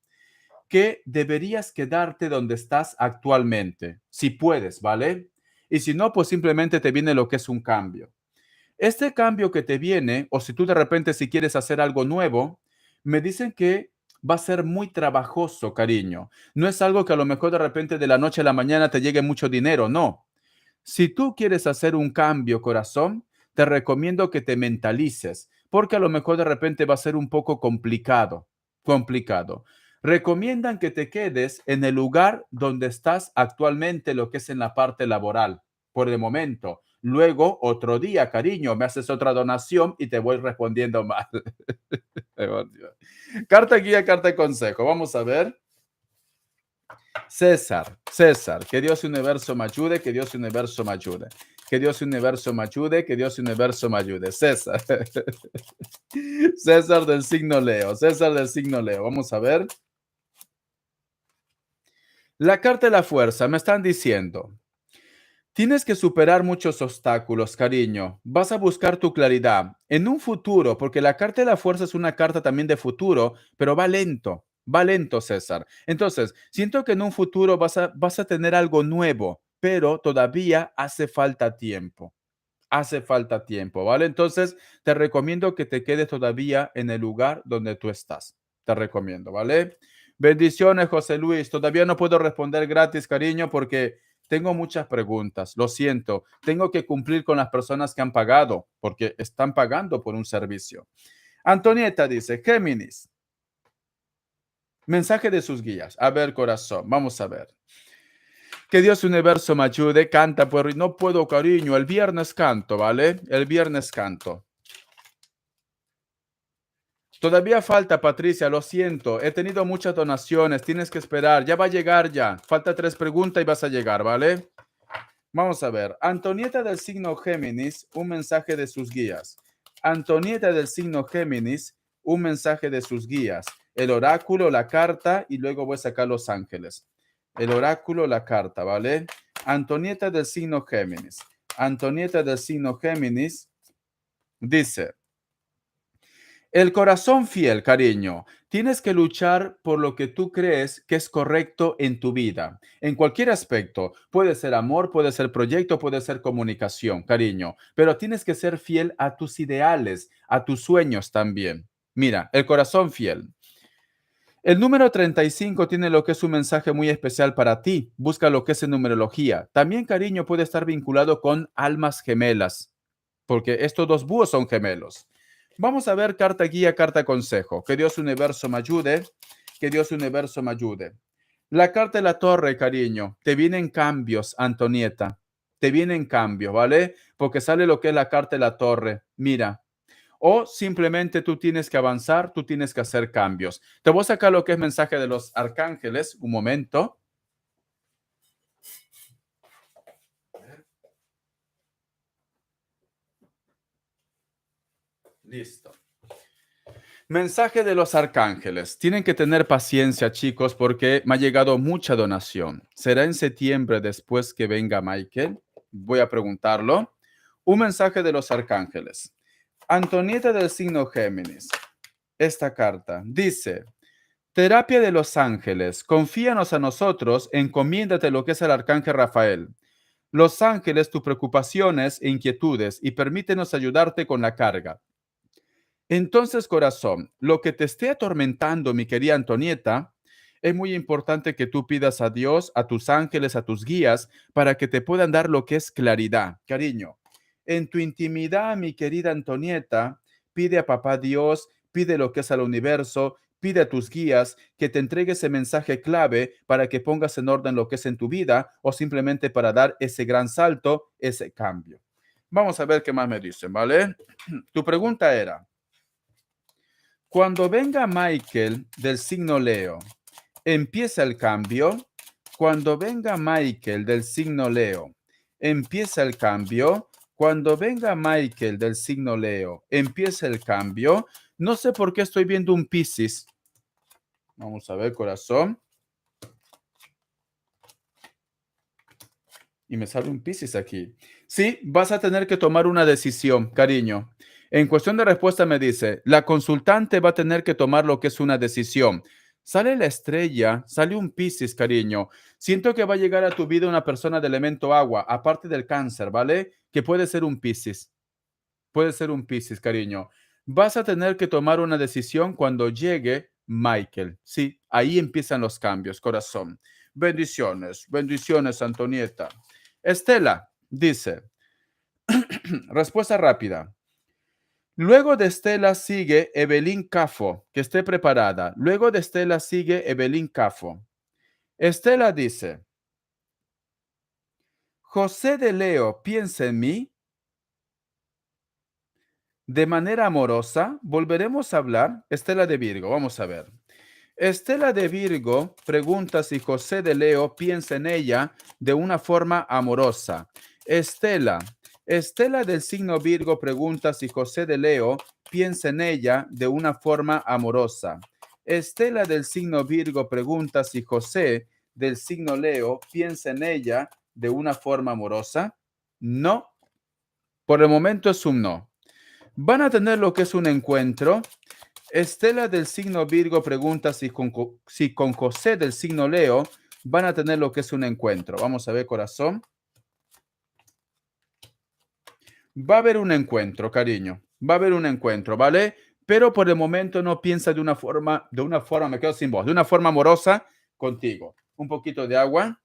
que deberías quedarte donde estás actualmente, si puedes, ¿vale? Y si no, pues simplemente te viene lo que es un cambio. Este cambio que te viene, o si tú de repente si quieres hacer algo nuevo, me dicen que va a ser muy trabajoso, cariño. No es algo que a lo mejor de repente de la noche a la mañana te llegue mucho dinero, no. Si tú quieres hacer un cambio, corazón, te recomiendo que te mentalices, porque a lo mejor de repente va a ser un poco complicado, complicado. Recomiendan que te quedes en el lugar donde estás actualmente, lo que es en la parte laboral, por el momento. Luego, otro día, cariño, me haces otra donación y te voy respondiendo mal. Carta guía, carta de consejo. Vamos a ver. César, que Dios universo me ayude, que Dios universo me ayude. Que Dios universo me ayude, que Dios universo me ayude. César. César del signo Leo, César del signo Leo. Vamos a ver. La carta de la fuerza me están diciendo, tienes que superar muchos obstáculos, cariño. Vas a buscar tu claridad en un futuro, porque la carta de la fuerza es una carta también de futuro, pero va lento, César. Entonces, siento que en un futuro vas a tener algo nuevo, pero todavía hace falta tiempo. Hace falta tiempo, ¿vale? Entonces, te recomiendo que te quedes todavía en el lugar donde tú estás. Te recomiendo, ¿vale? Bendiciones, José Luis. Todavía no puedo responder gratis, cariño, porque tengo muchas preguntas. Lo siento. Tengo que cumplir con las personas que han pagado, porque están pagando por un servicio. Antonieta dice, Géminis, mensaje de sus guías. A ver, corazón, vamos a ver. Que Dios universo me ayude, canta, pues no puedo, cariño. El viernes canto, ¿vale? El viernes canto. Todavía falta, Patricia, lo siento. He tenido muchas donaciones, tienes que esperar. Ya va a llegar ya. Falta 3 preguntas y vas a llegar, ¿vale? Vamos a ver. Antonieta del signo Géminis, un mensaje de sus guías. Antonieta del signo Géminis, un mensaje de sus guías. El oráculo, la carta y luego voy a sacar los ángeles. El oráculo, la carta, ¿vale? Antonieta del signo Géminis. Antonieta del signo Géminis dice, el corazón fiel, cariño. Tienes que luchar por lo que tú crees que es correcto en tu vida, en cualquier aspecto. Puede ser amor, puede ser proyecto, puede ser comunicación, cariño. Pero tienes que ser fiel a tus ideales, a tus sueños también. Mira, el corazón fiel. El número 35 tiene lo que es un mensaje muy especial para ti. Busca lo que es en numerología. También, cariño, puede estar vinculado con almas gemelas, porque estos dos búhos son gemelos. Vamos a ver carta guía, carta consejo. Que Dios universo me ayude. Que Dios universo me ayude. La carta de la torre, cariño. Te vienen cambios, Antonieta. Te vienen cambios, ¿vale? Porque sale lo que es la carta de la torre. Mira, o simplemente tú tienes que avanzar, tú tienes que hacer cambios. Te voy a sacar lo que es mensaje de los arcángeles. Un momento. Listo. Mensaje de los arcángeles. Tienen que tener paciencia, chicos, porque me ha llegado mucha donación. ¿Será en septiembre después que venga Michael? Voy a preguntarlo. Un mensaje de los arcángeles. Antonieta del signo Géminis. Esta carta dice, terapia de los ángeles, confíanos a nosotros, encomiéndate lo que es el arcángel Rafael. Los ángeles, tus preocupaciones e inquietudes y permítenos ayudarte con la carga. Entonces, corazón, lo que te esté atormentando, mi querida Antonieta, es muy importante que tú pidas a Dios, a tus ángeles, a tus guías, para que te puedan dar lo que es claridad. Cariño, en tu intimidad, mi querida Antonieta, pide a papá Dios, pide lo que es al universo, pide a tus guías que te entregue ese mensaje clave para que pongas en orden lo que es en tu vida o simplemente para dar ese gran salto, ese cambio. Vamos a ver qué más me dicen, ¿vale? Tu pregunta era, cuando venga Michael del signo Leo, empieza el cambio. Cuando venga Michael del signo Leo, empieza el cambio. Cuando venga Michael del signo Leo, empieza el cambio. No sé por qué estoy viendo un Piscis. Vamos a ver, corazón. Y me sale un Piscis aquí. Sí, vas a tener que tomar una decisión, cariño. En cuestión de respuesta me dice, la consultante va a tener que tomar lo que es una decisión. Sale la estrella, sale un Piscis, cariño. Siento que va a llegar a tu vida una persona de elemento agua, aparte del cáncer, ¿vale? Que puede ser un Piscis. Puede ser un Piscis, cariño. Vas a tener que tomar una decisión cuando llegue Michael. Sí, ahí empiezan los cambios, corazón. Bendiciones, bendiciones, Antonieta. Estela dice, respuesta rápida. Luego de Estela sigue Evelyn Cafo, que esté preparada. Luego de Estela sigue Evelyn Cafo. Estela dice, José de Leo piensa en mí de manera amorosa. Volveremos a hablar. Estela de Virgo, vamos a ver. Estela de Virgo pregunta si José de Leo piensa en ella de una forma amorosa. Estela del signo Virgo pregunta si José de Leo piensa en ella de una forma amorosa. Estela del signo Virgo pregunta si José del signo Leo piensa en ella de una forma amorosa. No, por el momento es un no. Van a tener lo que es un encuentro. Estela del signo Virgo pregunta si con José del signo Leo van a tener lo que es un encuentro. Vamos a ver, corazón. Va a haber un encuentro, cariño. Va a haber un encuentro, ¿vale? Pero por el momento no piensa de una forma, me quedo sin voz, de una forma amorosa contigo. Un poquito de agua.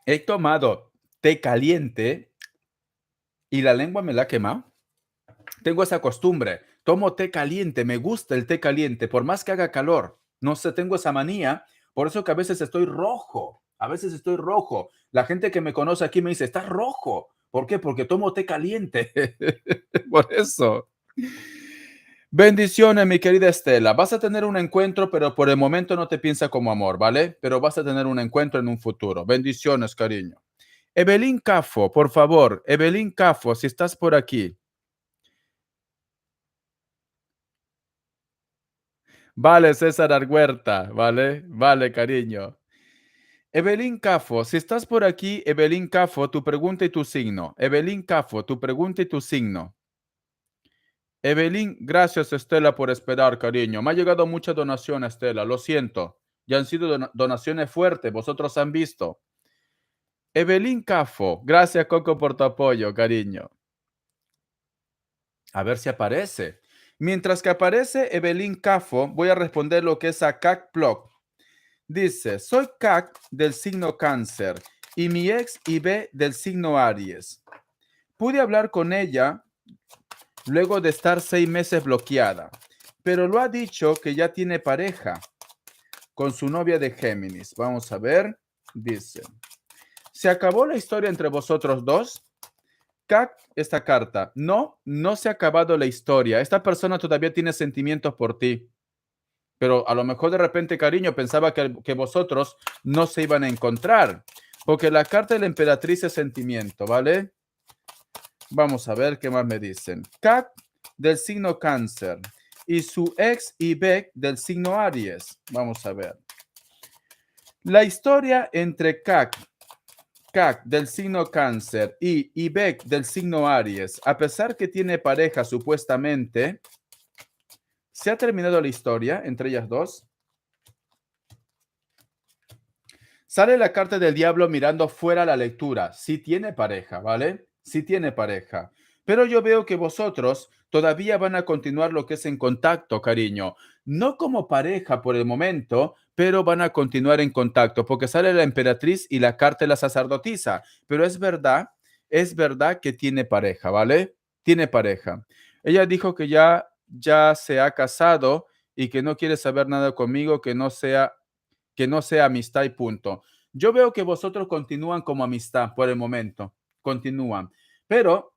He tomado té caliente y la lengua me la ha quemado. Tengo esa costumbre. Tomo té caliente, me gusta el té caliente, por más que haga calor. No sé, tengo esa manía, por eso que a veces estoy rojo. A veces estoy rojo. La gente que me conoce aquí me dice, estás rojo. ¿Por qué? Porque tomo té caliente. Por eso. Bendiciones, mi querida Estela. Vas a tener un encuentro, pero por el momento no te piensa como amor, ¿vale? Pero vas a tener un encuentro en un futuro. Bendiciones, cariño. Evelyn Cafo, por favor. Evelyn Cafo, si estás por aquí. Vale, César Arguerta, vale, vale, cariño. Evelyn Cafo, si estás por aquí, Evelyn Cafo, tu pregunta y tu signo. Evelyn Cafo, tu pregunta y tu signo. Evelyn, gracias Estela por esperar, cariño. Me ha llegado mucha donación, Estela, lo siento. Ya han sido donaciones fuertes, vosotros han visto. Evelyn Cafo, gracias Coco por tu apoyo, cariño. A ver si aparece. Mientras que aparece Evelyn Cafo, voy a responder lo que es a CAC Plug. Dice, soy CAC del signo Cáncer y mi ex IB del signo Aries. Pude hablar con ella luego de estar 6 meses bloqueada, pero lo ha dicho que ya tiene pareja con su novia de Géminis. Vamos a ver. Dice, ¿se acabó la historia entre vosotros dos? CAC, esta carta. No, no se ha acabado la historia. Esta persona todavía tiene sentimientos por ti. Pero a lo mejor de repente, cariño, pensaba que vosotros no se iban a encontrar. Porque la carta de la emperatriz es sentimiento, ¿vale? Vamos a ver qué más me dicen. Cat del signo Cáncer y su ex Ibec del signo Aries. Vamos a ver. La historia entre Cac del signo Cáncer y Ibec del signo Aries, a pesar que tiene pareja supuestamente, ¿se ha terminado la historia entre ellas dos? Sale la carta del diablo mirando fuera la lectura. Sí tiene pareja, ¿vale? Sí tiene pareja. Pero yo veo que vosotros todavía van a continuar lo que es en contacto, cariño. No como pareja por el momento, pero van a continuar en contacto porque sale la emperatriz y la carta de la sacerdotisa. Pero es verdad que tiene pareja, ¿vale? Tiene pareja. Ella dijo que ya se ha casado y que no quiere saber nada conmigo que no sea amistad y punto. Yo veo que vosotros continúan como amistad por el momento, continúan, pero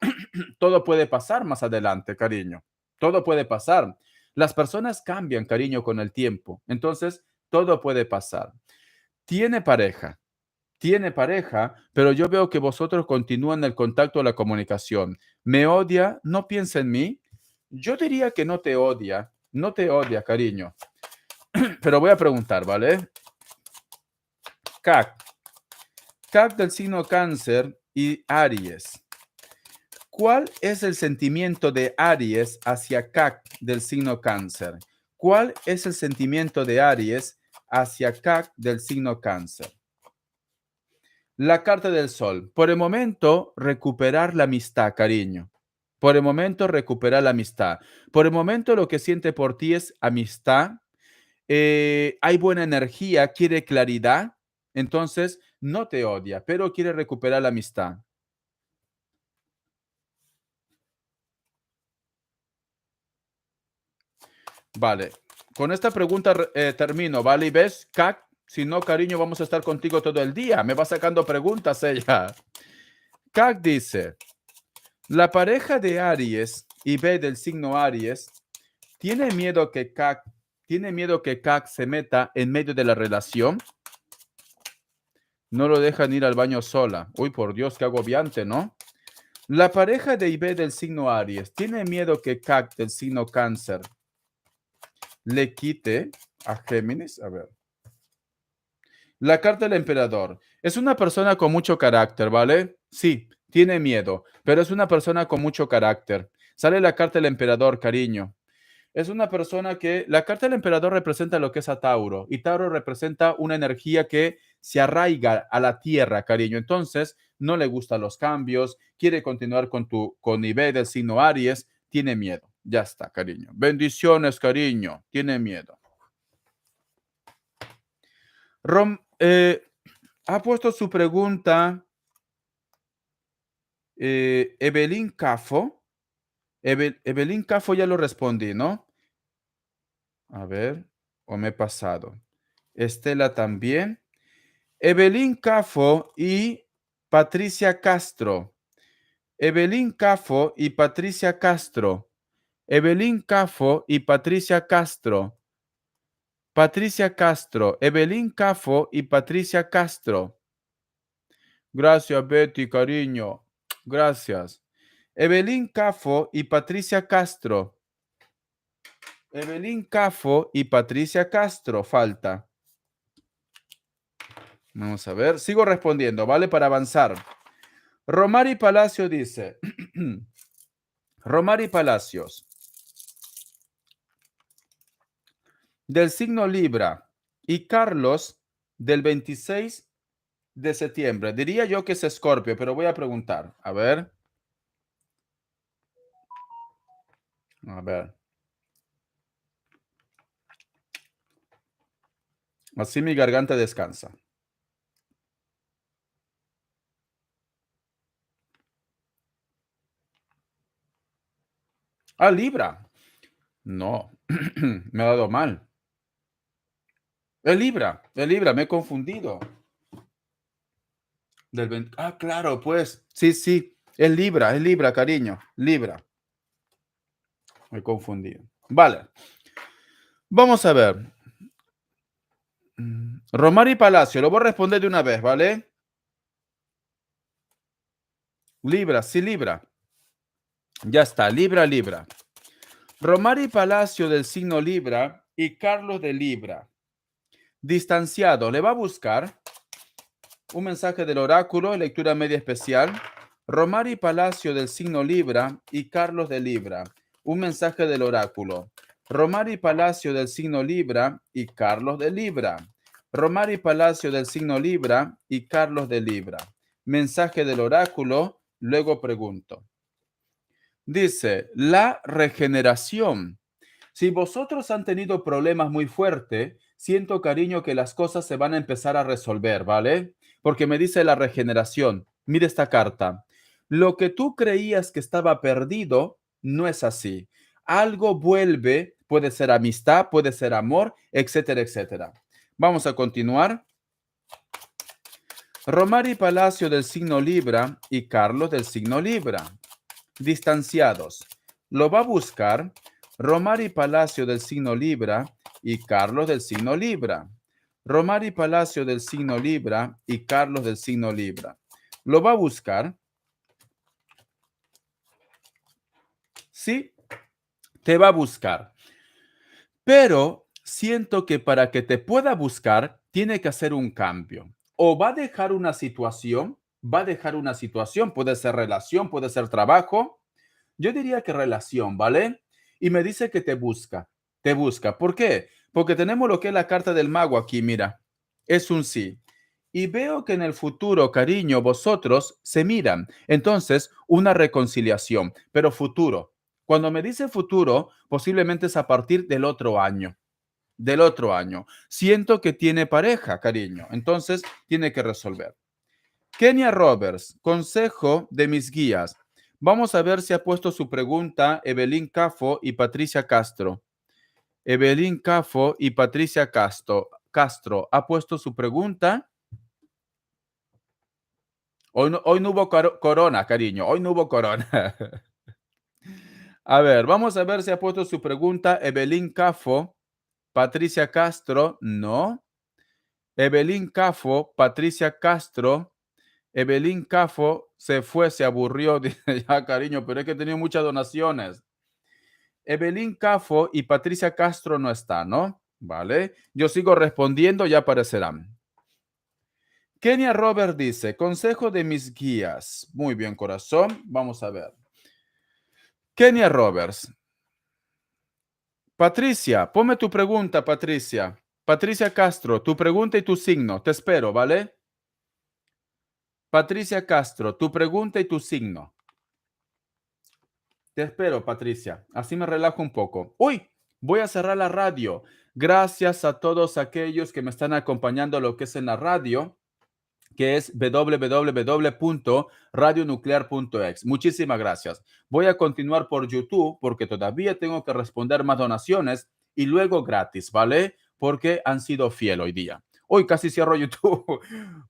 todo puede pasar más adelante, cariño. Todo puede pasar. Las personas cambian, cariño, con el tiempo. Entonces, todo puede pasar. Tiene tiene pareja, pero yo veo que vosotros continúan el contacto, la comunicación. ¿Me odia? ¿No piensa en mí? Yo diría que no te odia, no te odia, cariño. Pero voy a preguntar, ¿vale? CAC. CAC del signo Cáncer y Aries. ¿Cuál es el sentimiento de Aries hacia CAC del signo Cáncer? ¿Cuál es el sentimiento de Aries hacia CAC del signo Cáncer? La carta del sol. Por el momento, recuperar la amistad, cariño. Por el momento recupera la amistad. Por el momento lo que siente por ti es amistad. Hay buena energía, quiere claridad. Entonces no te odia, pero quiere recuperar la amistad. Vale. Con esta pregunta termino, ¿vale? Y ves, Cac, si no, cariño, vamos a estar contigo todo el día. Me va sacando preguntas ella. Cac dice, la pareja de Aries y B del signo Aries tiene miedo que Cac se meta en medio de la relación. No lo dejan ir al baño sola. Uy, por Dios, qué agobiante, ¿no? La pareja de IB del signo Aries tiene miedo que Cac del signo Cáncer le quite a Géminis. A ver. La carta del emperador. Es una persona con mucho carácter, ¿vale? Sí, tiene miedo, pero es una persona con mucho carácter. Sale la carta del emperador, cariño. Es una persona que la carta del emperador representa lo que es a Tauro y Tauro representa una energía que se arraiga a la tierra, cariño. Entonces, no le gustan los cambios, quiere continuar con nivel del signo Aries, tiene miedo. Ya está, cariño. Bendiciones, cariño. Tiene miedo. Rom, ha puesto su pregunta Evelyn Cafo. Evelyn Cafo ya lo respondí, ¿no? A ver, o me he pasado. Estela también. Evelyn Cafo y Patricia Castro. Evelyn Cafo y Patricia Castro. Evelyn Cafo y Patricia Castro. Patricia Castro. Evelyn Cafo y Patricia Castro. Gracias, Betty, cariño. Gracias. Evelyn Cafo y Patricia Castro. Evelyn Cafo y Patricia Castro. Falta. Vamos a ver. Sigo respondiendo, ¿vale? Para avanzar. Romari Palacio dice. Romari Palacios. Del signo Libra. Y Carlos del 26 de septiembre. Diría yo que es Escorpio, pero voy a preguntar. A ver. A ver. Así mi garganta descansa. Ah, Libra. No, me ha dado mal. Es Libra, me he confundido. Ah, claro, pues. Sí, sí. Es Libra, cariño. Libra. Me he confundido. Vale. Vamos a ver. Romari Palacio, lo voy a responder de una vez, ¿vale? Libra, sí, Libra. Ya está, Libra, Libra. Romari Palacio del signo Libra y Carlos de Libra. Distanciado, le va a buscar un mensaje del oráculo, lectura media especial. Romari Palacio del signo Libra y Carlos de Libra. Un mensaje del oráculo. Romari Palacio del signo Libra y Carlos de Libra. Romari Palacio del signo Libra y Carlos de Libra. Mensaje del oráculo, luego pregunto. Dice, la regeneración. Si vosotros han tenido problemas muy fuertes, siento, cariño, que las cosas se van a empezar a resolver, ¿vale? Porque me dice la regeneración. Mire esta carta. Lo que tú creías que estaba perdido, no es así. Algo vuelve, puede ser amistad, puede ser amor, etcétera, etcétera. Vamos a continuar. Romari Palacio del signo Libra y Carlos del signo Libra. Distanciados. Lo va a buscar Romari Palacio del signo Libra y Carlos del signo Libra. Romari Palacio del signo Libra y Carlos del signo Libra. Lo va a buscar. Sí, te va a buscar. Pero siento que para que te pueda buscar, tiene que hacer un cambio. O va a dejar una situación, puede ser relación, puede ser trabajo. Yo diría que relación, ¿vale? Y me dice que te busca, te busca. ¿Por qué? Porque tenemos lo que es la carta del mago aquí, mira. Es un sí. y veo que en el futuro, cariño, vosotros se miran. Entonces, una reconciliación, pero futuro. Cuando me dice futuro, posiblemente es a partir del otro año. Del otro año. Siento que tiene pareja, cariño. Entonces, tiene que resolver. Kenia Roberts, consejo de mis guías. Vamos a ver si ha puesto su pregunta Evelyn Cafo y Patricia Castro. Evelyn Cafo y Patricia Castro ha puesto su pregunta. Hoy no hubo corona, cariño. Hoy no hubo corona. A ver, vamos a ver si ha puesto su pregunta Evelyn Cafo, Patricia Castro. No. Evelyn Cafo, Patricia Castro. Evelyn Cafo se fue, se aburrió. Dice, ya, cariño, pero es que he tenido muchas donaciones. Evelyn Cafo y Patricia Castro no están, ¿no? Vale. Yo sigo respondiendo, ya aparecerán. Kenia Robert dice, consejo de mis guías. Muy bien, corazón. Vamos a ver. Kenia Roberts. Patricia, ponme tu pregunta, Patricia. Patricia Castro, tu pregunta y tu signo. Te espero, ¿vale? Patricia Castro, tu pregunta y tu signo. Te espero, Patricia. Así me relajo un poco. Uy, voy a cerrar la radio. Gracias a todos aquellos que me están acompañando a lo que es en la radio, que es www.radionuclear.ex. Muchísimas gracias. Voy a continuar por YouTube porque todavía tengo que responder más donaciones y luego gratis, ¿vale? Porque han sido fiel hoy día. Hoy casi cierro YouTube.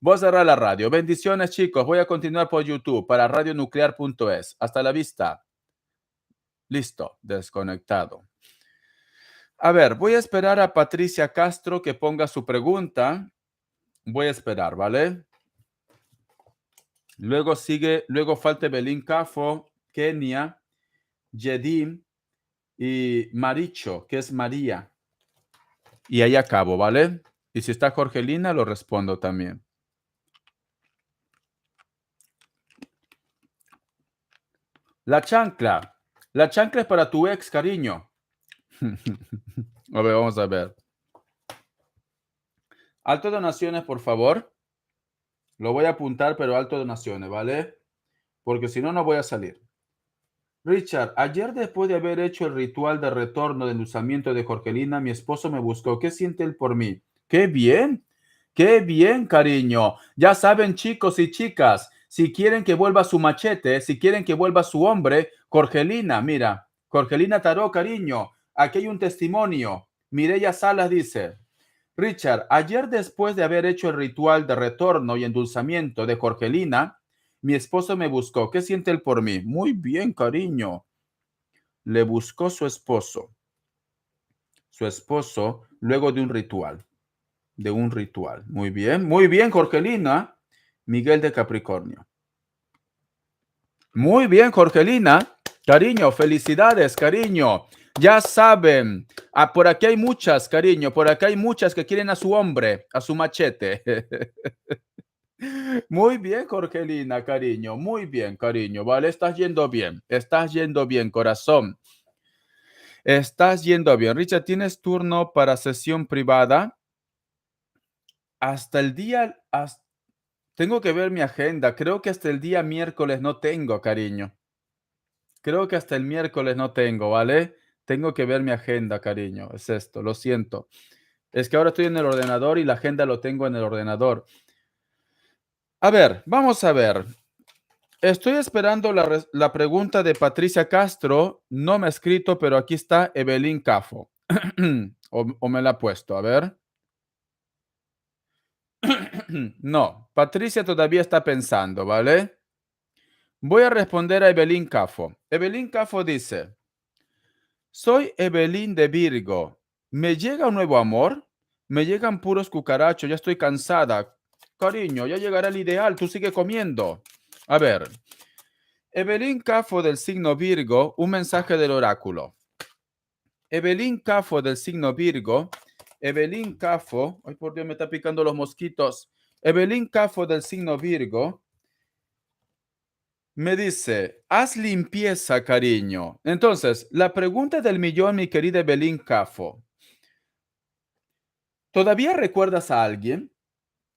Voy a cerrar la radio. Bendiciones, chicos. Voy a continuar por YouTube para radionuclear.es. Hasta la vista. Listo, desconectado. A ver, voy a esperar a Patricia Castro que ponga su pregunta. Voy a esperar, ¿vale? Luego falta Belín Cafo, Kenia, Yedim y Maricho, que es María. Y ahí acabo, ¿vale? Y si está Jorgelina, lo respondo también. La chancla. La chancla es para tu ex, cariño. A ver, vamos a ver. Alto donaciones, por favor. Lo voy a apuntar, pero alto donaciones, ¿vale? Porque si no, no voy a salir. Richard, ayer después de haber hecho el ritual de retorno de endulzamiento de Jorgelina, mi esposo me buscó. ¿Qué siente él por mí? ¡Qué bien! ¡Qué bien, cariño! Ya saben, chicos y chicas, si quieren que vuelva su machete, si quieren que vuelva su hombre, Jorgelina, mira, Jorgelina Taró, cariño, aquí hay un testimonio. Mireya Salas dice, Richard, ayer después de haber hecho el ritual de retorno y endulzamiento de Jorgelina, mi esposo me buscó. ¿Qué siente él por mí? Muy bien, cariño. Le buscó su esposo. Su esposo luego de un ritual. De un ritual. Muy bien, Jorgelina. Miguel de Capricornio. Muy bien, Jorgelina. Cariño, felicidades, cariño. Ya saben, por aquí hay muchas, cariño. Por aquí hay muchas que quieren a su hombre, a su machete. Muy bien, Jorgelina, cariño. Muy bien, cariño. Vale, estás yendo bien. Estás yendo bien, corazón. Estás yendo bien. Richard, ¿tienes turno para sesión privada? Hasta el día... Tengo que ver mi agenda. Creo que hasta el día miércoles no tengo, cariño. Creo que hasta el miércoles no tengo, ¿vale? Tengo que ver mi agenda, cariño. Es esto, lo siento. Es que ahora estoy en el ordenador y la agenda lo tengo en el ordenador. A ver, vamos a ver. Estoy esperando la pregunta de Patricia Castro. No me ha escrito, pero aquí está Evelyn Cafo. o me la ha puesto, a ver. No, Patricia todavía está pensando, ¿vale? Voy a responder a Evelyn Cafo. Evelyn Cafo dice, soy Evelyn de Virgo. ¿Me llega un nuevo amor? Me llegan puros cucarachos, ya estoy cansada. Cariño, ya llegará el ideal, tú sigue comiendo. A ver, Evelyn Cafo del signo Virgo, un mensaje del oráculo. Evelyn Cafo del signo Virgo, Evelyn Cafo, ay por Dios me está picando los mosquitos. Evelyn Cafo del signo Virgo me dice, haz limpieza, cariño. Entonces, la pregunta del millón, mi querida Evelyn Cafo. ¿Todavía recuerdas a alguien?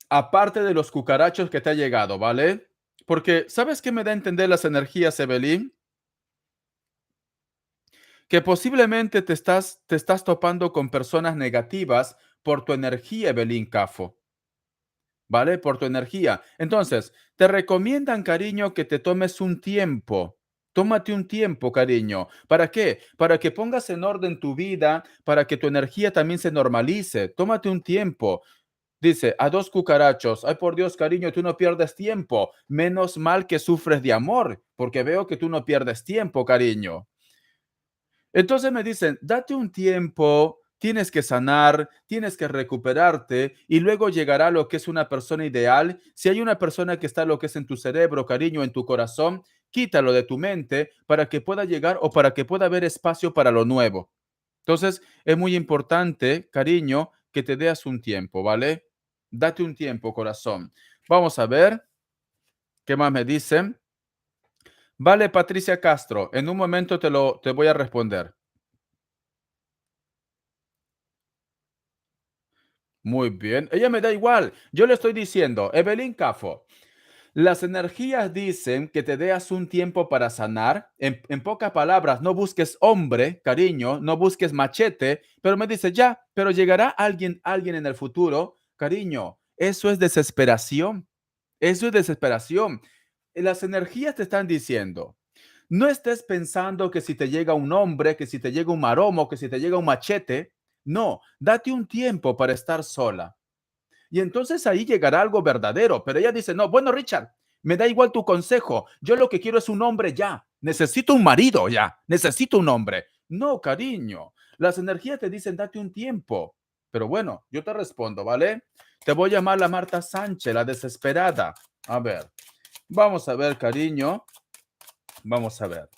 aparte de los cucarachos que te ha llegado, ¿vale? Porque, ¿sabes qué me da a entender las energías, Evelyn? Que posiblemente te estás topando con personas negativas por tu energía, Evelyn Cafo, ¿vale? Por tu energía. Entonces, te recomiendan, cariño, que te tomes un tiempo. Tómate un tiempo, cariño. ¿Para qué? Para que pongas en orden tu vida, para que tu energía también se normalice. Tómate un tiempo. Dice, a dos cucarachos, ay por Dios, cariño, tú no pierdes tiempo. Menos mal que sufres de amor, porque veo que tú no pierdes tiempo, cariño. Entonces me dicen, date un tiempo, tienes que sanar, tienes que recuperarte y luego llegará lo que es una persona ideal. Si hay una persona que está lo que es en tu cerebro, cariño, en tu corazón, quítalo de tu mente para que pueda llegar o para que pueda haber espacio para lo nuevo. Entonces, es muy importante, cariño, que te des un tiempo, ¿vale? Date un tiempo, corazón. Vamos a ver qué más me dicen. Vale, Patricia Castro, en un momento te voy a responder. Muy bien, ella me da igual. Yo le estoy diciendo, Evelyn Cafo, las energías dicen que te deas un tiempo para sanar. En pocas palabras, no busques hombre, cariño, no busques machete, pero me dice, ya, pero llegará alguien en el futuro, cariño. Eso es desesperación. Eso es desesperación. Las energías te están diciendo, no estés pensando que si te llega un hombre, que si te llega un maromo, que si te llega un machete. No, date un tiempo para estar sola. Y entonces ahí llegará algo verdadero. Pero ella dice, no, bueno, Richard, me da igual tu consejo. Yo lo que quiero es un hombre ya. Necesito un marido ya. Necesito un hombre. No, cariño. Las energías te dicen, date un tiempo. Pero bueno, yo te respondo, ¿vale? Te voy a llamar la Marta Sánchez, la desesperada. A ver, vamos a ver, cariño. Vamos a ver.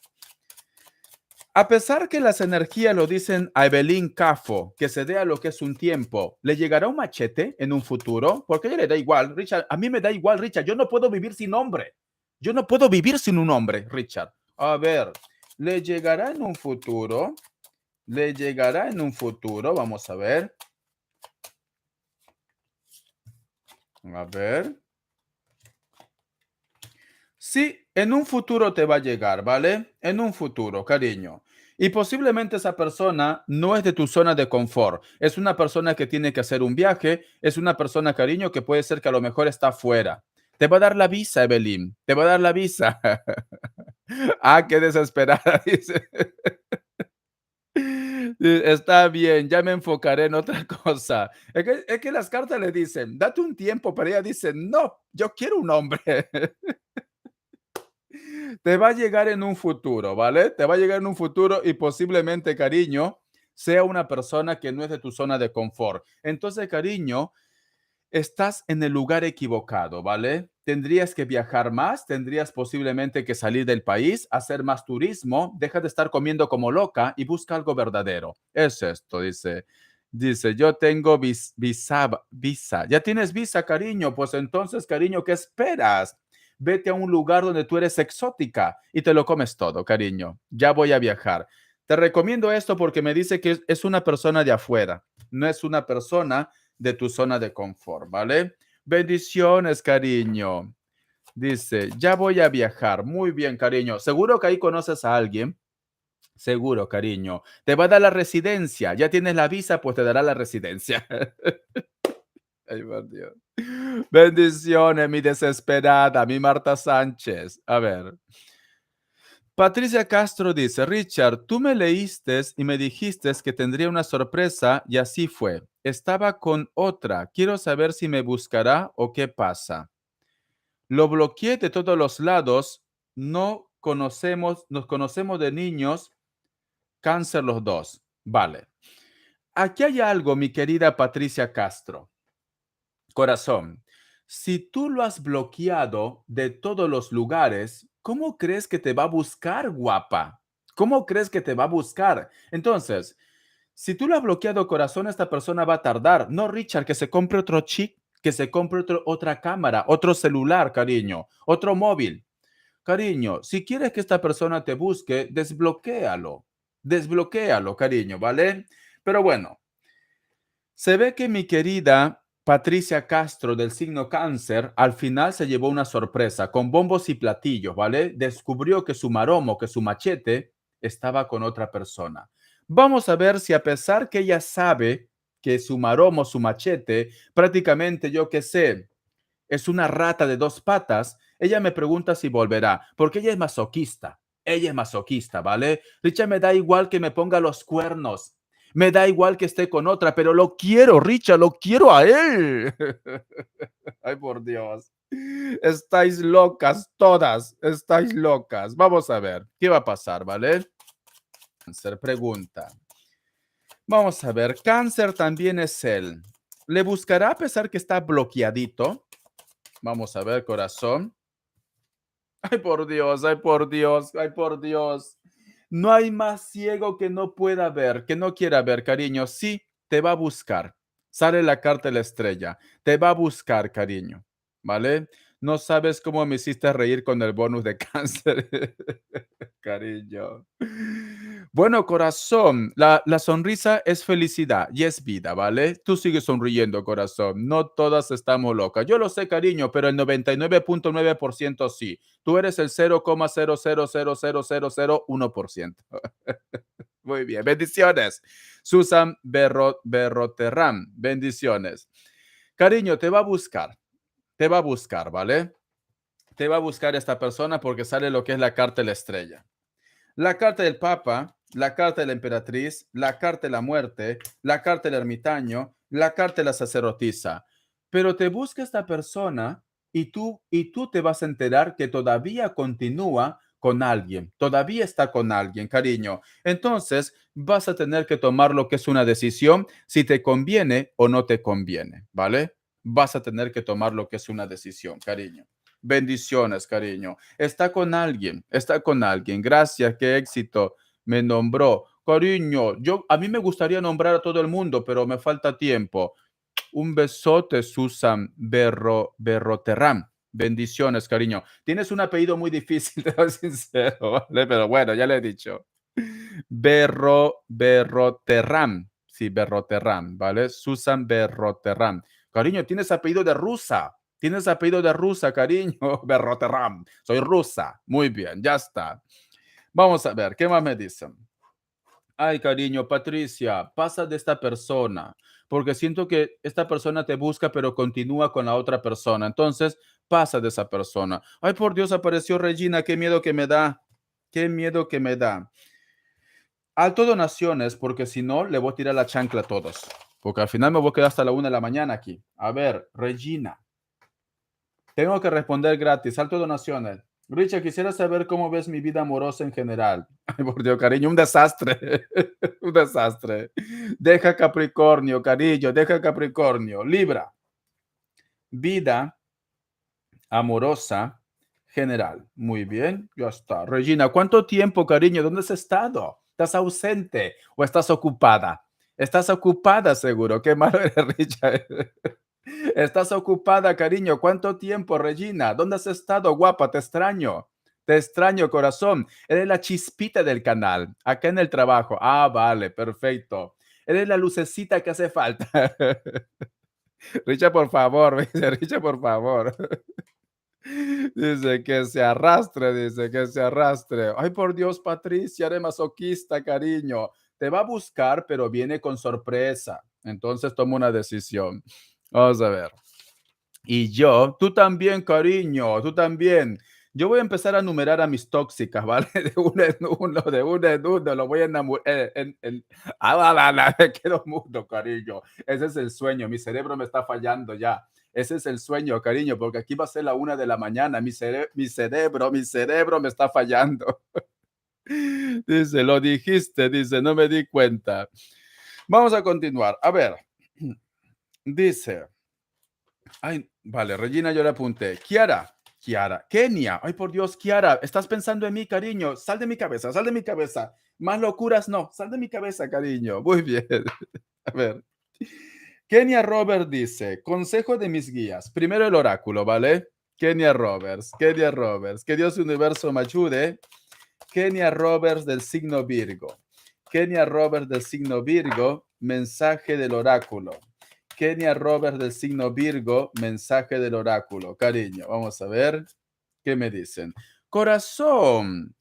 A pesar que las energías lo dicen a Evelyn Cafo, que se dé a lo que es un tiempo, ¿le llegará un machete en un futuro? Porque a ella le da igual, Richard. A mí me da igual, Richard. Yo no puedo vivir sin hombre. Yo no puedo vivir sin un hombre, Richard. A ver, ¿le llegará en un futuro? ¿Le llegará en un futuro? Vamos a ver. A ver. Sí, en un futuro te va a llegar, ¿vale? En un futuro, cariño. Y posiblemente esa persona no es de tu zona de confort. Es una persona que tiene que hacer un viaje. Es una persona, cariño, que puede ser que a lo mejor está afuera. Te va a dar la visa, Evelyn. Te va a dar la visa. Ah, qué desesperada, dice. Está bien, ya me enfocaré en otra cosa. Es que las cartas le dicen, date un tiempo, pero ella dice, no, yo quiero un hombre. Te va a llegar en un futuro, ¿vale? Te va a llegar en un futuro y posiblemente, cariño, sea una persona que no es de tu zona de confort. Entonces, cariño, estás en el lugar equivocado, ¿vale? Tendrías que viajar más, tendrías posiblemente que salir del país, hacer más turismo, deja de estar comiendo como loca y busca algo verdadero. Es esto, dice. Dice, yo tengo visa. Ya tienes visa, cariño. Pues entonces, cariño, ¿qué esperas? Vete a un lugar donde tú eres exótica y te lo comes todo, cariño. Ya voy a viajar. Te recomiendo esto porque me dice que es una persona de afuera, no es una persona de tu zona de confort, ¿vale? Bendiciones, cariño. Dice, ya voy a viajar. Muy bien, cariño. Seguro que ahí conoces a alguien. Seguro, cariño. Te va a dar la residencia. Ya tienes la visa, pues te dará la residencia. Ay, por Dios. Bendiciones, mi desesperada, mi Marta Sánchez. A ver. Patricia Castro dice, Richard, tú me leíste y me dijiste que tendría una sorpresa y así fue. Estaba con otra. Quiero saber si me buscará o qué pasa. Lo bloqueé de todos los lados. Nos conocemos de niños, cáncer los dos. Vale. Aquí hay algo, mi querida Patricia Castro. Corazón, si tú lo has bloqueado de todos los lugares, ¿cómo crees que te va a buscar, guapa? ¿Cómo crees que te va a buscar? Entonces, si tú lo has bloqueado, corazón, esta persona va a tardar. No, Richard, que se compre otro chip, que se compre otra cámara, otro celular, cariño, otro móvil. Cariño, si quieres que esta persona te busque, desbloquéalo. Desbloquéalo, cariño, ¿vale? Pero bueno, se ve que mi querida Patricia Castro del signo Cáncer al final se llevó una sorpresa con bombos y platillos, ¿vale? Descubrió que su maromo, que su machete estaba con otra persona. Vamos a ver si a pesar que ella sabe que su maromo, su machete, prácticamente yo qué sé, es una rata de dos patas, ella me pregunta si volverá, porque ella es masoquista. Ella es masoquista, ¿vale? Richard, me da igual que me ponga los cuernos. Me da igual que esté con otra, pero lo quiero, Richard, lo quiero a él. Ay, por Dios. Estáis locas todas, estáis locas. Vamos a ver, ¿qué va a pasar, vale? Cáncer pregunta. Vamos a ver, cáncer también es él. ¿Le buscará a pesar que está bloqueadito? Vamos a ver, corazón. Ay, por Dios, ay, por Dios, ay, por Dios. No hay más ciego que no pueda ver, que no quiera ver, cariño. Sí, te va a buscar. Sale la carta de la estrella. Te va a buscar, cariño. ¿Vale? No sabes cómo me hiciste reír con el bonus de cáncer, cariño. Bueno, corazón, la sonrisa es felicidad y es vida, ¿vale? Tú sigues sonriendo, corazón. No todas estamos locas. Yo lo sé, cariño, pero el 99.9% sí. Tú eres el 0,0000001%. Muy bien, bendiciones. Susan Berroterram, bendiciones. Cariño, te va a buscar, ¿vale? Te va a buscar esta persona porque sale lo que es la carta de la estrella. La carta del Papa, la carta de la emperatriz, la carta de la muerte, la carta del ermitaño, la carta de la sacerdotisa. Pero te busca esta persona y tú te vas a enterar que todavía continúa con alguien, todavía está con alguien, cariño. Entonces vas a tener que tomar lo que es una decisión, si te conviene o no te conviene, ¿vale? Vas a tener que tomar lo que es una decisión, cariño. Bendiciones, cariño. Está con alguien, está con alguien. Gracias, qué éxito. Me nombró. Cariño, a mí me gustaría nombrar a todo el mundo, pero me falta tiempo. Un besote, Susan Berroterram. Bendiciones, cariño. Tienes un apellido muy difícil, te soy sincero, ¿vale? Pero bueno, ya le he dicho. Berroterram. Sí, Berroterram, ¿vale? Susan Berroterram. Cariño, tienes apellido de rusa. Tienes apellido de rusa, cariño. Berroterram. Soy rusa. Muy bien, ya está. Vamos a ver, ¿qué más me dicen? Ay, cariño, Patricia, pasa de esta persona, porque siento que esta persona te busca, pero continúa con la otra persona. Entonces, pasa de esa persona. Ay, por Dios, apareció Regina, qué miedo que me da. Qué miedo que me da. Alto donaciones, porque si no, le voy a tirar la chancla a todos. Porque al final me voy a quedar hasta la 1 de la mañana aquí. A ver, Regina. Tengo que responder gratis. Alto donaciones. Richard, quisiera saber cómo ves mi vida amorosa en general. Ay, por Dios, cariño, un desastre. Un desastre. Deja Capricornio, cariño, deja Capricornio. Libra. Vida amorosa general. Muy bien, ya está. Regina, ¿cuánto tiempo, cariño? ¿Dónde has estado? ¿Estás ausente o estás ocupada? Estás ocupada, seguro. Qué malo eres, Richard. Estás ocupada, cariño. ¿Cuánto tiempo, Regina? ¿Dónde has estado, guapa? Te extraño. Te extraño, corazón. Eres la chispita del canal, acá en el trabajo. Ah, vale, perfecto. Eres la lucecita que hace falta. Richard, por favor, dice Richard, por favor. Dice que se arrastre, dice que se arrastre. Ay, por Dios, Patricia, eres masoquista, cariño. Te va a buscar, pero viene con sorpresa. Entonces toma una decisión. Vamos a ver. Y yo, tú también, cariño, tú también. Yo voy a empezar a numerar a mis tóxicas, ¿vale? De uno en uno, de uno en uno, lo voy a enamorar. Me quedo mudo, cariño. Ese es el sueño, mi cerebro me está fallando ya. Ese es el sueño, cariño, porque aquí va a ser la 1 de la mañana. Mi cerebro me está fallando. Dice, lo dijiste, dice, no me di cuenta. Vamos a continuar. A ver, dice. Ay, vale, Regina, yo le apunté. Kiara, Kenia. Ay, por Dios, Kiara, estás pensando en mí, cariño. Sal de mi cabeza, sal de mi cabeza. Más locuras no, sal de mi cabeza, cariño. Muy bien. A ver. Kenia Robert dice, consejo de mis guías. Primero el oráculo, ¿vale? Kenia Roberts, Kenia Roberts. Que Dios universo me ayude. Kenia Roberts del signo Virgo. Kenia Roberts del signo Virgo, mensaje del oráculo. Kenia Robert del signo Virgo, mensaje del oráculo. Cariño, vamos a ver qué me dicen. Corazón.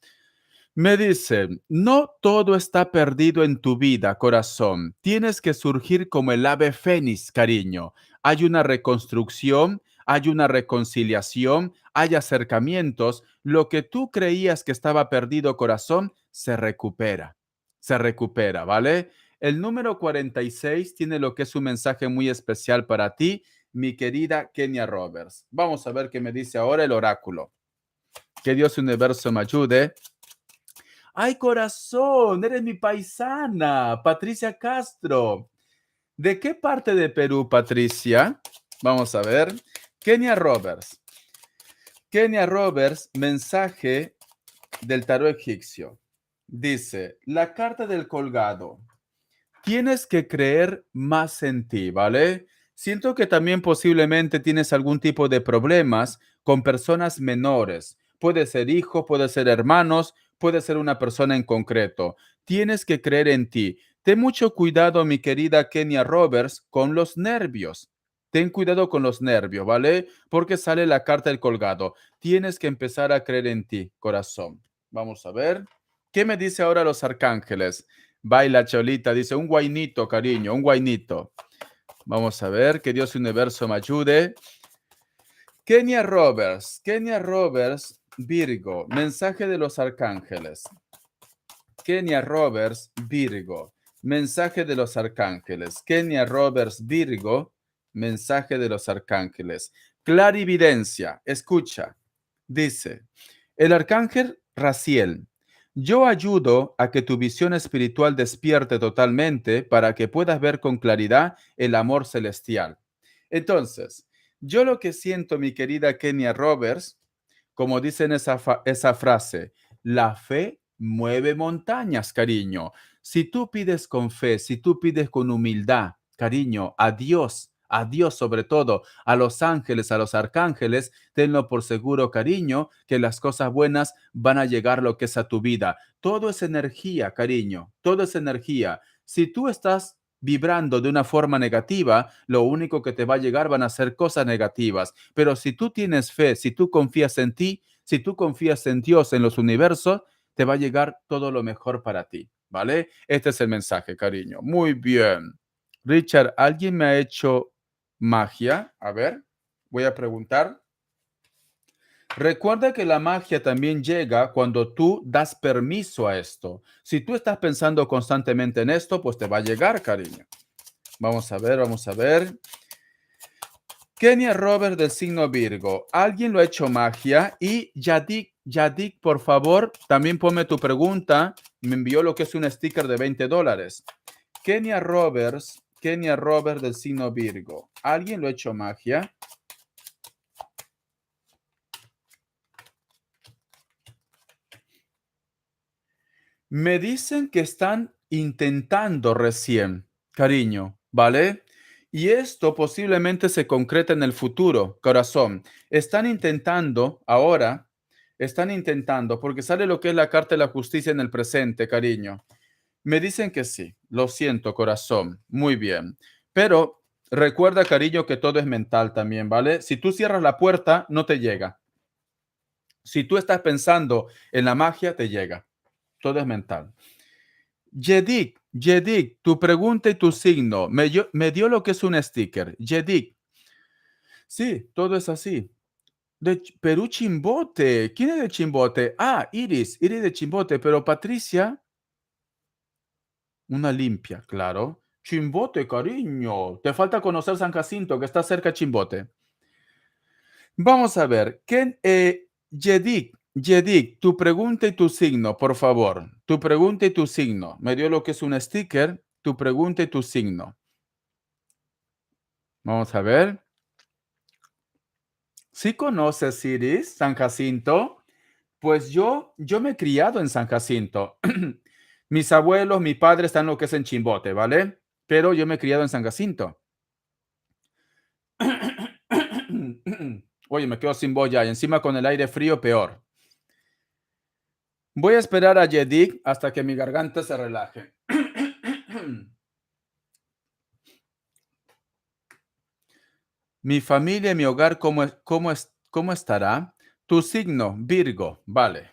Me dicen, no todo está perdido en tu vida, corazón. Tienes que surgir como el ave fénix, cariño. Hay una reconstrucción, hay una reconciliación, hay acercamientos. Lo que tú creías que estaba perdido, corazón, se recupera. Se recupera, ¿vale? El número 46 tiene lo que es un mensaje muy especial para ti, mi querida Kenia Roberts. Vamos a ver qué me dice ahora el oráculo. Que Dios universo me ayude. Ay, corazón, eres mi paisana, Patricia Castro. ¿De qué parte de Perú, Patricia? Vamos a ver. Kenia Roberts. Kenia Roberts, mensaje del tarot egipcio. Dice, la carta del colgado. Tienes que creer más en ti, ¿vale? Siento que también posiblemente tienes algún tipo de problemas con personas menores. Puede ser hijo, puede ser hermanos, puede ser una persona en concreto. Tienes que creer en ti. Ten mucho cuidado, mi querida Kenia Roberts, con los nervios. Ten cuidado con los nervios, ¿vale? Porque sale la carta del colgado. Tienes que empezar a creer en ti, corazón. Vamos a ver. ¿Qué me dice ahora los arcángeles? Baila Cholita, dice un guainito, cariño, un guainito. Vamos a ver, que Dios universo me ayude. Kenia Roberts, Virgo, mensaje de los arcángeles. Kenia Roberts, Virgo, mensaje de los arcángeles. Kenia Roberts, Virgo, mensaje de los arcángeles. Clarividencia, escucha, dice, el arcángel Raciel, yo ayudo a que tu visión espiritual despierte totalmente para que puedas ver con claridad el amor celestial. Entonces, yo lo que siento, mi querida Kenia Roberts, como dicen esa frase, la fe mueve montañas, cariño. Si tú pides con fe, si tú pides con humildad, cariño, a Dios sobre todo, a los ángeles, a los arcángeles, tenlo por seguro, cariño, que las cosas buenas van a llegar lo que es a tu vida. Todo es energía, cariño, todo es energía. Si tú estás vibrando de una forma negativa, lo único que te va a llegar van a ser cosas negativas. Pero si tú tienes fe, si tú confías en ti, si tú confías en Dios, en los universos, te va a llegar todo lo mejor para ti, ¿vale? Este es el mensaje, cariño. Muy bien. Richard, ¿alguien me ha hecho magia? A ver, voy a preguntar. Recuerda que la magia también llega cuando tú das permiso a esto. Si tú estás pensando constantemente en esto, pues te va a llegar, cariño. Vamos a ver, vamos a ver. Kenia Robert del signo Virgo. ¿Alguien lo ha hecho magia? Y Yadik, por favor, también ponme tu pregunta. Me envió lo que es un sticker de $20. Kenia Robert del signo Virgo. ¿Alguien lo ha hecho magia? Me dicen que están intentando recién, cariño, ¿vale? Y esto posiblemente se concreta en el futuro, corazón. Están intentando ahora, están intentando, porque sale lo que es la carta de la justicia en el presente, cariño. Me dicen que sí, lo siento, corazón, muy bien. Pero recuerda, cariño, que todo es mental también, ¿vale? Si tú cierras la puerta, no te llega. Si tú estás pensando en la magia, te llega. Todo es mental. Yedik, tu pregunta y tu signo. Me dio lo que es un sticker. Yedik. Sí, todo es así. De Perú Chimbote. ¿Quién es de Chimbote? Ah, Iris de Chimbote. Pero Patricia, una limpia, claro. Chimbote, cariño. Te falta conocer San Jacinto, que está cerca de Chimbote. Vamos a ver. Yedik, tu pregunta y tu signo, por favor. Tu pregunta y tu signo. Me dio lo que es un sticker. Tu pregunta y tu signo. Vamos a ver. ¿Sí conoces Iris, San Jacinto? Pues yo me he criado en San Jacinto. Mis abuelos, mi padre están lo que es en Chimbote, ¿vale? Pero yo me he criado en San Jacinto. Oye, me quedo sin voz ya y encima con el aire frío peor. Voy a esperar a Yedik hasta que mi garganta se relaje. Mi familia y mi hogar, ¿cómo estará? Tu signo, Virgo, vale.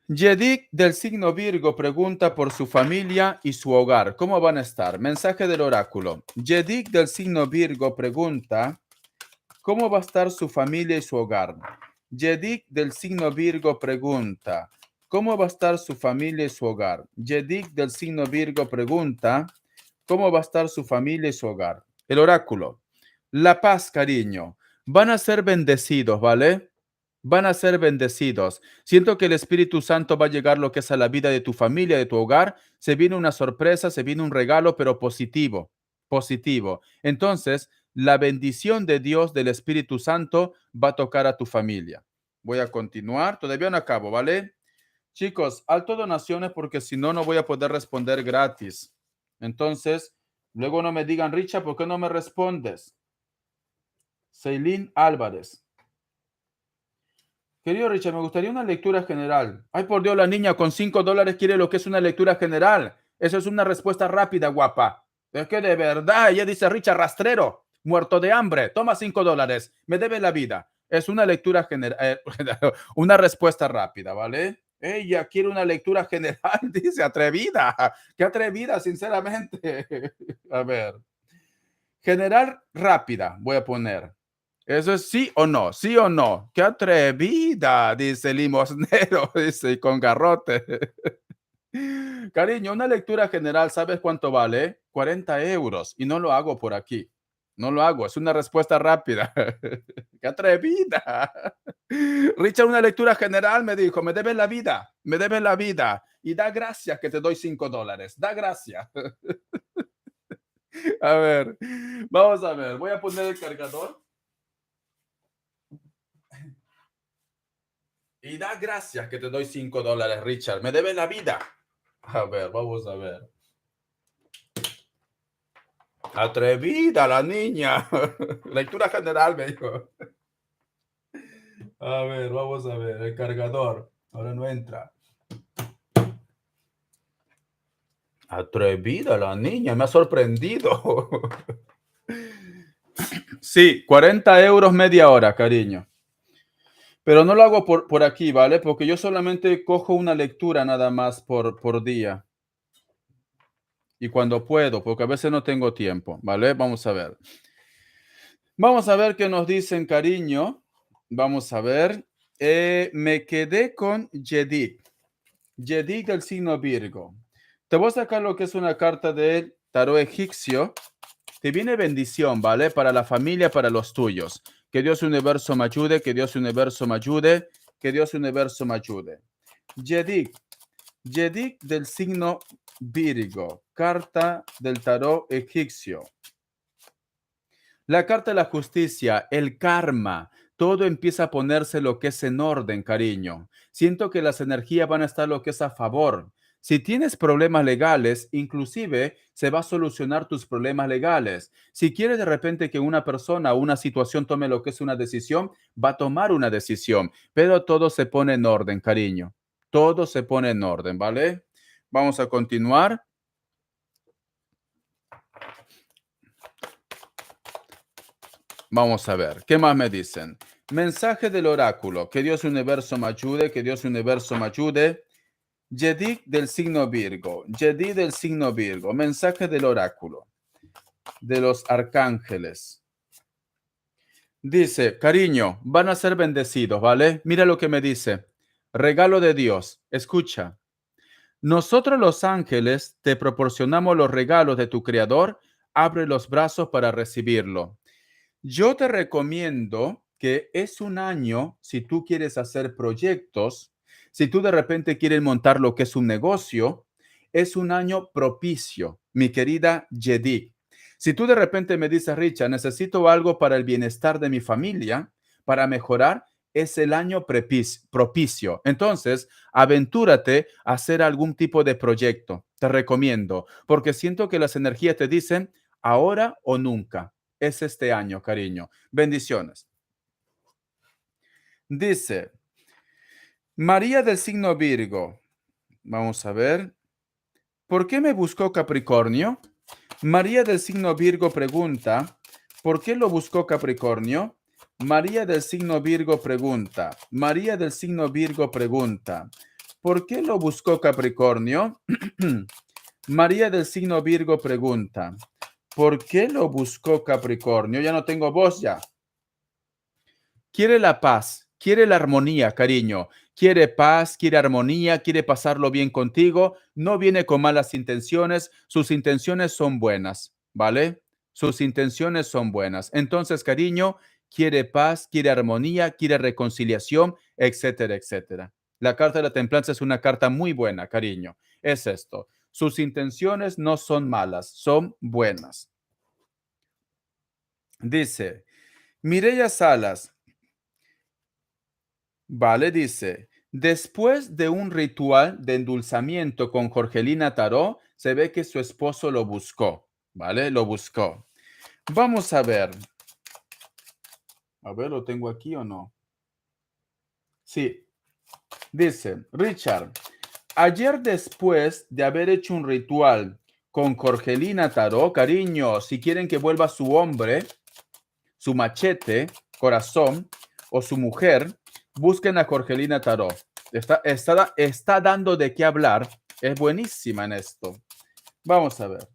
Yedik del signo Virgo pregunta por su familia y su hogar. ¿Cómo van a estar? Mensaje del oráculo. Yedik del signo Virgo pregunta, ¿cómo va a estar su familia y su hogar? Yedik del signo Virgo pregunta, ¿cómo va a estar su familia y su hogar? Yedik del signo Virgo pregunta, ¿cómo va a estar su familia y su hogar? El oráculo. La paz, cariño. Van a ser bendecidos, ¿vale? Van a ser bendecidos. Siento que el Espíritu Santo va a llegar lo que es a la vida de tu familia, de tu hogar. Se viene una sorpresa, se viene un regalo, pero positivo, positivo. Entonces, la bendición de Dios, del Espíritu Santo, va a tocar a tu familia. Voy a continuar. Todavía no acabo, ¿vale? Chicos, alto donaciones porque si no, no voy a poder responder gratis. Entonces, luego no me digan, Richard, ¿por qué no me respondes? Ceilín Álvarez. Querido Richard, me gustaría una lectura general. Ay, por Dios, la niña con $5 quiere lo que es una lectura general. Eso es una respuesta rápida, guapa. Es que de verdad, ella dice, Richard, rastrero, muerto de hambre, toma $5, me debe la vida. Es una lectura general, una respuesta rápida, ¿vale? Ella quiere una lectura general, dice, atrevida. Qué atrevida, sinceramente. A ver. General rápida, voy a poner. Eso es sí o no, sí o no. Qué atrevida, dice el limosnero, dice, con garrote. Cariño, una lectura general, ¿sabes cuánto vale? 40 euros. Y no lo hago por aquí. No lo hago, es una respuesta rápida. ¡Qué atrevida! Richard, una lectura general me dijo, me debes la vida, me debes la vida. Y da gracias que te doy $5. Da gracias. A ver, vamos a ver. Voy a poner el cargador. Y da gracias que te doy $5, Richard. Me debes la vida. A ver, vamos a ver. Atrevida la niña. Lectura general, me dijo. A ver, vamos a ver. El cargador. Ahora no entra. Atrevida la niña. Me ha sorprendido. Sí, 40 euros media hora, cariño. Pero no lo hago por aquí, ¿vale? Porque yo solamente cojo una lectura nada más por día. Y cuando puedo, porque a veces no tengo tiempo, ¿vale? Vamos a ver. Vamos a ver qué nos dicen, cariño. Vamos a ver. Me quedé con Yedik. Yedik del signo Virgo. Te voy a sacar lo que es una carta del tarot egipcio. Te viene bendición, ¿vale? Para la familia, para los tuyos. Que Dios universo me ayude, que Dios universo me ayude, que Dios universo me ayude. Yedik. Yedik del signo Virgo. Carta del tarot egipcio. La carta de la justicia, el karma, todo empieza a ponerse lo que es en orden, cariño. Siento que las energías van a estar lo que es a favor. Si tienes problemas legales, inclusive se va a solucionar tus problemas legales. Si quieres de repente que una persona o una situación tome lo que es una decisión, va a tomar una decisión, pero todo se pone en orden, cariño. Todo se pone en orden, ¿vale? Vamos a continuar. Vamos a ver, ¿qué más me dicen? Mensaje del oráculo. Que Dios universo me ayude, que Dios universo me ayude. Yedik del signo Virgo. Yedik del signo Virgo. Mensaje del oráculo. De los arcángeles. Dice, cariño, van a ser bendecidos, ¿vale? Mira lo que me dice. Regalo de Dios. Escucha. Nosotros los ángeles te proporcionamos los regalos de tu creador. Abre los brazos para recibirlo. Yo te recomiendo que es un año, si tú quieres hacer proyectos, si tú de repente quieres montar lo que es un negocio, es un año propicio, mi querida Yedik. Si tú de repente me dices, Richard, necesito algo para el bienestar de mi familia, para mejorar, es el año propicio. Entonces, aventúrate a hacer algún tipo de proyecto. Te recomiendo, porque siento que las energías te dicen ahora o nunca. Es este año, cariño. Bendiciones. Dice, María del signo Virgo. Vamos a ver. ¿Por qué me buscó Capricornio? María del signo Virgo pregunta, ¿Por qué lo buscó Capricornio? María del signo Virgo pregunta. María del signo Virgo pregunta. ¿Por qué lo buscó Capricornio? María del signo Virgo pregunta. ¿Por qué lo buscó Capricornio? Ya no tengo voz ya. Quiere la paz, quiere la armonía, cariño. Quiere paz, quiere armonía, quiere pasarlo bien contigo. No viene con malas intenciones. Sus intenciones son buenas, ¿vale? Sus intenciones son buenas. Entonces, cariño, quiere paz, quiere armonía, quiere reconciliación, etcétera, etcétera. La carta de la templanza es una carta muy buena, cariño. Es esto. Sus intenciones no son malas, son buenas. Dice, Mireya Salas, vale, dice, después de un ritual de endulzamiento con Jorgelina Tarot, se ve que su esposo lo buscó, ¿vale? Lo buscó. Vamos a ver. A ver, ¿lo tengo aquí o no? Sí. Dice, Richard, ayer después de haber hecho un ritual con Jorgelina Tarot, cariño, si quieren que vuelva su hombre, su machete, corazón o su mujer, busquen a Jorgelina Tarot. Está dando de qué hablar. Es buenísima en esto. Vamos a ver.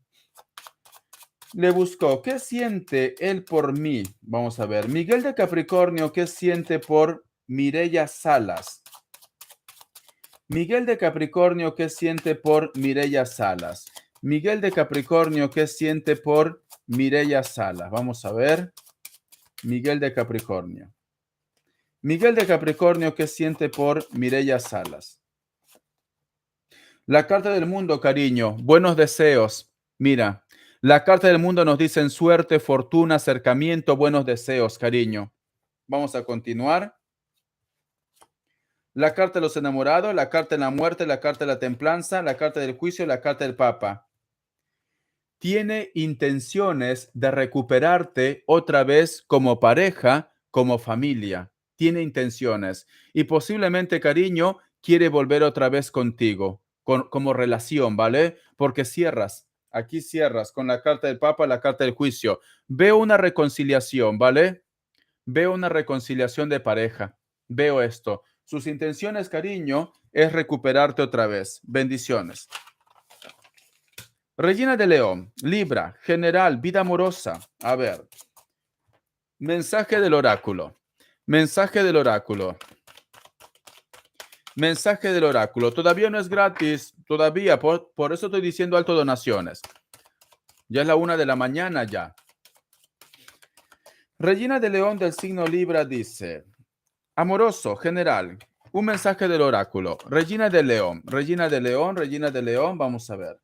Le buscó. ¿Qué siente él por mí? Vamos a ver. Miguel de Capricornio, ¿qué siente por Mireya Salas? Miguel de Capricornio, ¿qué siente por Mireya Salas? Miguel de Capricornio, ¿qué siente por Mireya Salas? Vamos a ver. Miguel de Capricornio. Miguel de Capricornio, ¿qué siente por Mireya Salas? La carta del mundo, cariño, buenos deseos. Mira, la carta del mundo nos dice suerte, fortuna, acercamiento, buenos deseos, cariño. Vamos a continuar. La carta de los enamorados, la carta de la muerte, la carta de la templanza, la carta del juicio, la carta del papa. Tiene intenciones de recuperarte otra vez como pareja, como familia. Tiene intenciones. Y posiblemente, cariño, quiere volver otra vez contigo, como relación, ¿vale? Porque cierras, aquí cierras con la carta del Papa, la carta del juicio. Veo una reconciliación, ¿vale? Veo una reconciliación de pareja. Veo esto. Sus intenciones, cariño, es recuperarte otra vez. Bendiciones. Regina de León, Libra, general, vida amorosa. A ver, mensaje del oráculo. Mensaje del oráculo. Mensaje del oráculo. Todavía no es gratis. Todavía. Por eso estoy diciendo alto donaciones. Ya es la 1 de la mañana ya. Regina de León del signo Libra dice, amoroso, general, un mensaje del oráculo. Regina de León, Regina de León, Regina de León. Vamos a ver.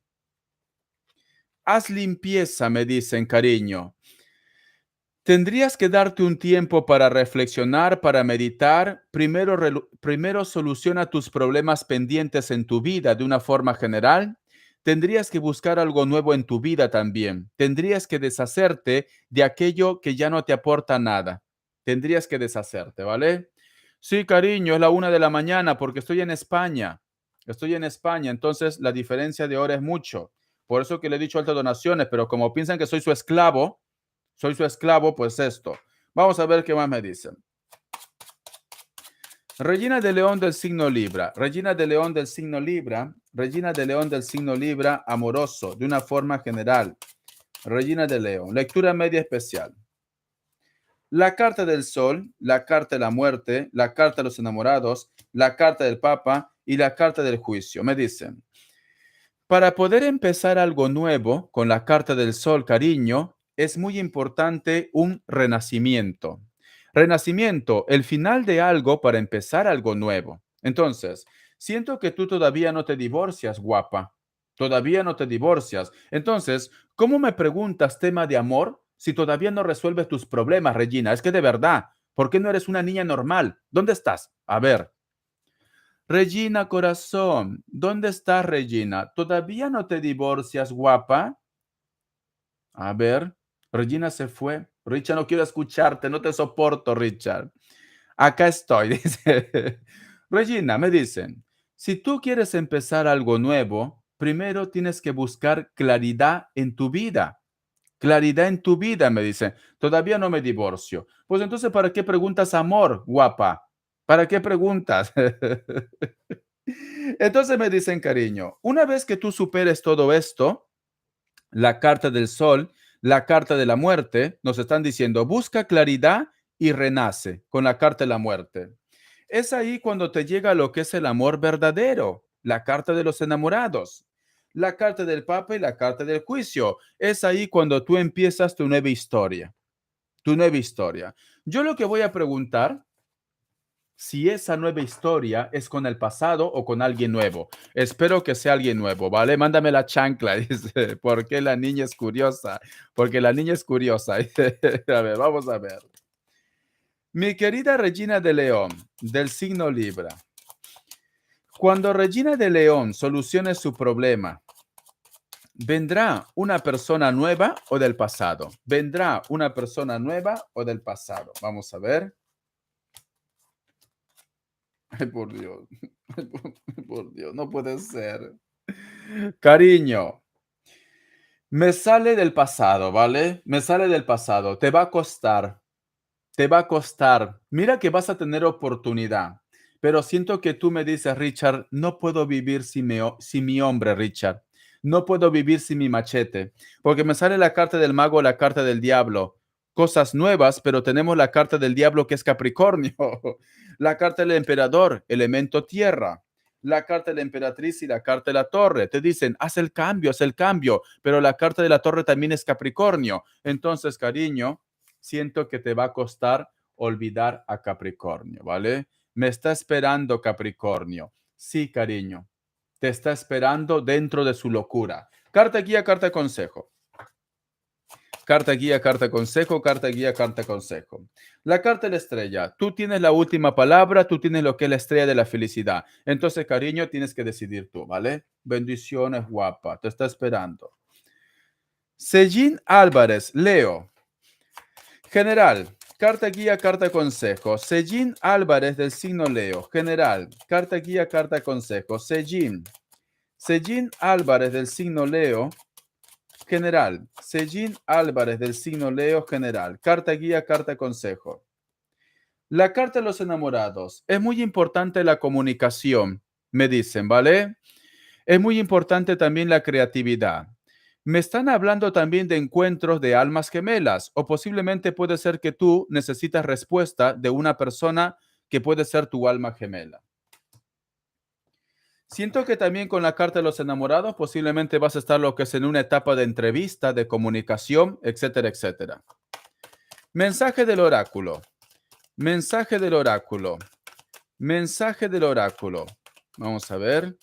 Haz limpieza, me dicen, cariño. Tendrías que darte un tiempo para reflexionar, para meditar. Primero soluciona tus problemas pendientes en tu vida de una forma general. Tendrías que buscar algo nuevo en tu vida también. Tendrías que deshacerte de aquello que ya no te aporta nada. Tendrías que deshacerte, ¿vale? Sí, cariño, es la 1 de la mañana porque estoy en España. Estoy en España, entonces la diferencia de hora es mucho. Por eso que le he dicho altas donaciones, pero como piensan que soy su esclavo, pues esto. Vamos a ver qué más me dicen. Regina de León del signo Libra, Regina de León del signo Libra, Regina de León del signo Libra, amoroso, de una forma general. Regina de León, lectura media especial. La carta del sol, la carta de la muerte, la carta de los enamorados, la carta del papa y la carta del juicio. Me dicen, para poder empezar algo nuevo con la carta del sol, cariño, es muy importante un renacimiento. Renacimiento, el final de algo para empezar algo nuevo. Entonces, siento que tú todavía no te divorcias, guapa. Todavía no te divorcias. Entonces, ¿cómo me preguntas tema de amor si todavía no resuelves tus problemas, Regina? Es que de verdad, ¿por qué no eres una niña normal? ¿Dónde estás? A ver. Regina, corazón, ¿dónde estás, Regina? ¿Todavía no te divorcias, guapa? A ver, Regina se fue. Richard, no quiero escucharte, no te soporto, Richard. Acá estoy, dice. Regina, me dicen, si tú quieres empezar algo nuevo, primero tienes que buscar claridad en tu vida. claridad en tu vida, me dice. Todavía no me divorcio. Pues entonces, ¿para qué preguntas amor, guapa? ¿Para qué preguntas? Entonces me dicen, cariño, una vez que tú superes todo esto, la carta del sol, la carta de la muerte, nos están diciendo, busca claridad y renace con la carta de la muerte. Es ahí cuando te llega lo que es el amor verdadero, la carta de los enamorados, la carta del Papa y la carta del juicio. Es ahí cuando tú empiezas tu nueva historia, tu nueva historia. Yo lo que voy a preguntar si esa nueva historia es con el pasado o con alguien nuevo. Espero que sea alguien nuevo, ¿vale? Mándame la chancla, dice, porque la niña es curiosa, porque la niña es curiosa. A ver, vamos a ver. Mi querida Regina de León, del signo Libra. Cuando Regina de León solucione su problema, ¿vendrá una persona nueva o del pasado? ¿Vendrá una persona nueva o del pasado? Vamos a ver. Ay, por Dios. Por Dios, no puede ser. Cariño, me sale del pasado, ¿vale? Me sale del pasado. Te va a costar. Te va a costar. Mira que vas a tener oportunidad. Pero siento que tú me dices, Richard, no puedo vivir sin mi hombre, Richard. No puedo vivir sin mi machete. Porque me sale la carta del mago, la carta del diablo. Cosas nuevas, pero tenemos la carta del diablo que es Capricornio. La carta del emperador, elemento tierra. La carta de la emperatriz y la carta de la torre. Te dicen, haz el cambio. Pero la carta de la torre también es Capricornio. Entonces, cariño, siento que te va a costar olvidar a Capricornio, ¿vale? Me está esperando Capricornio. Sí, cariño, te está esperando dentro de su locura. Carta guía, carta consejo. Carta guía, carta consejo, carta guía, carta consejo. La carta de la estrella. Tú tienes la última palabra, tú tienes lo que es la estrella de la felicidad. Entonces, cariño, tienes que decidir tú, ¿vale? Bendiciones, guapa. Te está esperando. Sellín Álvarez, Leo. General, carta guía, carta consejo. Sellín Álvarez del signo Leo. General, carta guía, carta consejo. Sellín. Sellín Álvarez del signo Leo. General. Sellín Álvarez del signo Leo. General. Carta guía, carta consejo. La carta de los enamorados. Es muy importante la comunicación, me dicen, ¿vale? Es muy importante también la creatividad. Me están hablando también de encuentros de almas gemelas o posiblemente puede ser que tú necesitas respuesta de una persona que puede ser tu alma gemela. Siento que también con la carta de los enamorados posiblemente vas a estar lo que es en una etapa de entrevista, de comunicación, etcétera, etcétera. Mensaje del oráculo. Mensaje del oráculo. Mensaje del oráculo. Vamos a ver.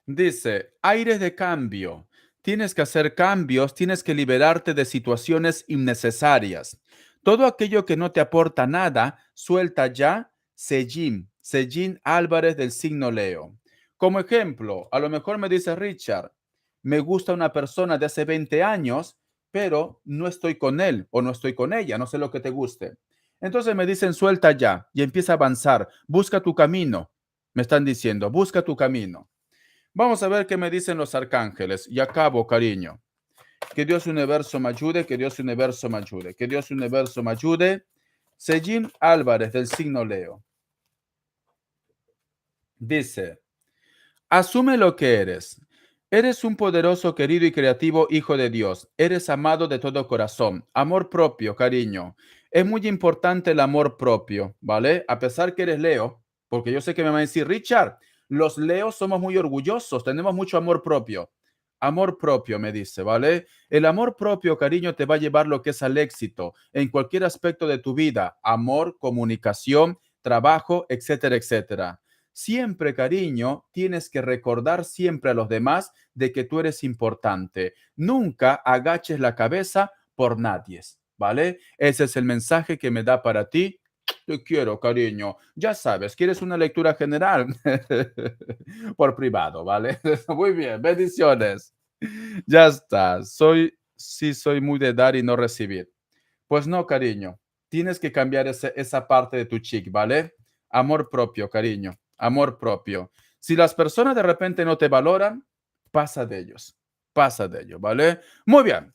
Dice, aires de cambio. Tienes que hacer cambios, tienes que liberarte de situaciones innecesarias. Todo aquello que no te aporta nada, suelta ya. Sellín Álvarez del signo Leo. Como ejemplo, a lo mejor me dice Richard, me gusta una persona de hace 20 años, pero no estoy con él o no estoy con ella, no sé lo que te guste. Entonces me dicen, suelta ya y empieza a avanzar, busca tu camino. Me están diciendo, busca tu camino. Vamos a ver qué me dicen los arcángeles. Y acabo, cariño. Que Dios universo me ayude, que Dios universo me ayude, que Dios universo me ayude. Sellín Álvarez del signo Leo. Dice, asume lo que eres. Eres un poderoso, querido y creativo hijo de Dios. Eres amado de todo corazón. Amor propio, cariño. Es muy importante el amor propio, ¿vale? A pesar que eres Leo, porque yo sé que me van a decir, Richard, los Leos somos muy orgullosos, tenemos mucho amor propio. Amor propio, me dice, ¿vale? El amor propio, cariño, te va a llevar lo que es al éxito en cualquier aspecto de tu vida. Amor, comunicación, trabajo, etcétera, etcétera. Siempre, cariño, tienes que recordar siempre a los demás de que tú eres importante. Nunca agaches la cabeza por nadie, ¿vale? Ese es el mensaje que me da para ti. Te quiero, cariño. Ya sabes, ¿quieres una lectura general? Por privado, ¿vale? Muy bien, bendiciones. Ya está. Sí, soy muy de dar y no recibir. Pues no, cariño. Tienes que cambiar esa parte de tu chic, ¿vale? Amor propio, cariño. Amor propio. Si las personas de repente no te valoran, pasa de ellos. Pasa de ello, ¿vale? Muy bien.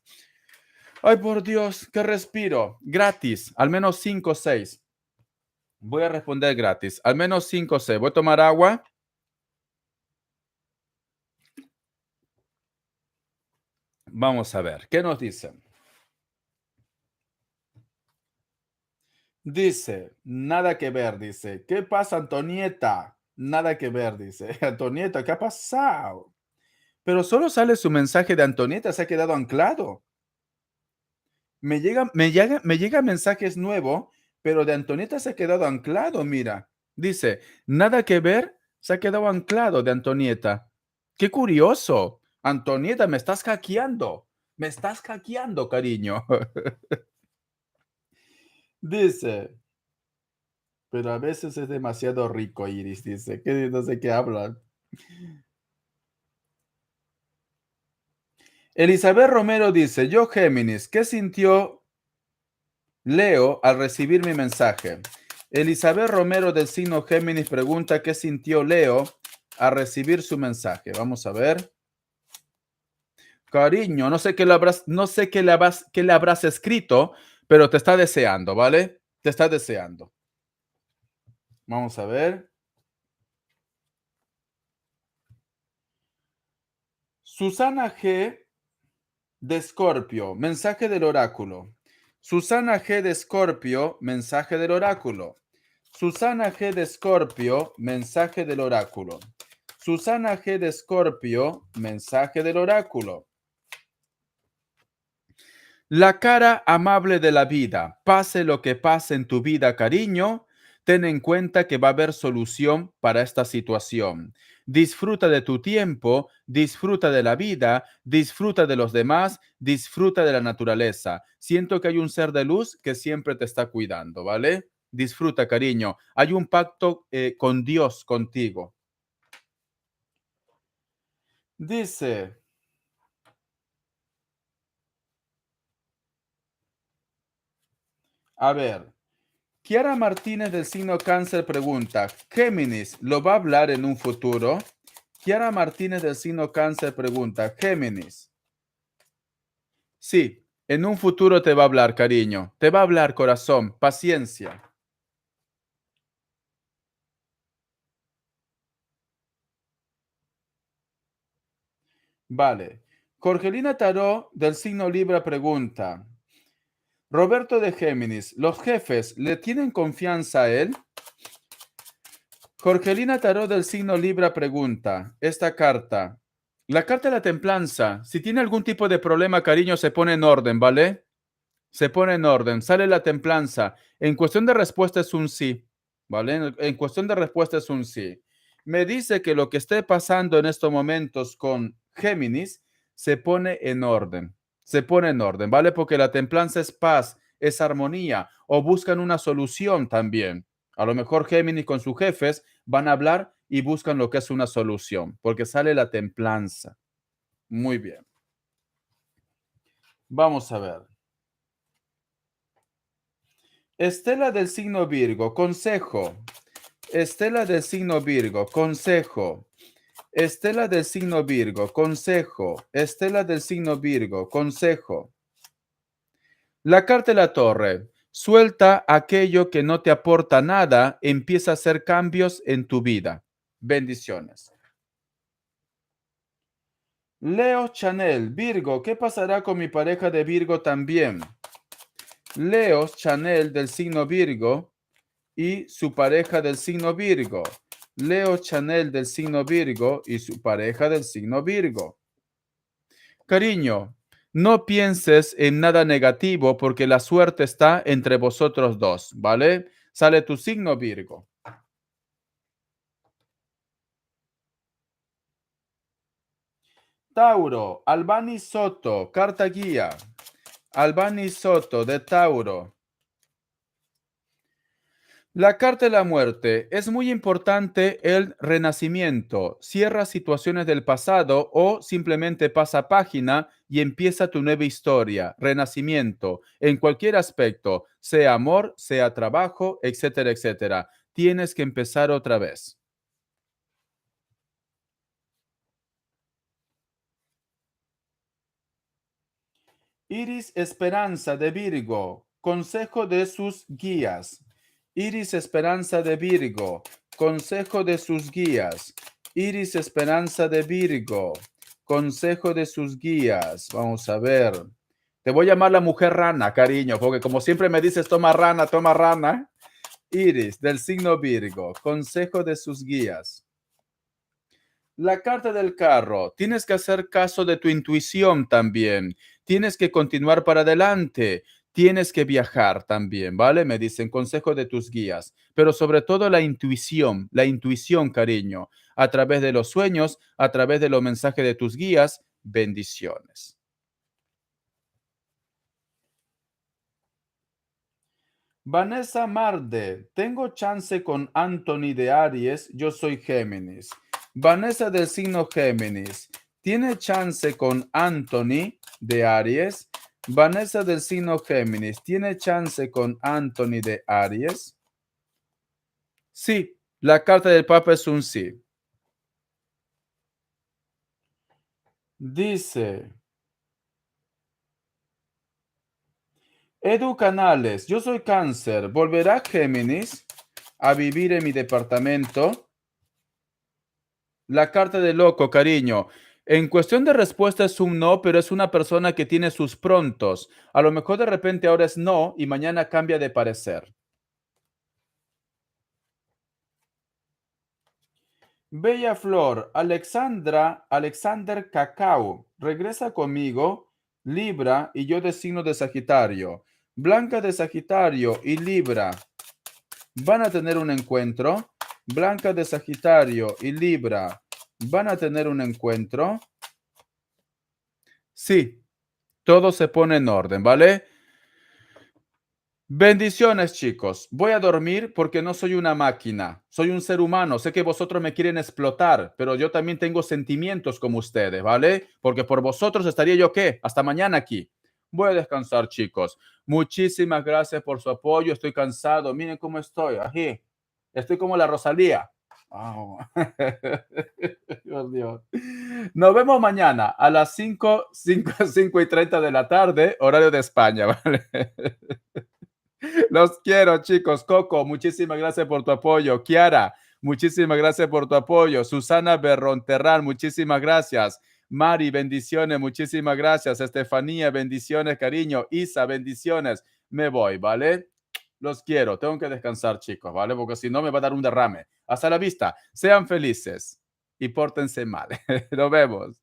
Ay, por Dios, que respiro. Gratis, al menos 5 o 6. Voy a responder gratis, al menos 5 o 6. Voy a tomar agua. Vamos a ver, ¿qué nos dicen? Dice, nada que ver, dice. ¿Qué pasa, Antonieta? Nada que ver, dice. Antonieta, ¿qué ha pasado? Pero solo sale su mensaje de Antonieta, se ha quedado anclado. Me llega mensajes nuevos, pero de Antonieta se ha quedado anclado, mira. Dice, nada que ver, se ha quedado anclado de Antonieta. Qué curioso. Antonieta, me estás hackeando. Me estás hackeando, cariño. Dice, pero a veces es demasiado rico, Iris, dice, que no sé qué hablan. Elizabeth Romero dice, yo Géminis, ¿qué sintió Leo al recibir mi mensaje? Elizabeth Romero del signo Géminis pregunta qué sintió Leo al recibir su mensaje. Vamos a ver. Cariño, no sé qué le habrás, no sé qué le habrás escrito, pero te está deseando, ¿vale? Te está deseando. Vamos a ver. Susana G. de Escorpio, mensaje del oráculo. Susana G. de Escorpio, mensaje del oráculo. Susana G. de Escorpio, mensaje del oráculo. Susana G. de Escorpio, mensaje del oráculo. La cara amable de la vida. Pase lo que pase en tu vida, cariño, ten en cuenta que va a haber solución para esta situación. Disfruta de tu tiempo, disfruta de la vida, disfruta de los demás, disfruta de la naturaleza. Siento que hay un ser de luz que siempre te está cuidando, ¿vale? Disfruta, cariño. Hay un pacto con Dios contigo. Dice, a ver. Kiara Martínez del signo Cáncer pregunta, ¿Géminis lo va a hablar en un futuro? Kiara Martínez del signo Cáncer pregunta, ¿Géminis? Sí, en un futuro te va a hablar, cariño. Te va a hablar, corazón. Paciencia. Vale. Jorgelina Tarot del signo Libra pregunta, Roberto de Géminis, ¿los jefes le tienen confianza a él? Jorgelina Tarot del signo Libra pregunta, esta carta, la carta de la templanza, si tiene algún tipo de problema, cariño, se pone en orden, ¿vale? Se pone en orden, sale la templanza. En cuestión de respuesta es un sí, ¿vale? En cuestión de respuesta es un sí. Me dice que lo que esté pasando en estos momentos con Géminis se pone en orden, se pone en orden, ¿vale? Porque la templanza es paz, es armonía, o buscan una solución también. A lo mejor Géminis con sus jefes van a hablar y buscan lo que es una solución, porque sale la templanza. Muy bien. Vamos a ver. Estela del signo Virgo, consejo. Estela del signo Virgo, consejo. Estela del signo Virgo, consejo. Estela del signo Virgo, consejo. La carta de la torre. Suelta aquello que no te aporta nada, empieza a hacer cambios en tu vida. Bendiciones. Leo Chanel, Virgo, ¿qué pasará con mi pareja de Virgo también? Leo Chanel del signo Virgo y su pareja del signo Virgo. Leo Chanel del signo Virgo y su pareja del signo Virgo. Cariño, no pienses en nada negativo porque la suerte está entre vosotros dos, ¿vale? Sale tu signo Virgo. Tauro, Albani Soto, carta guía. Albani Soto de Tauro. La carta de la muerte. Es muy importante el renacimiento. Cierra situaciones del pasado o simplemente pasa página y empieza tu nueva historia. Renacimiento en cualquier aspecto, sea amor, sea trabajo, etcétera, etcétera. Tienes que empezar otra vez. Iris Esperanza de Virgo, consejo de sus guías. Iris Esperanza de Virgo, consejo de sus guías. Iris Esperanza de Virgo, consejo de sus guías. Vamos a ver. Te voy a llamar la mujer rana, cariño, porque como siempre me dices, toma rana, toma rana. Iris, del signo Virgo, consejo de sus guías. La carta del carro, tienes que hacer caso de tu intuición también, tienes que continuar para adelante, tienes que viajar también, ¿vale? Me dicen consejo de tus guías, pero sobre todo la intuición, cariño, a través de los sueños, a través de los mensajes de tus guías, bendiciones. Vanessa Marde, tengo chance con Anthony de Aries, yo soy Géminis. Vanessa del signo Géminis, ¿tiene chance con Anthony de Aries? Vanessa del signo Géminis, ¿tiene chance con Anthony de Aries? Sí, la carta del Papa es un sí. Dice, Edu Canales, yo soy Cáncer, ¿volverá Géminis a vivir en mi departamento? La carta de loco, cariño. En cuestión de respuesta es un no, pero es una persona que tiene sus prontos. A lo mejor de repente ahora es no y mañana cambia de parecer. Bella Flor, Alexander Cacao, regresa conmigo, Libra y yo de signo de Sagitario. Blanca de Sagitario y Libra van a tener un encuentro. Blanca de Sagitario y Libra van a tener un encuentro. Sí, todo se pone en orden, ¿vale? Bendiciones, chicos. Voy a dormir porque no soy una máquina. Soy un ser humano. Sé que vosotros me quieren explotar, pero yo también tengo sentimientos como ustedes, ¿vale? Porque por vosotros estaría yo, ¿qué? Hasta mañana aquí. Voy a descansar, chicos. Muchísimas gracias por su apoyo. Estoy cansado. Miren cómo estoy. Aquí. Estoy como la Rosalía. Oh. Dios, Dios. Nos vemos mañana a las 5:30 de la tarde, horario de España, ¿vale? Los quiero, chicos. Coco, muchísimas gracias por tu apoyo. Kiara, muchísimas gracias por tu apoyo. Susana Berronterral, muchísimas gracias. Mari, bendiciones, muchísimas gracias. Estefanía, bendiciones, cariño. Isa, bendiciones. Me voy, ¿vale? Los quiero. Tengo que descansar, chicos, ¿vale? Porque si no me va a dar un derrame. Hasta la vista. Sean felices y pórtense mal. Nos vemos.